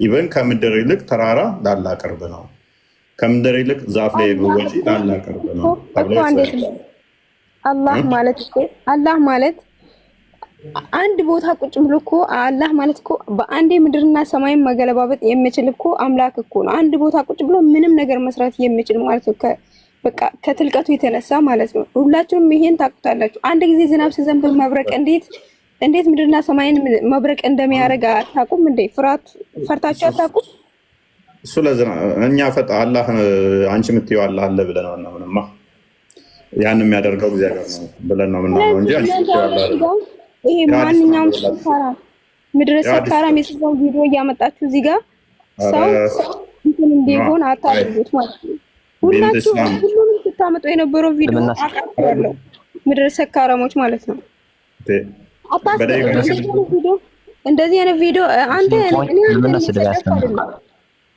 ኢቨን ከምድር ይልቅ ተራራ ለአላህ ቅርብ ነው፣ ከምድር ይልቅ ዛፍ ላይ ብወጪ ለአላህ ቅርብ ነው ተብሎ አላህ ማለት አንድ ቦታ ቁጭ ብሎ እኮ አላህ ማለት እኮ በአንዴ ምድርና ሰማይን መገለባበጥ የሚችል እኮ አምላክ እኮ ነው። አንድ ቦታ ቁጭ ብሎ ምንም ነገር መስራት የሚችል ማለት ነው። በቃ ከትልቀቱ የተነሳ ማለት ነው። ሁላችሁም ይሄን ታውቁታላችሁ። አንድ ጊዜ ዝናብ ሲዘንብ መብረቅ እንዴት ምድርና ሰማይን መብረቅ እንደሚያደርግ አታውቁም እንዴ? ፈርታችሁ አታውቁም? እሱ እኛ አላህ አንቺ የምትይው አላህ አለ ብለን ነው ምንማ ያን የሚያደርገው እግዚአብሔር ነው ብለን ነው ምናምን እንጂ አንቺ የምትይው ይሄ ማንኛውም ሰካራም ምድረ ሰካራም የሰው ቪዲዮ እያመጣችሁ እዚህ ጋር ሰው እንትን እንዲሆን አታድርጉት ማለት ነው። ሁሉንም ስታመጡ የነበረው ቪዲዮ አቃጥላለሁ ምድረ ሰካራሞች ማለት ነው። እንደዚህ አይነት ቪዲዮ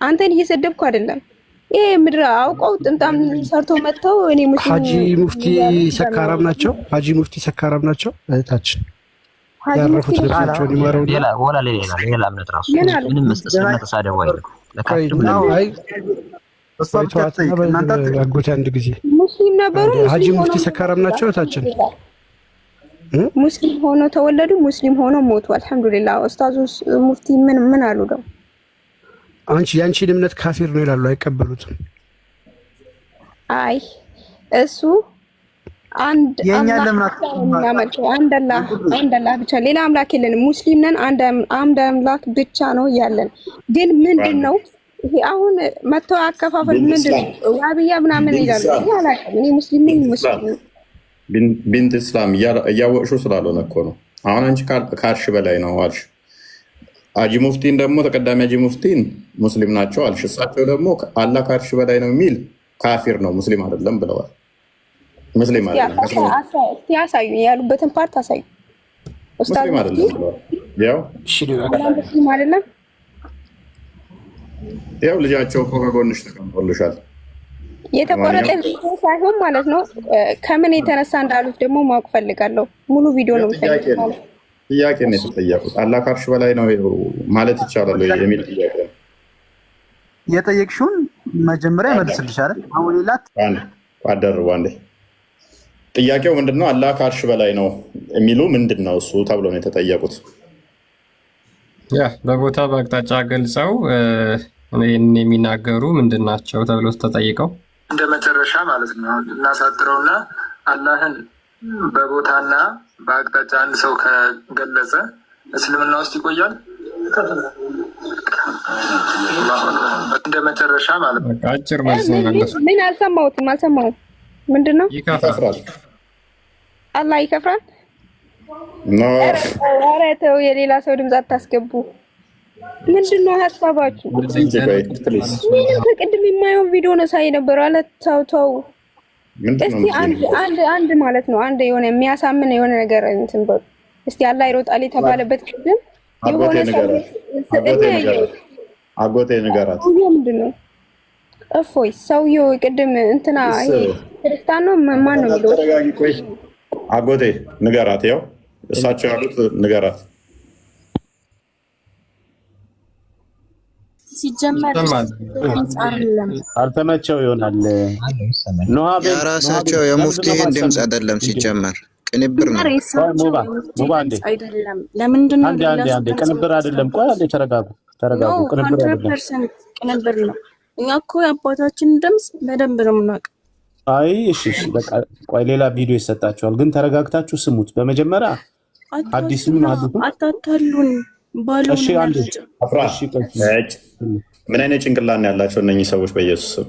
አንተን እየሰደብኩ አይደለም። ይሄ ምድረ አውቀው ጥምጣም ሰርቶ መጥተው እኔ ሀጂ ሙፍቲ ሰካራም ናቸው። ሀጂ ሙፍቲ ሰካራም ናቸው። እህታችን ያረፉት ልብሳቸውን ይመረው ሌላ እምነት ራሱ ምንም መስጠትና ተሳደቡ አጎቴ አንድ ጊዜ ሙስሊም ነበሩ። ሀጂ ሙፍቲ ሰካራም ናቸው። እህታችን ሙስሊም ሆኖ ተወለዱ፣ ሙስሊም ሆኖ ሞቱ። አልሐምዱሊላህ። ኡስታዙ ሙፍቲ ምን አሉ ነው? ያንቺን እምነት ካፊር ነው ይላሉ፣ አይቀበሉትም። አይ እሱ አንድ አላህ ብቻ ሌላ አምላክ የለንም። ሙስሊም ነን፣ አንድ አምላክ ብቻ ነው ያለን። ግን ምንድነው ይሄ አሁን መተው አከፋፈል ምንድነው? ዋብያ ምናምን ይላሉ። እኔ ሙስሊም ነኝ። ቢንት እስላም እያወቅሹ ስላልሆነ እኮ ነው። አሁን አንቺ ከአርሽ በላይ ነው አልሽ። ሀጂ ሙፍቲን ደግሞ ተቀዳሚ ሀጂ ሙፍቲን ሙስሊም ናቸው አልሽ። እሳቸው ደግሞ አላህ ከአርሽ በላይ ነው የሚል ካፊር ነው ሙስሊም አይደለም ብለዋል። ሙስሊም አይደለም ያሳዩ ያሉበትን ፓርት አሳዩ። ሙስሊም አይደለም ብለዋል። ሙስሊም አይደለም ያው ልጃቸው እኮ ከጎንሽ ተቀምጦልሻል። የተቆረጠ ቪዲዮ ሳይሆን ማለት ነው። ከምን የተነሳ እንዳሉት ደግሞ ማወቅ ፈልጋለሁ። ሙሉ ቪዲዮ ነው የምፈልገው። ጥያቄ ነው የተጠየቁት። አላህ ከአርሽ በላይ ነው ማለት ይቻላል የሚል ጥያቄ ነው የጠየቅሽውን። መጀመሪያ መልስልሻል። አሁን ሌላት አደረው አንዴ ጥያቄው ምንድነው? አላህ ከአርሽ በላይ ነው የሚሉ ምንድነው እሱ ተብሎ ነው የተጠየቁት። በቦታ በአቅጣጫ ገልጸው ይህን የሚናገሩ ምንድን ናቸው ተብሎ ተጠይቀው እንደ መጨረሻ ማለት ነው እናሳጥረውና አላህን በቦታና በአቅጣጫ አንድ ሰው ከገለጸ እስልምና ውስጥ ይቆያል። እንደ መጨረሻ ማለት ነው። አጭር መልስ ነው ያለው። ምን አልሰማሁትም። ምንድን ነው? ይከፍራል። አላህ ይከፍራል? ኧረ ተው፣ የሌላ ሰው ድምፅ አታስገቡ። ምንድን ነው ሀሳባችሁ? ከቅድም የማየውን ቪዲዮ ነው ሳይ ነበር አለ። ተው እስቲ አንድ ማለት ነው አንድ የሆነ የሚያሳምን የሆነ ነገር እንትን በሉ እስቲ። አላህ ይሮጣል የተባለበት ቅድም የሆነ አጎቴ ንገራት። ምንድን ነው እፎይ ሰውዬው ቅድም እንትና ክርስቲያን ነው ማን ነው የሚለው? ተረጋጊ። ቆይ አጎቴ ንገራት። ያው እሳቸው ያሉት ንገራት። ሲጀመር አልተመቸው ይሆናል። የራሳቸው የሙፍቲህን ድምፅ አይደለም ሲጀመር ቅንብር ነው። ለምንድን ነው አንዴ ቅንብር አይደለም። ቆይ አንዴ ተረጋጉ። ቅንብር አይደለም፣ ቅንብር ነው። እኛ እኮ የአባታችን ድምፅ በደንብ ነው የምናውቀው። አይ እሺ በቃ ቆይ ሌላ ቪዲዮ ይሰጣችኋል፣ ግን ተረጋግታችሁ ስሙት። በመጀመሪያ አዲሱን አታታሉን ባሉ እሺ አንዴ አፍራሽ ምን አይነት ጭንቅላት ነው ያላቸው እነኚህ ሰዎች? በኢየሱስ ስም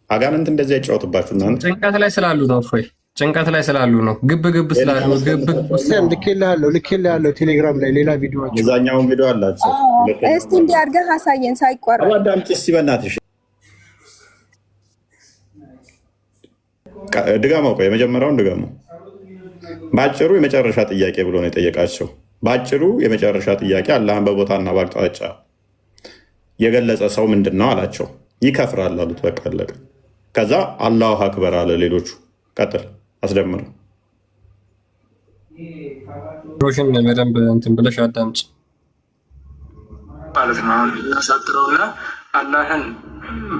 አጋንንት እንደዚህ ያጫወትባችሁ እናንተ። ጭንቀት ላይ ስላሉ ነው እፎይ፣ ጭንቀት ላይ ስላሉ ነው። ግብ ስላሉ ልኬልሃለሁ ቴሌግራም ላይ ሌላ ቪዲዮአቸው የዛኛውን ቪዲዮ አላቸው። እስቲ እንዲህ አድርገህ አሳየን ሳይቋረጥ። አዳምጪ እስቲ በእናትሽ ድጋማው። ቆይ የመጀመሪያውን ድጋማው። በአጭሩ የመጨረሻ ጥያቄ ብሎ ነው የጠየቃቸው። በአጭሩ የመጨረሻ ጥያቄ አላህን በቦታና በአቅጣጫ የገለጸ ሰው ምንድን ነው አላቸው። ይከፍራል አሉት። በቃ አለቀ። ከዛ አላሁ አክበር አለ። ሌሎቹ ቀጥል አስደምር ሮሽን በደንብ እንትን ብለሽ አዳምጪ ማለት ነው። እናሳጥረውና አላህን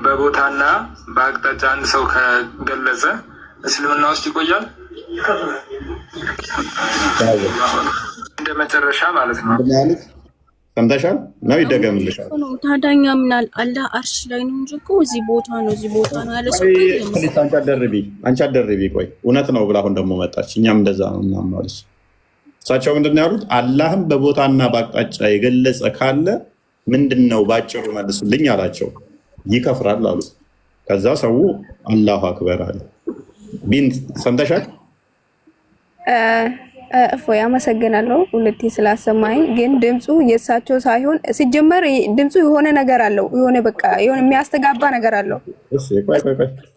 በቦታና በአቅጣጫ አንድ ሰው ከገለጸ እስልምና ውስጥ ይቆያል እንደ መጨረሻ ማለት ነው። ሰምተሻል ነው? ይደገምልሻል። ታዳኛ ምናል አላህ አርሽ ላይ ነው እንጂ እኮ እዚህ ቦታ ነው ያለ ሰው አንቺ አደረቢ ቆይ እውነት ነው ብላ አሁን ደግሞ መጣች። እኛም እንደዛ ነው እናምናለች። እሳቸው ምንድን ነው ያሉት? አላህም በቦታና በአቅጣጫ የገለጸ ካለ ምንድን ነው ባጭሩ መልሱልኝ አላቸው። ይከፍራል አሉ። ከዛ ሰው አላሁ አክበር አለ። ቢንት ሰምተሻል? እፎይ አመሰግናለሁ ሁለቴ ስላሰማኝ። ግን ድምፁ የእሳቸው ሳይሆን ሲጀመር ድምፁ የሆነ ነገር አለው፣ የሆነ በቃ የሆነ የሚያስተጋባ ነገር አለው። እሺ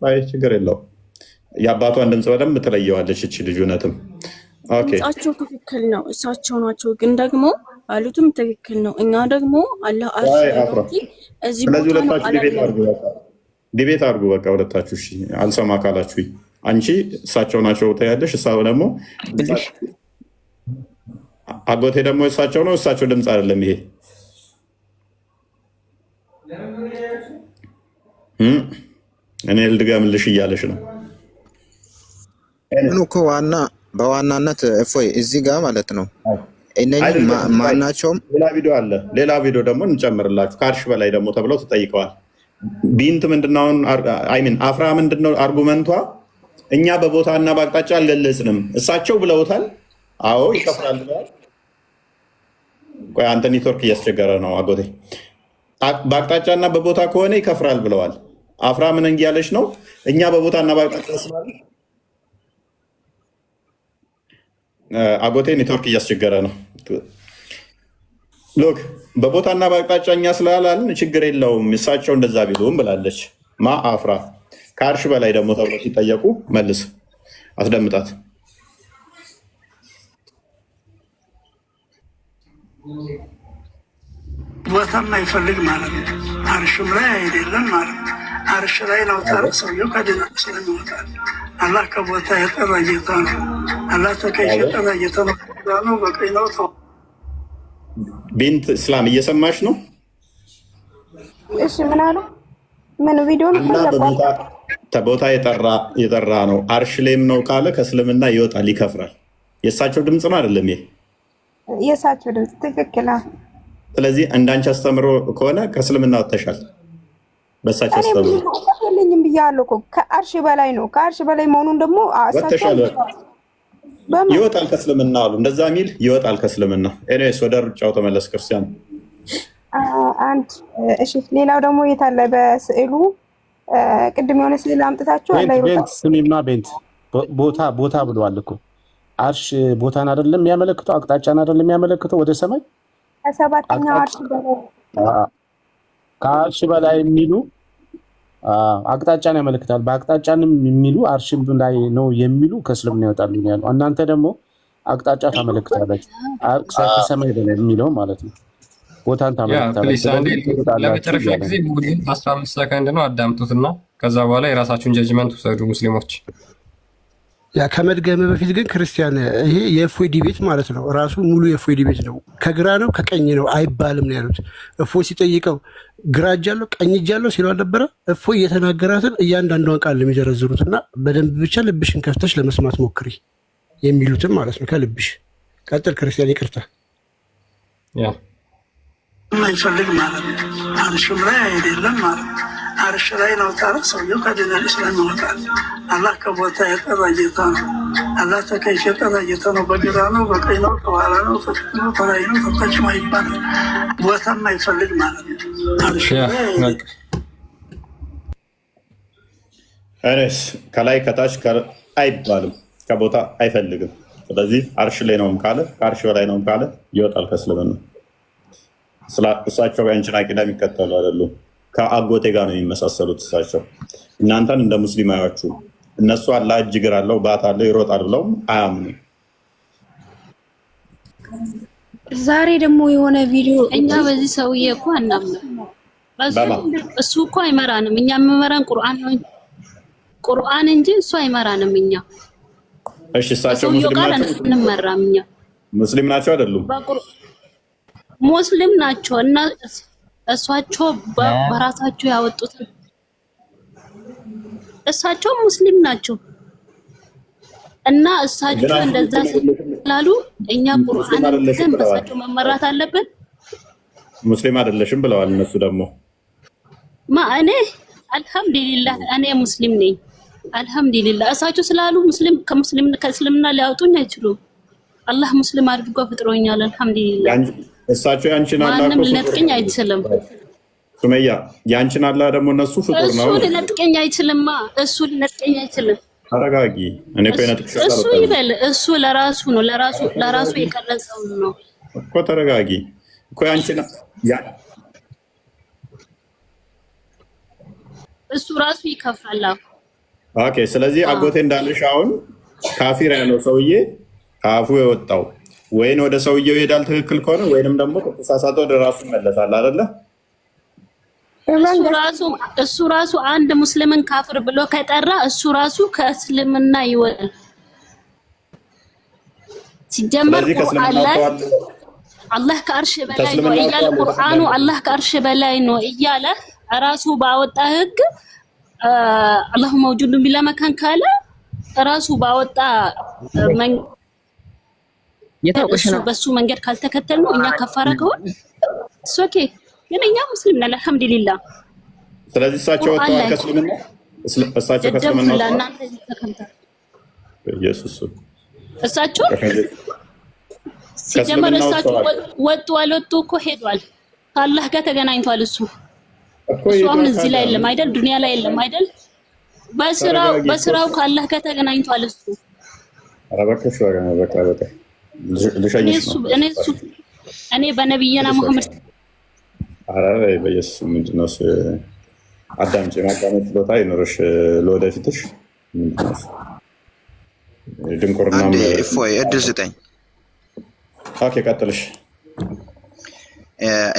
ቆይ ችግር የለው። የአባቷን ድምፅ በደንብ ትለየዋለች እቺ ልጅ። እውነትም ኦኬ ድምጻቸው ትክክል ነው፣ እሳቸው ናቸው። ግን ደግሞ አሉትም ትክክል ነው። እኛ ደግሞ አላህ አርሽ እዚህ ቦታ ነው አላህ ዲቤት አድርጉ በቃ ሁለታችሁ። እሺ አልሰማ ካላችሁ አንቺ እሳቸው ናቸው ታያለሽ፣ እሳው ደግሞ አጎቴ ደግሞ እሳቸው ነው። እሳቸው ድምፅ አይደለም ይሄ። እኔ ልድገምልሽ እያለሽ ነው። ምን እኮ በዋናነት እፎይ እዚህ ጋር ማለት ነው እነዚህ ማናቸውም ሌላ ቪዲዮ ደግሞ እንጨምርላችሁ። ከአርሽ በላይ ደግሞ ተብለው ተጠይቀዋል። ቢንት ምንድነው አይሚን አፍራ ምንድነው አርጉመንቷ? እኛ በቦታና በአቅጣጫ አልገለጽንም እሳቸው ብለውታል። አዎ ይከፍራል ብለዋል። ቆይ አንተ ኔትወርክ እያስቸገረ ነው አጎቴ። በአቅጣጫና በቦታ ከሆነ ይከፍራል ብለዋል። አፍራ ምን እንያለች ነው? እኛ በቦታና በአቅጣጫ ስላለ አጎቴ ኔትወርክ እያስቸገረ ነው። ሎክ በቦታና በአቅጣጫ እኛ ስላላልን ችግር የለውም እሳቸው እንደዛ ቢሉም ብላለች። ማ አፍራ ከአርሽ በላይ ደግሞ ተብሎ ሲጠየቁ መልስ አስደምጣት። ቦታ የማይፈልግ ማለት ነው። አርሽም ላይ አይደለም ማለት ነው። አርሽ ላይ ነው ታረ ሰውየው ከድና ስለሚወጣል። አላህ ከቦታ የጠራ ጌታ ነው። አላህ ተከይሽ የጠራ ጌታ ነው። በቀኝ ነው ተው ቢንት እስላም እየሰማሽ ነው? እሺ ምን አሉ? ምን ቪዲዮ ቦታ የጠራ ነው። አርሽ ላይም ነው ካለ ከእስልምና ይወጣል፣ ይከፍራል። የእሳቸው ድምፅ ነው አይደለም? ይሄ የእሳቸው ድምፅ ትክክል። ስለዚህ እንዳንቺ አስተምሮ ከሆነ ከእስልምና ወጥተሻል። በእሳቸው አስተምሮ ለኝም ብያለሁ እኮ ከአርሽ በላይ ነው። ከአርሽ በላይ መሆኑን ደግሞ ወጥተሻል። ይወጣል ከእስልምና አሉ። እንደዛ ሚል ይወጣል ከእስልምና። ኤኒዌይስ ወደ ሩጫው ተመለስ ክርስቲያን። አንድ እሺ፣ ሌላው ደግሞ የታለ በስዕሉ ቅድም የሆነ ስዕል አምጥታችሁ አለ ቤንት ስሚማ፣ ቤንት ቦታ ብለዋል እኮ አርሽ ቦታን አይደለም የሚያመለክተው፣ አቅጣጫን አይደለም የሚያመለክተው ወደ ሰማይ። ከሰባተኛው አርሽ በላይ ከአርሽ በላይ የሚሉ አቅጣጫን ያመለክታል። በአቅጣጫንም የሚሉ አርሽም ላይ ነው የሚሉ ከእስልምና ይወጣሉ ያሉ። እናንተ ደግሞ አቅጣጫ ታመለክታለች፣ ከሰማይ በላይ የሚለው ማለት ነው። ቦታን ታመለክታለች። ለመጨረሻ ጊዜ 15 ሰከንድ ነው አዳምጡትና ከዛ በኋላ የራሳችሁን ጀጅመንት ውሰዱ ሙስሊሞች። ያ ከመድገም በፊት ግን ክርስቲያን ይሄ የእፎይ ዲቤት ማለት ነው። ራሱ ሙሉ የእፎይ ዲቤት ነው። ከግራ ነው ከቀኝ ነው አይባልም ነው ያሉት። እፎይ ሲጠይቀው ግራ እጃለሁ ቀኝ እጃለሁ ሲሉ አልነበረ? እፎይ የተናገራትን እያንዳንዷን ቃል የሚዘረዝሩት እና በደንብ ብቻ ልብሽን ከፍተሽ ለመስማት ሞክሪ የሚሉትም ማለት ነው። ከልብሽ ቀጥል ክርስቲያን። ይቅርታ የማይፈልግ ማለት ነው። አርሽም ላይ አይደለም ማለት ነው። አርሽ ላይ ነው ታረ ሰውየው ከድናል ስለሚወጣል። አላህ ከቦታ የጠራ ጌታ ነው። አላህ ተከይሽ የጠራ ጌታ ነው። በግራ ነው፣ በቀኝ ነው፣ ከኋላ ነው፣ ከፊት ነው፣ ከላይ ነው፣ ከታች ነው ይባላል። ቦታ የማይፈልግ ማለት ነው። አርሽ እኔስ ከላይ ከታች አይባልም፣ ከቦታ አይፈልግም። ስለዚህ አርሽ ላይ ነውም ካለ ከአርሽ በላይ ነውም ካለ ይወጣል ከእስልምና። እሳቸው የአንችን አቂዳ የሚከተሉ አይደሉም። ከአጎቴ ጋር ነው የሚመሳሰሉት። እሳቸው እናንተን እንደ ሙስሊም አያችሁ። እነሱ አላህ እጅ እግር አለው ባት አለው ይሮጣል ብለው አያምኑ። ዛሬ ደግሞ የሆነ ቪዲዮ እኛ በዚህ ሰውዬ እኮ አናምንም። እሱ እኮ አይመራንም። እኛ የምመራን ቁርአን ነው። ቁርአን እንጂ እሱ አይመራንም። እኛ እሺ፣ እሳቸው ሙስሊም ናቸው? እንመራም እኛ ሙስሊም ናቸው አይደሉም? ሙስሊም ናቸው እና እሳቸው በራሳቸው ያወጡት እሳቸው ሙስሊም ናቸው እና እሳቸው እንደዛ ስላሉ እኛ ቁርአንን ግን በእሳቸው መመራት አለብን። ሙስሊም አይደለሽም ብለዋል እነሱ ደግሞ። እኔ አልሐምዱሊላህ እኔ ሙስሊም ነኝ። አልሐምዱሊላህ እሳቸው ስላሉ ከእስልምና ሊያወጡኝ አይችሉም። አላህ ሙስሊም አድርጎ ፈጥሮኛል። አልሐምዱሊላህ እሳቸው ያንቺን አላህ ማንም ሊነጥቀኝ አይችልም። ሱመያ ያንቺን አላህ ደግሞ እነሱ ፍጡር ነው። እሱ ሊነጥቀኝ አይችልም። እሱ ሊነጥቀኝ አይችልም። ተረጋጊ። እኔ እኮ የነጥቅሻለሁ። እሱ ይበል። እሱ ለራሱ ነው ለራሱ የቀረጸው ነው እኮ። ተረጋጊ እኮ ያንቺን እሱ ራሱ ይከፍራል። ኦኬ። ስለዚህ አጎቴ እንዳለሽ አሁን ካፊር ያለው ሰውዬ ከአፉ የወጣው ወይን ወደ ሰውየው ይሄዳል ትክክል ከሆነ ወይንም ደግሞ ከተሳሳተ ወደ ራሱ ይመለሳል አይደለ? እሱ ራሱ አንድ ሙስሊምን ካፍር ብሎ ከጠራ እሱ ራሱ ከእስልምና ይወጣል። ሲጀመር ቁርአን ላይ አላህ ከአርሽ በላይ ነው እያለ ቁርአኑ አላህ ከአርሽ በላይ ነው እያለ ራሱ ባወጣ ህግ አላሁ መውጁድ ቢላ መካን ካለ ራሱ ባወጣ በሱ መንገድ ካልተከተል ነው እኛ ከፋራ ከሆነ ኦኬ። ግን እኛ ሙስሊም ነን አልሐምዱሊላህ። ስለዚህ እሳቸው ወጥተዋል ከእስልምና። እሳቸው ከእስልምና እናንተ ተከምታ ኢየሱስ እሳቸው ሲጀመር እሳቸው ወጡ አልወጡ እኮ ሄዷል። ከአላህ ጋር ተገናኝቷል። እሱ አሁን እዚህ ላይ የለም አይደል? ዱንያ ላይ የለም አይደል? በስራው ከአላህ ጋር ተገናኝቷል። እሱ አረበከሽ ወገና በቃ ልሸኝሽ ነው። እኔ በነብይና መሐመድ በኢየሱስ ምንድነው አዳምጪ። ማዳመጥ ችሎታ ይኖርሽ ለወደፊትሽ። ምንድነው ድንቁርና እፎይ እድል ስጠኝ። ኦኬ ቀጥልሽ።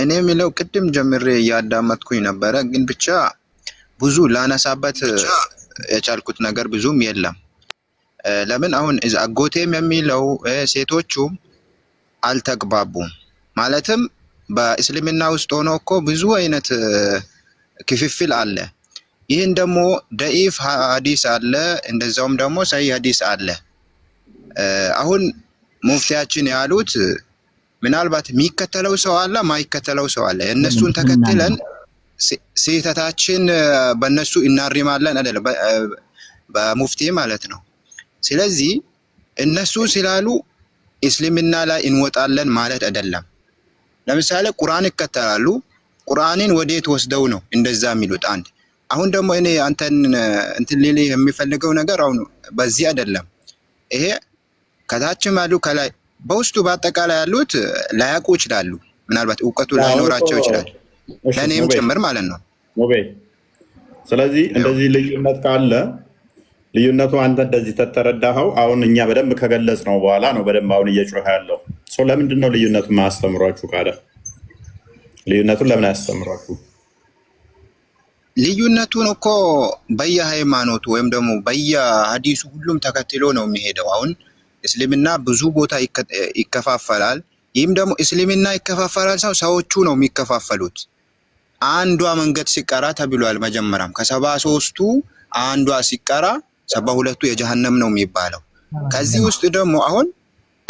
እኔ የሚለው ቅድም ጀምሬ እያዳመጥኩኝ ነበረ፣ ግን ብቻ ብዙ ላነሳበት የቻልኩት ነገር ብዙም የለም። ለምን አሁን አጎቴም የሚለው ሴቶቹም አልተግባቡም። ማለትም በእስልምና ውስጥ ሆኖ እኮ ብዙ አይነት ክፍፍል አለ። ይህን ደግሞ ደኢፍ ሐዲስ አለ፣ እንደዛውም ደግሞ ሰሂህ ሐዲስ አለ። አሁን ሙፍቲያችን ያሉት ምናልባት የሚከተለው ሰው አለ፣ ማይከተለው ሰው አለ። እነሱን ተከትለን ስህተታችን በእነሱ እናርማለን አይደለ? በሙፍቲ ማለት ነው። ስለዚህ እነሱ ስላሉ እስልምና ላይ እንወጣለን ማለት አይደለም። ለምሳሌ ቁርአን ይከተላሉ። ቁርአንን ወዴት ወስደው ነው እንደዛ የሚሉት? አንድ አሁን ደግሞ እኔ አንተን እንትን ሊል የሚፈልገው ነገር አሁን በዚህ አይደለም። ይሄ ከታችም ያሉ ከላይ በውስጡ በአጠቃላይ ያሉት ላያውቁ ይችላሉ። ምናልባት እውቀቱ ላይኖራቸው ይችላል፣ ለእኔም ጭምር ማለት ነው። ስለዚህ እንደዚህ ልዩነት ካለ ልዩነቱ አንተ እንደዚህ ተተረዳኸው። አሁን እኛ በደንብ ከገለጽ ነው በኋላ ነው በደንብ አሁን እየጮኸ ያለው ሰው። ለምንድን ነው ልዩነቱን ማያስተምሯችሁ? ካለ ልዩነቱን ለምን አያስተምሯችሁ? ልዩነቱን እኮ በየሃይማኖቱ ወይም ደግሞ በየሀዲሱ ሁሉም ተከትሎ ነው የሚሄደው። አሁን እስልምና ብዙ ቦታ ይከፋፈላል። ይህም ደግሞ እስልምና ይከፋፈላል ሰዎቹ ነው የሚከፋፈሉት። አንዷ መንገድ ሲቀራ ተብሏል። መጀመሪያም ከ73ቱ አንዷ ሲቀራ 72ቱ የጀሃነም ነው የሚባለው። ከዚህ ውስጥ ደግሞ አሁን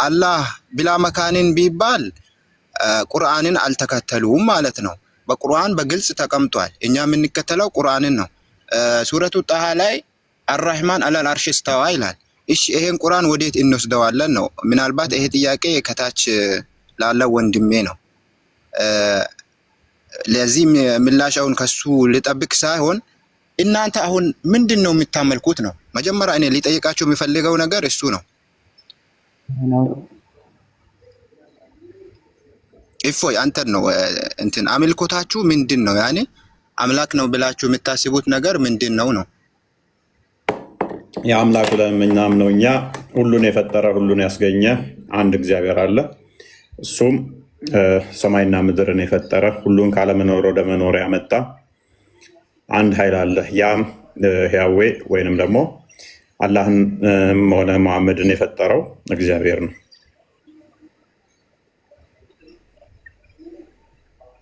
አላህ ብላ መካንን ቢባል ቁርአንን አልተከተሉም ማለት ነው። በቁርአን በግልጽ ተቀምጧል። እኛ የምንከተለው ቁርአንን ነው። ሱረቱ ጣሃ ላይ አርራህማን አለል አርሽ እስተዋ ይላል። እሺ ይሄን ቁርአን ወዴት እንወስደዋለን ነው? ምናልባት ይሄ ጥያቄ ከታች ላለው ወንድሜ ነው። ለዚህ ምላሻውን ከሱ ልጠብቅ ሳይሆን እናንተ አሁን ምንድን ነው የምታመልኩት ነው? መጀመሪያ እኔ ሊጠይቃቸው የሚፈልገው ነገር እሱ ነው። እፎይ አንተን ነው እንትን አምልኮታችሁ ምንድን ነው? ያኔ አምላክ ነው ብላችሁ የምታስቡት ነገር ምንድን ነው ነው? የአምላክ ለምኛም ነው። እኛ ሁሉን የፈጠረ ሁሉን ያስገኘ አንድ እግዚአብሔር አለ። እሱም ሰማይና ምድርን የፈጠረ ሁሉን ካለመኖር ወደ መኖር ያመጣ አንድ ኃይል አለ። ያም ያዌ ወይንም ደግሞ አላህን ሆነ መሐመድን የፈጠረው እግዚአብሔር ነው።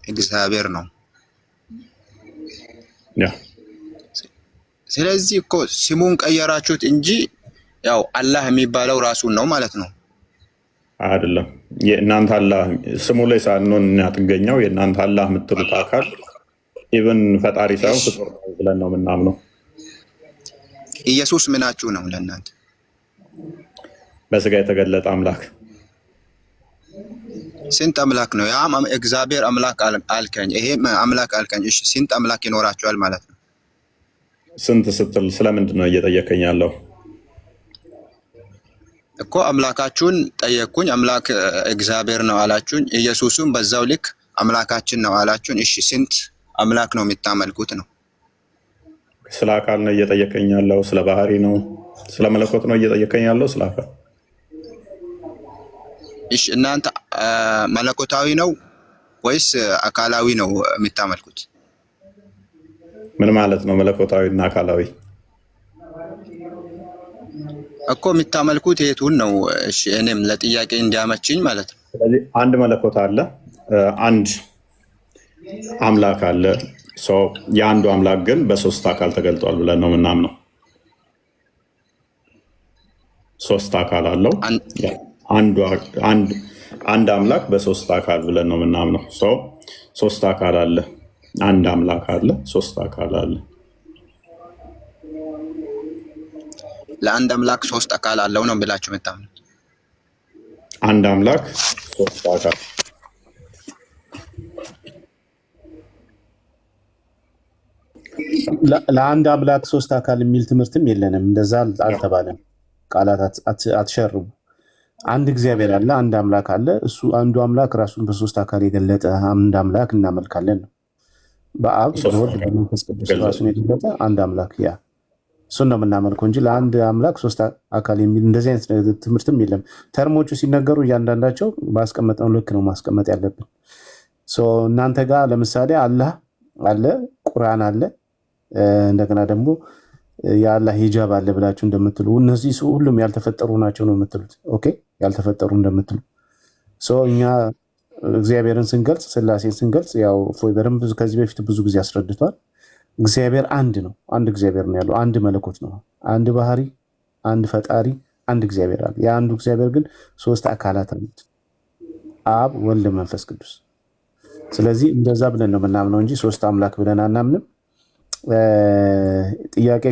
እግዚአብሔር ነው። ስለዚህ እኮ ስሙን ቀየራችሁት እንጂ ያው አላህ የሚባለው ራሱን ነው ማለት ነው አይደለም። የእናንተ አላህ ስሙ ላይ ሳንሆን እናጥገኛው የእናንተ አላህ የምትሉት አካል ኢብን ፈጣሪ ሳይሆን ፍጡር ነው ብለን ነው የምናምነው። ኢየሱስ ምናችሁ ነው ለእናንተ? በስጋ የተገለጠ አምላክ። ስንት አምላክ ነው? ያ እግዚአብሔር አምላክ አልከኝ፣ ይሄ አምላክ አልከኝ። እሺ ስንት አምላክ ይኖራችኋል ማለት ነው? ስንት ስትል ስለምንድን ነው እየጠየቀኝ ያለው? እኮ አምላካችሁን ጠየቅኩኝ። አምላክ እግዚአብሔር ነው አላችሁኝ። ኢየሱስም በዛው ልክ አምላካችን ነው አላችሁኝ። እሺ ስንት አምላክ ነው የምታመልኩት ነው? ስለ አካል ነው እየጠየቀኝ ያለው? ስለ ባህሪ ነው? ስለ መለኮት ነው እየጠየቀኝ ያለው? ስለ አካል? እሺ እናንተ መለኮታዊ ነው ወይስ አካላዊ ነው የምታመልኩት? ምን ማለት ነው መለኮታዊ እና አካላዊ? እኮ የምታመልኩት የቱን ነው? እሺ እኔም ለጥያቄ እንዲያመችኝ ማለት ነው። ስለዚህ አንድ መለኮት አለ፣ አንድ አምላክ አለ። የአንዱ አምላክ ግን በሶስት አካል ተገልጧል ብለን ነው የምናምነው። ሶስት አካል አለው። አንድ አምላክ በሶስት አካል ብለን ነው የምናምነው። ሶስት አካል አለ፣ አንድ አምላክ አለ፣ ሶስት አካል አለ። ለአንድ አምላክ ሶስት አካል አለው ነው ብላችሁ የምታምኑት? አንድ አምላክ ሶስት አካል ለአንድ አምላክ ሶስት አካል የሚል ትምህርትም የለንም። እንደዛ አልተባለም። ቃላት አትሸርቡ። አንድ እግዚአብሔር አለ፣ አንድ አምላክ አለ። እሱ አንዱ አምላክ ራሱን በሶስት አካል የገለጠ አንድ አምላክ እናመልካለን ነው። በአብ በወልድ በመንፈስ ቅዱስ ራሱን የገለጠ አንድ አምላክ ያ እሱን ነው የምናመልከው እንጂ ለአንድ አምላክ ሶስት አካል የሚል እንደዚህ አይነት ትምህርትም የለም። ተርሞቹ ሲነገሩ እያንዳንዳቸው ባስቀመጥነው ልክ ነው ማስቀመጥ ያለብን። እናንተ ጋር ለምሳሌ አላህ አለ፣ ቁርአን አለ፣ እንደገና ደግሞ የአላህ ሂጃብ አለ ብላችሁ እንደምትሉ እነዚህ ሁሉም ያልተፈጠሩ ናቸው ነው የምትሉት። ኦኬ ያልተፈጠሩ እንደምትሉ እኛ እግዚአብሔርን ስንገልጽ ስላሴን ስንገልጽ ያው እፎይ በደንብ ከዚህ በፊት ብዙ ጊዜ አስረድቷል። እግዚአብሔር አንድ ነው። አንድ እግዚአብሔር ነው ያለው። አንድ መለኮት ነው። አንድ ባህሪ፣ አንድ ፈጣሪ፣ አንድ እግዚአብሔር አለ። የአንዱ እግዚአብሔር ግን ሶስት አካላት አሉት፣ አብ፣ ወልድ፣ መንፈስ ቅዱስ። ስለዚህ እንደዛ ብለን ነው የምናምነው እንጂ ሶስት አምላክ ብለን አናምንም። ጥያቄ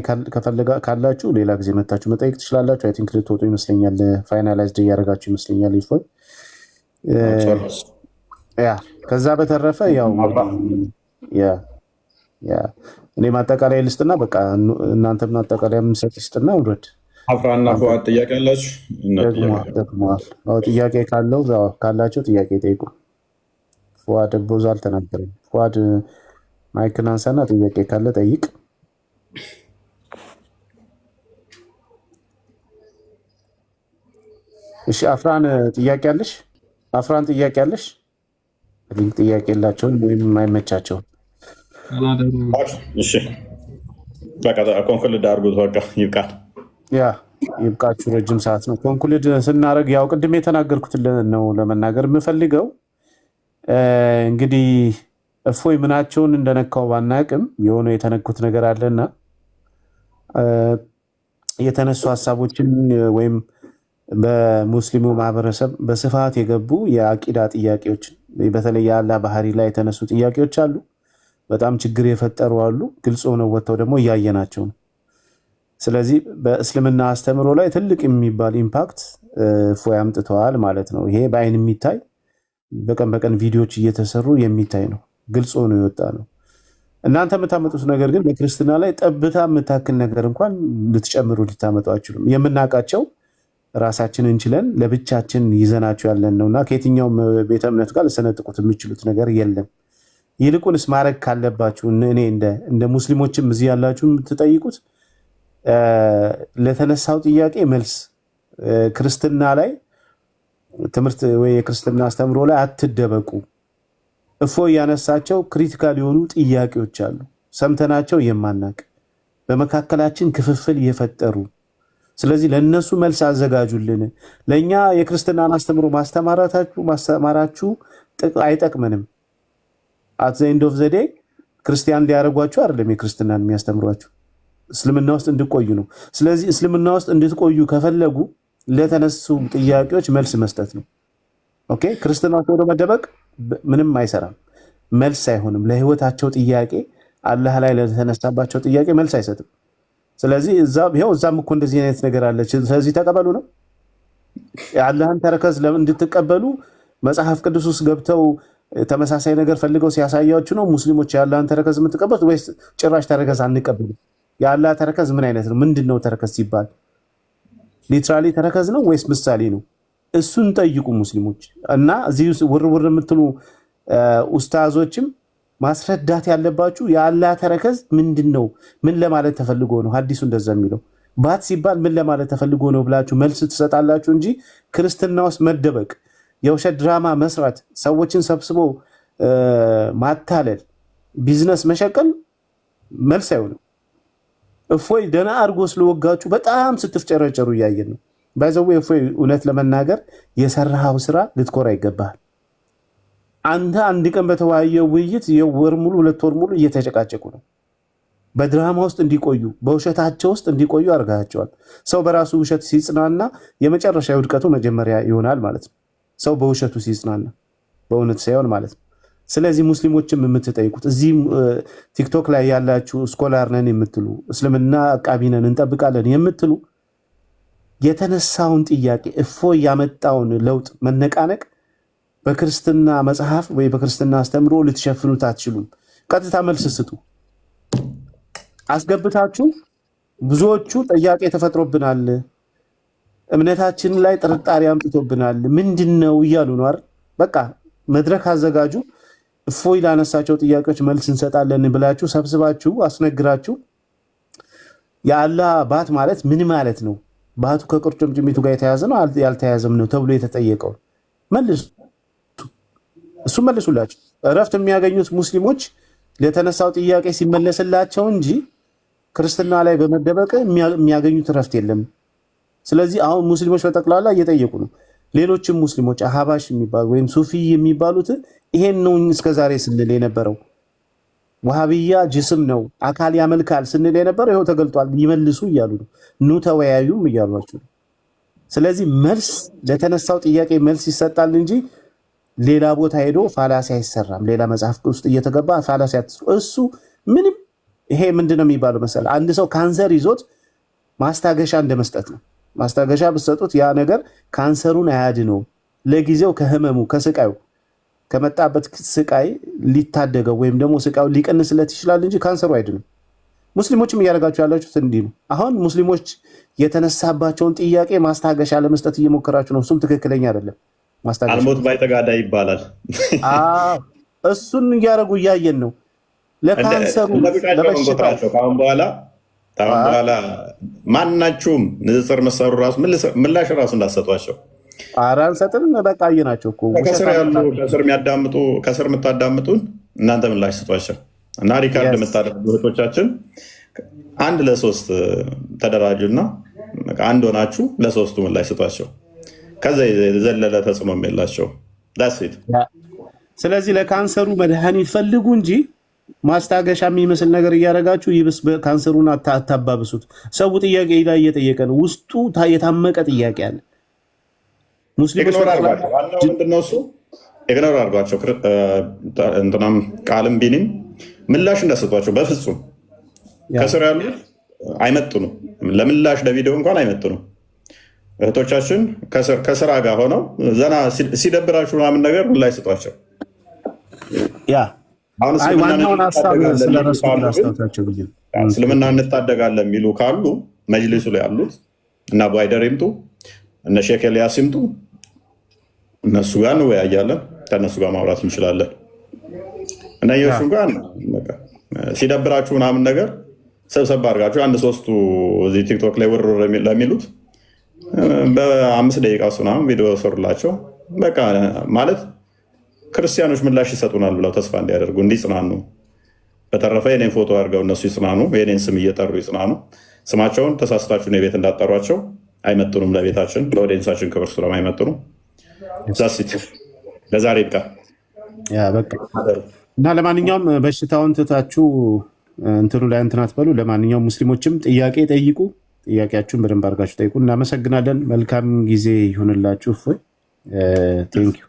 ካላችሁ ሌላ ጊዜ መታችሁ መጠየቅ ትችላላችሁ። አይ ቲንክ ልትወጡ ይመስለኛል። ፋይናላይዝድ እያደረጋችሁ ይመስለኛል። ይፎይ ያ ከዛ በተረፈ ያው እኔ ማጠቃለያ ልስጥና በቃ እናንተም ማጠቃለያ የምሰጥ ስጥና ውረድ። አፍራና ፉአድ ጥያቄ አላችሁ? ደግመዋል። ጥያቄ ካላቸው ጥያቄ ጠይቁ። ፉአድ ብዙ አልተናገረም። ፉአድ ማይክን አንሳና ጥያቄ ካለ ጠይቅ። እሺ አፍራን ጥያቄ አለሽ? አፍራን ጥያቄ አለሽ? ሊንክ ጥያቄ የላቸውም ወይም የማይመቻቸውም። እሺ በቃ ኮንክሉድ አድርጉት። በቃ ይብቃል። ያ ይብቃችሁ። ረጅም ሰዓት ነው። ኮንክሉድ ስናደርግ ያው ቅድም የተናገርኩት ነው ለመናገር የምፈልገው። እንግዲህ እፎይ ምናቸውን እንደነካው ባናቅም የሆነ የተነኩት ነገር አለና የተነሱ ሀሳቦችን ወይም በሙስሊሙ ማህበረሰብ በስፋት የገቡ የአቂዳ ጥያቄዎች በተለይ የአላህ ባህሪ ላይ የተነሱ ጥያቄዎች አሉ። በጣም ችግር የፈጠሩ አሉ። ግልጽ ሆነው ወጥተው ደግሞ እያየናቸው ነው። ስለዚህ በእስልምና አስተምሮ ላይ ትልቅ የሚባል ኢምፓክት እፎይ አምጥተዋል ማለት ነው። ይሄ በአይን የሚታይ በቀን በቀን ቪዲዮዎች እየተሰሩ የሚታይ ነው። ግልጽ ሆኖ የወጣ ነው። እናንተ የምታመጡት ነገር ግን በክርስትና ላይ ጠብታ የምታክል ነገር እንኳን ልትጨምሩ ልታመጡ አይችሉም። የምናውቃቸው ራሳችን እንችለን ለብቻችን ይዘናቸው ያለን ነውና ከየትኛውም ቤተ እምነት ጋር ልሰነጥቁት የምችሉት ነገር የለም። ይልቁንስ ማድረግ ካለባችሁ እኔ እንደ ሙስሊሞችም እዚህ ያላችሁ የምትጠይቁት ለተነሳው ጥያቄ መልስ ክርስትና ላይ ትምህርት ወይ የክርስትና አስተምሮ ላይ አትደበቁ። እፎይ ያነሳቸው ክሪቲካል የሆኑ ጥያቄዎች አሉ፣ ሰምተናቸው የማናቅ በመካከላችን ክፍፍል እየፈጠሩ ስለዚህ ለነሱ መልስ አዘጋጁልን። ለኛ የክርስትናን አስተምሮ ማስተማራችሁ አይጠቅመንም። አት ዘ ኤንድ ኦፍ ዘ ዴይ ክርስቲያን ሊያደርጓችሁ አይደለም የክርስትናን የሚያስተምሯችሁ እስልምና ውስጥ እንድቆዩ ነው። ስለዚህ እስልምና ውስጥ እንድትቆዩ ከፈለጉ ለተነሱ ጥያቄዎች መልስ መስጠት ነው። ኦኬ ክርስትና ወደ መደበቅ ምንም አይሰራም፣ መልስ አይሆንም። ለህይወታቸው ጥያቄ አላህ ላይ ለተነሳባቸው ጥያቄ መልስ አይሰጥም። ስለዚህ እዛም እኮ እንደዚህ አይነት ነገር አለ። ስለዚህ ተቀበሉ ነው የአላህን ተረከዝ እንድትቀበሉ መጽሐፍ ቅዱስ ውስጥ ገብተው ተመሳሳይ ነገር ፈልገው ሲያሳያችሁ ነው ሙስሊሞች የአላህን ተረከዝ የምትቀበሉት ወይስ ጭራሽ ተረከዝ አንቀበሉ? የአላህ ተረከዝ ምን አይነት ነው? ምንድነው ተረከዝ ሲባል ሊትራሊ ተረከዝ ነው ወይስ ምሳሌ ነው? እሱን ጠይቁ ሙስሊሞች። እና እዚህ ውርውር የምትሉ ኡስታዞችም ማስረዳት ያለባችሁ የአላህ ተረከዝ ምንድነው? ምን ለማለት ተፈልጎ ነው? ሐዲሱ እንደዛ የሚለው ባት ሲባል ምን ለማለት ተፈልጎ ነው ብላችሁ መልስ ትሰጣላችሁ እንጂ ክርስትና ውስጥ መደበቅ፣ የውሸት ድራማ መስራት፣ ሰዎችን ሰብስቦ ማታለል፣ ቢዝነስ መሸቀል መልስ አይሆንም። እፎይ ደህና አድርጎ ስለወጋችሁ በጣም ስትፍጨረጨሩ እያየን ነው። ባይዘው እፎይ እውነት ለመናገር የሰራው ስራ ልትኮራ ይገባል። አንተ አንድ ቀን በተወያየው ውይይት የወር ሙሉ 2 ወር ሙሉ እየተጨቃጨቁ ነው። በድራማ ውስጥ እንዲቆዩ በውሸታቸው ውስጥ እንዲቆዩ አድርጋቸዋል። ሰው በራሱ ውሸት ሲጽናና የመጨረሻ ውድቀቱ መጀመሪያ ይሆናል ማለት ነው። ሰው በውሸቱ ሲጽናና በእውነት ሳይሆን ማለት ነው። ስለዚህ ሙስሊሞችም የምትጠይቁት እዚህ ቲክቶክ ላይ ያላችሁ ስኮላር ነን የምትሉ እስልምና አቃቢ ነን እንጠብቃለን የምትሉ የተነሳውን ጥያቄ እፎይ ያመጣውን ለውጥ መነቃነቅ በክርስትና መጽሐፍ ወይ በክርስትና አስተምሮ ልትሸፍኑት አትችሉም። ቀጥታ መልስ ስጡ። አስገብታችሁ ብዙዎቹ ጥያቄ ተፈጥሮብናል፣ እምነታችን ላይ ጥርጣሬ አምጥቶብናል፣ ምንድነው እያሉ ነው አይደል? በቃ መድረክ አዘጋጁ። እፎይ ላነሳቸው ጥያቄዎች መልስ እንሰጣለን ብላችሁ ሰብስባችሁ አስነግራችሁ የአላህ ባት ማለት ምን ማለት ነው? ባቱ ከቁርጭምጭሚቱ ጋር የተያዘ ነው ያልተያዘም ነው ተብሎ የተጠየቀው መልሱ። እሱ መልሱላቸው። እረፍት የሚያገኙት ሙስሊሞች ለተነሳው ጥያቄ ሲመለስላቸው እንጂ ክርስትና ላይ በመደበቅ የሚያገኙት እረፍት የለም። ስለዚህ አሁን ሙስሊሞች በጠቅላላ እየጠየቁ ነው። ሌሎችም ሙስሊሞች አህባሽ የሚባሉ ወይም ሱፊ የሚባሉት ይሄን ነው እስከዛሬ ስንል የነበረው። ወሃቢያ ጅስም ነው አካል ያመልካል ስንል የነበረው ይኸው ተገልጧል። ይመልሱ እያሉ ነው። ኑ ተወያዩም እያሏቸው ነው። ስለዚህ መልስ ለተነሳው ጥያቄ መልስ ይሰጣል እንጂ ሌላ ቦታ ሄዶ ፋላሲ አይሰራም። ሌላ መጽሐፍ ውስጥ እየተገባ ፋላሲ አትስሩ። እሱ ምንም ይሄ ምንድነው የሚባለው መሰለ አንድ ሰው ካንሰር ይዞት ማስታገሻ እንደመስጠት ነው። ማስታገሻ ብትሰጡት ያ ነገር ካንሰሩን አያድነውም። ለጊዜው ከህመሙ ከስቃዩ ከመጣበት ስቃይ ሊታደገው ወይም ደግሞ ስቃዩ ሊቀንስለት ይችላል እንጂ ካንሰሩ አይድንም። ሙስሊሞችም እያደረጋችሁ ያላችሁት እንዲህ ነው። አሁን ሙስሊሞች የተነሳባቸውን ጥያቄ ማስታገሻ ለመስጠት እየሞከራችሁ ነው። እሱም ትክክለኛ አይደለም። ማስታገሻ አልሞት ባይተጋዳ ይባላል። እሱን እያደረጉ እያየን ነው። ለካንሰሩ ለበሽታው ከአሁን በኋላ ማናችሁም ንጽጽር መሰሩ ራሱ ምላሽ ራሱ እንዳሰጧቸው አንሰጥም። በቃ አየናቸው እኮ ከስር ያሉ ከስር የምታዳምጡን እናንተ ምላሽ ስጧቸው እና ሪካርድ የምታደርጉ እህቶቻችን 1 ለ3 ተደራጁና አንድ ሆናችሁ ለ3ቱ ምላሽ ስጧቸው። ከዛ የዘለለ ተጽዕኖም የላቸው ዳስት። ስለዚህ ለካንሰሩ መድኃኒት ፈልጉ እንጂ ማስታገሻ የሚመስል ነገር እያደረጋችሁ ይብስ ካንሰሩን አታባብሱት። ሰው ጥያቄ ላይ እየጠየቀ ነው። ውስጡ የታመቀ ጥያቄ አለ። ሙስሊሞች ምንድነው እሱ ኢግኖር አድርጓቸው። እንትናም ቃልም ቢኒም ምላሽ እንዳሰጧቸው በፍጹም ከስር ያሉት አይመጥኑ። ለምላሽ ለቪዲዮ እንኳን አይመጥኑ። እህቶቻችን ከስራ ጋር ሆነው ዘና ሲደብራችሁ ምናምን ነገር ምላሽ ስጧቸው። አሁን እስልምና እንታደጋለን የሚሉ ካሉ መጅሊሱ ላይ ያሉት እና አቡ ሃይደር ይምጡ፣ እነ ሼክ ኤልያስ ይምጡ። እነሱ ጋር እንወያያለን። ከእነሱ ጋር ማውራት እንችላለን። እና የሱ ጋር ሲደብራችሁ ምናምን ነገር ሰብሰብ አድርጋችሁ 1-3ቱ እዚህ ቲክቶክ ላይ ውር ለሚሉት በ5 ደቂቃ ውስጥ ምናምን ቪዲዮ ሰሩላቸው። በቃ ማለት ክርስቲያኖች ምላሽ ይሰጡናል ብለው ተስፋ እንዲያደርጉ እንዲጽናኑ በተረፈ የኔን ፎቶ አድርገው እነሱ ይጽናኑ፣ የኔን ስም እየጠሩ ይጽናኑ። ስማቸውን ተሳስታችሁ የቤት እንዳጠሯቸው አይመጥኑም። ለቤታችን ለኦዲየንሳችን ክብር ስለማይመጥኑ ዛሲት ለዛሬ ይብቃ እና ለማንኛውም በሽታውን ትታችሁ እንትኑ ላይ እንትን አትበሉ። ለማንኛውም ሙስሊሞችም ጥያቄ ጠይቁ፣ ጥያቄያችሁን በደንብ አድርጋችሁ ጠይቁ። እናመሰግናለን። መልካም ጊዜ ይሁንላችሁ። ቴንኪው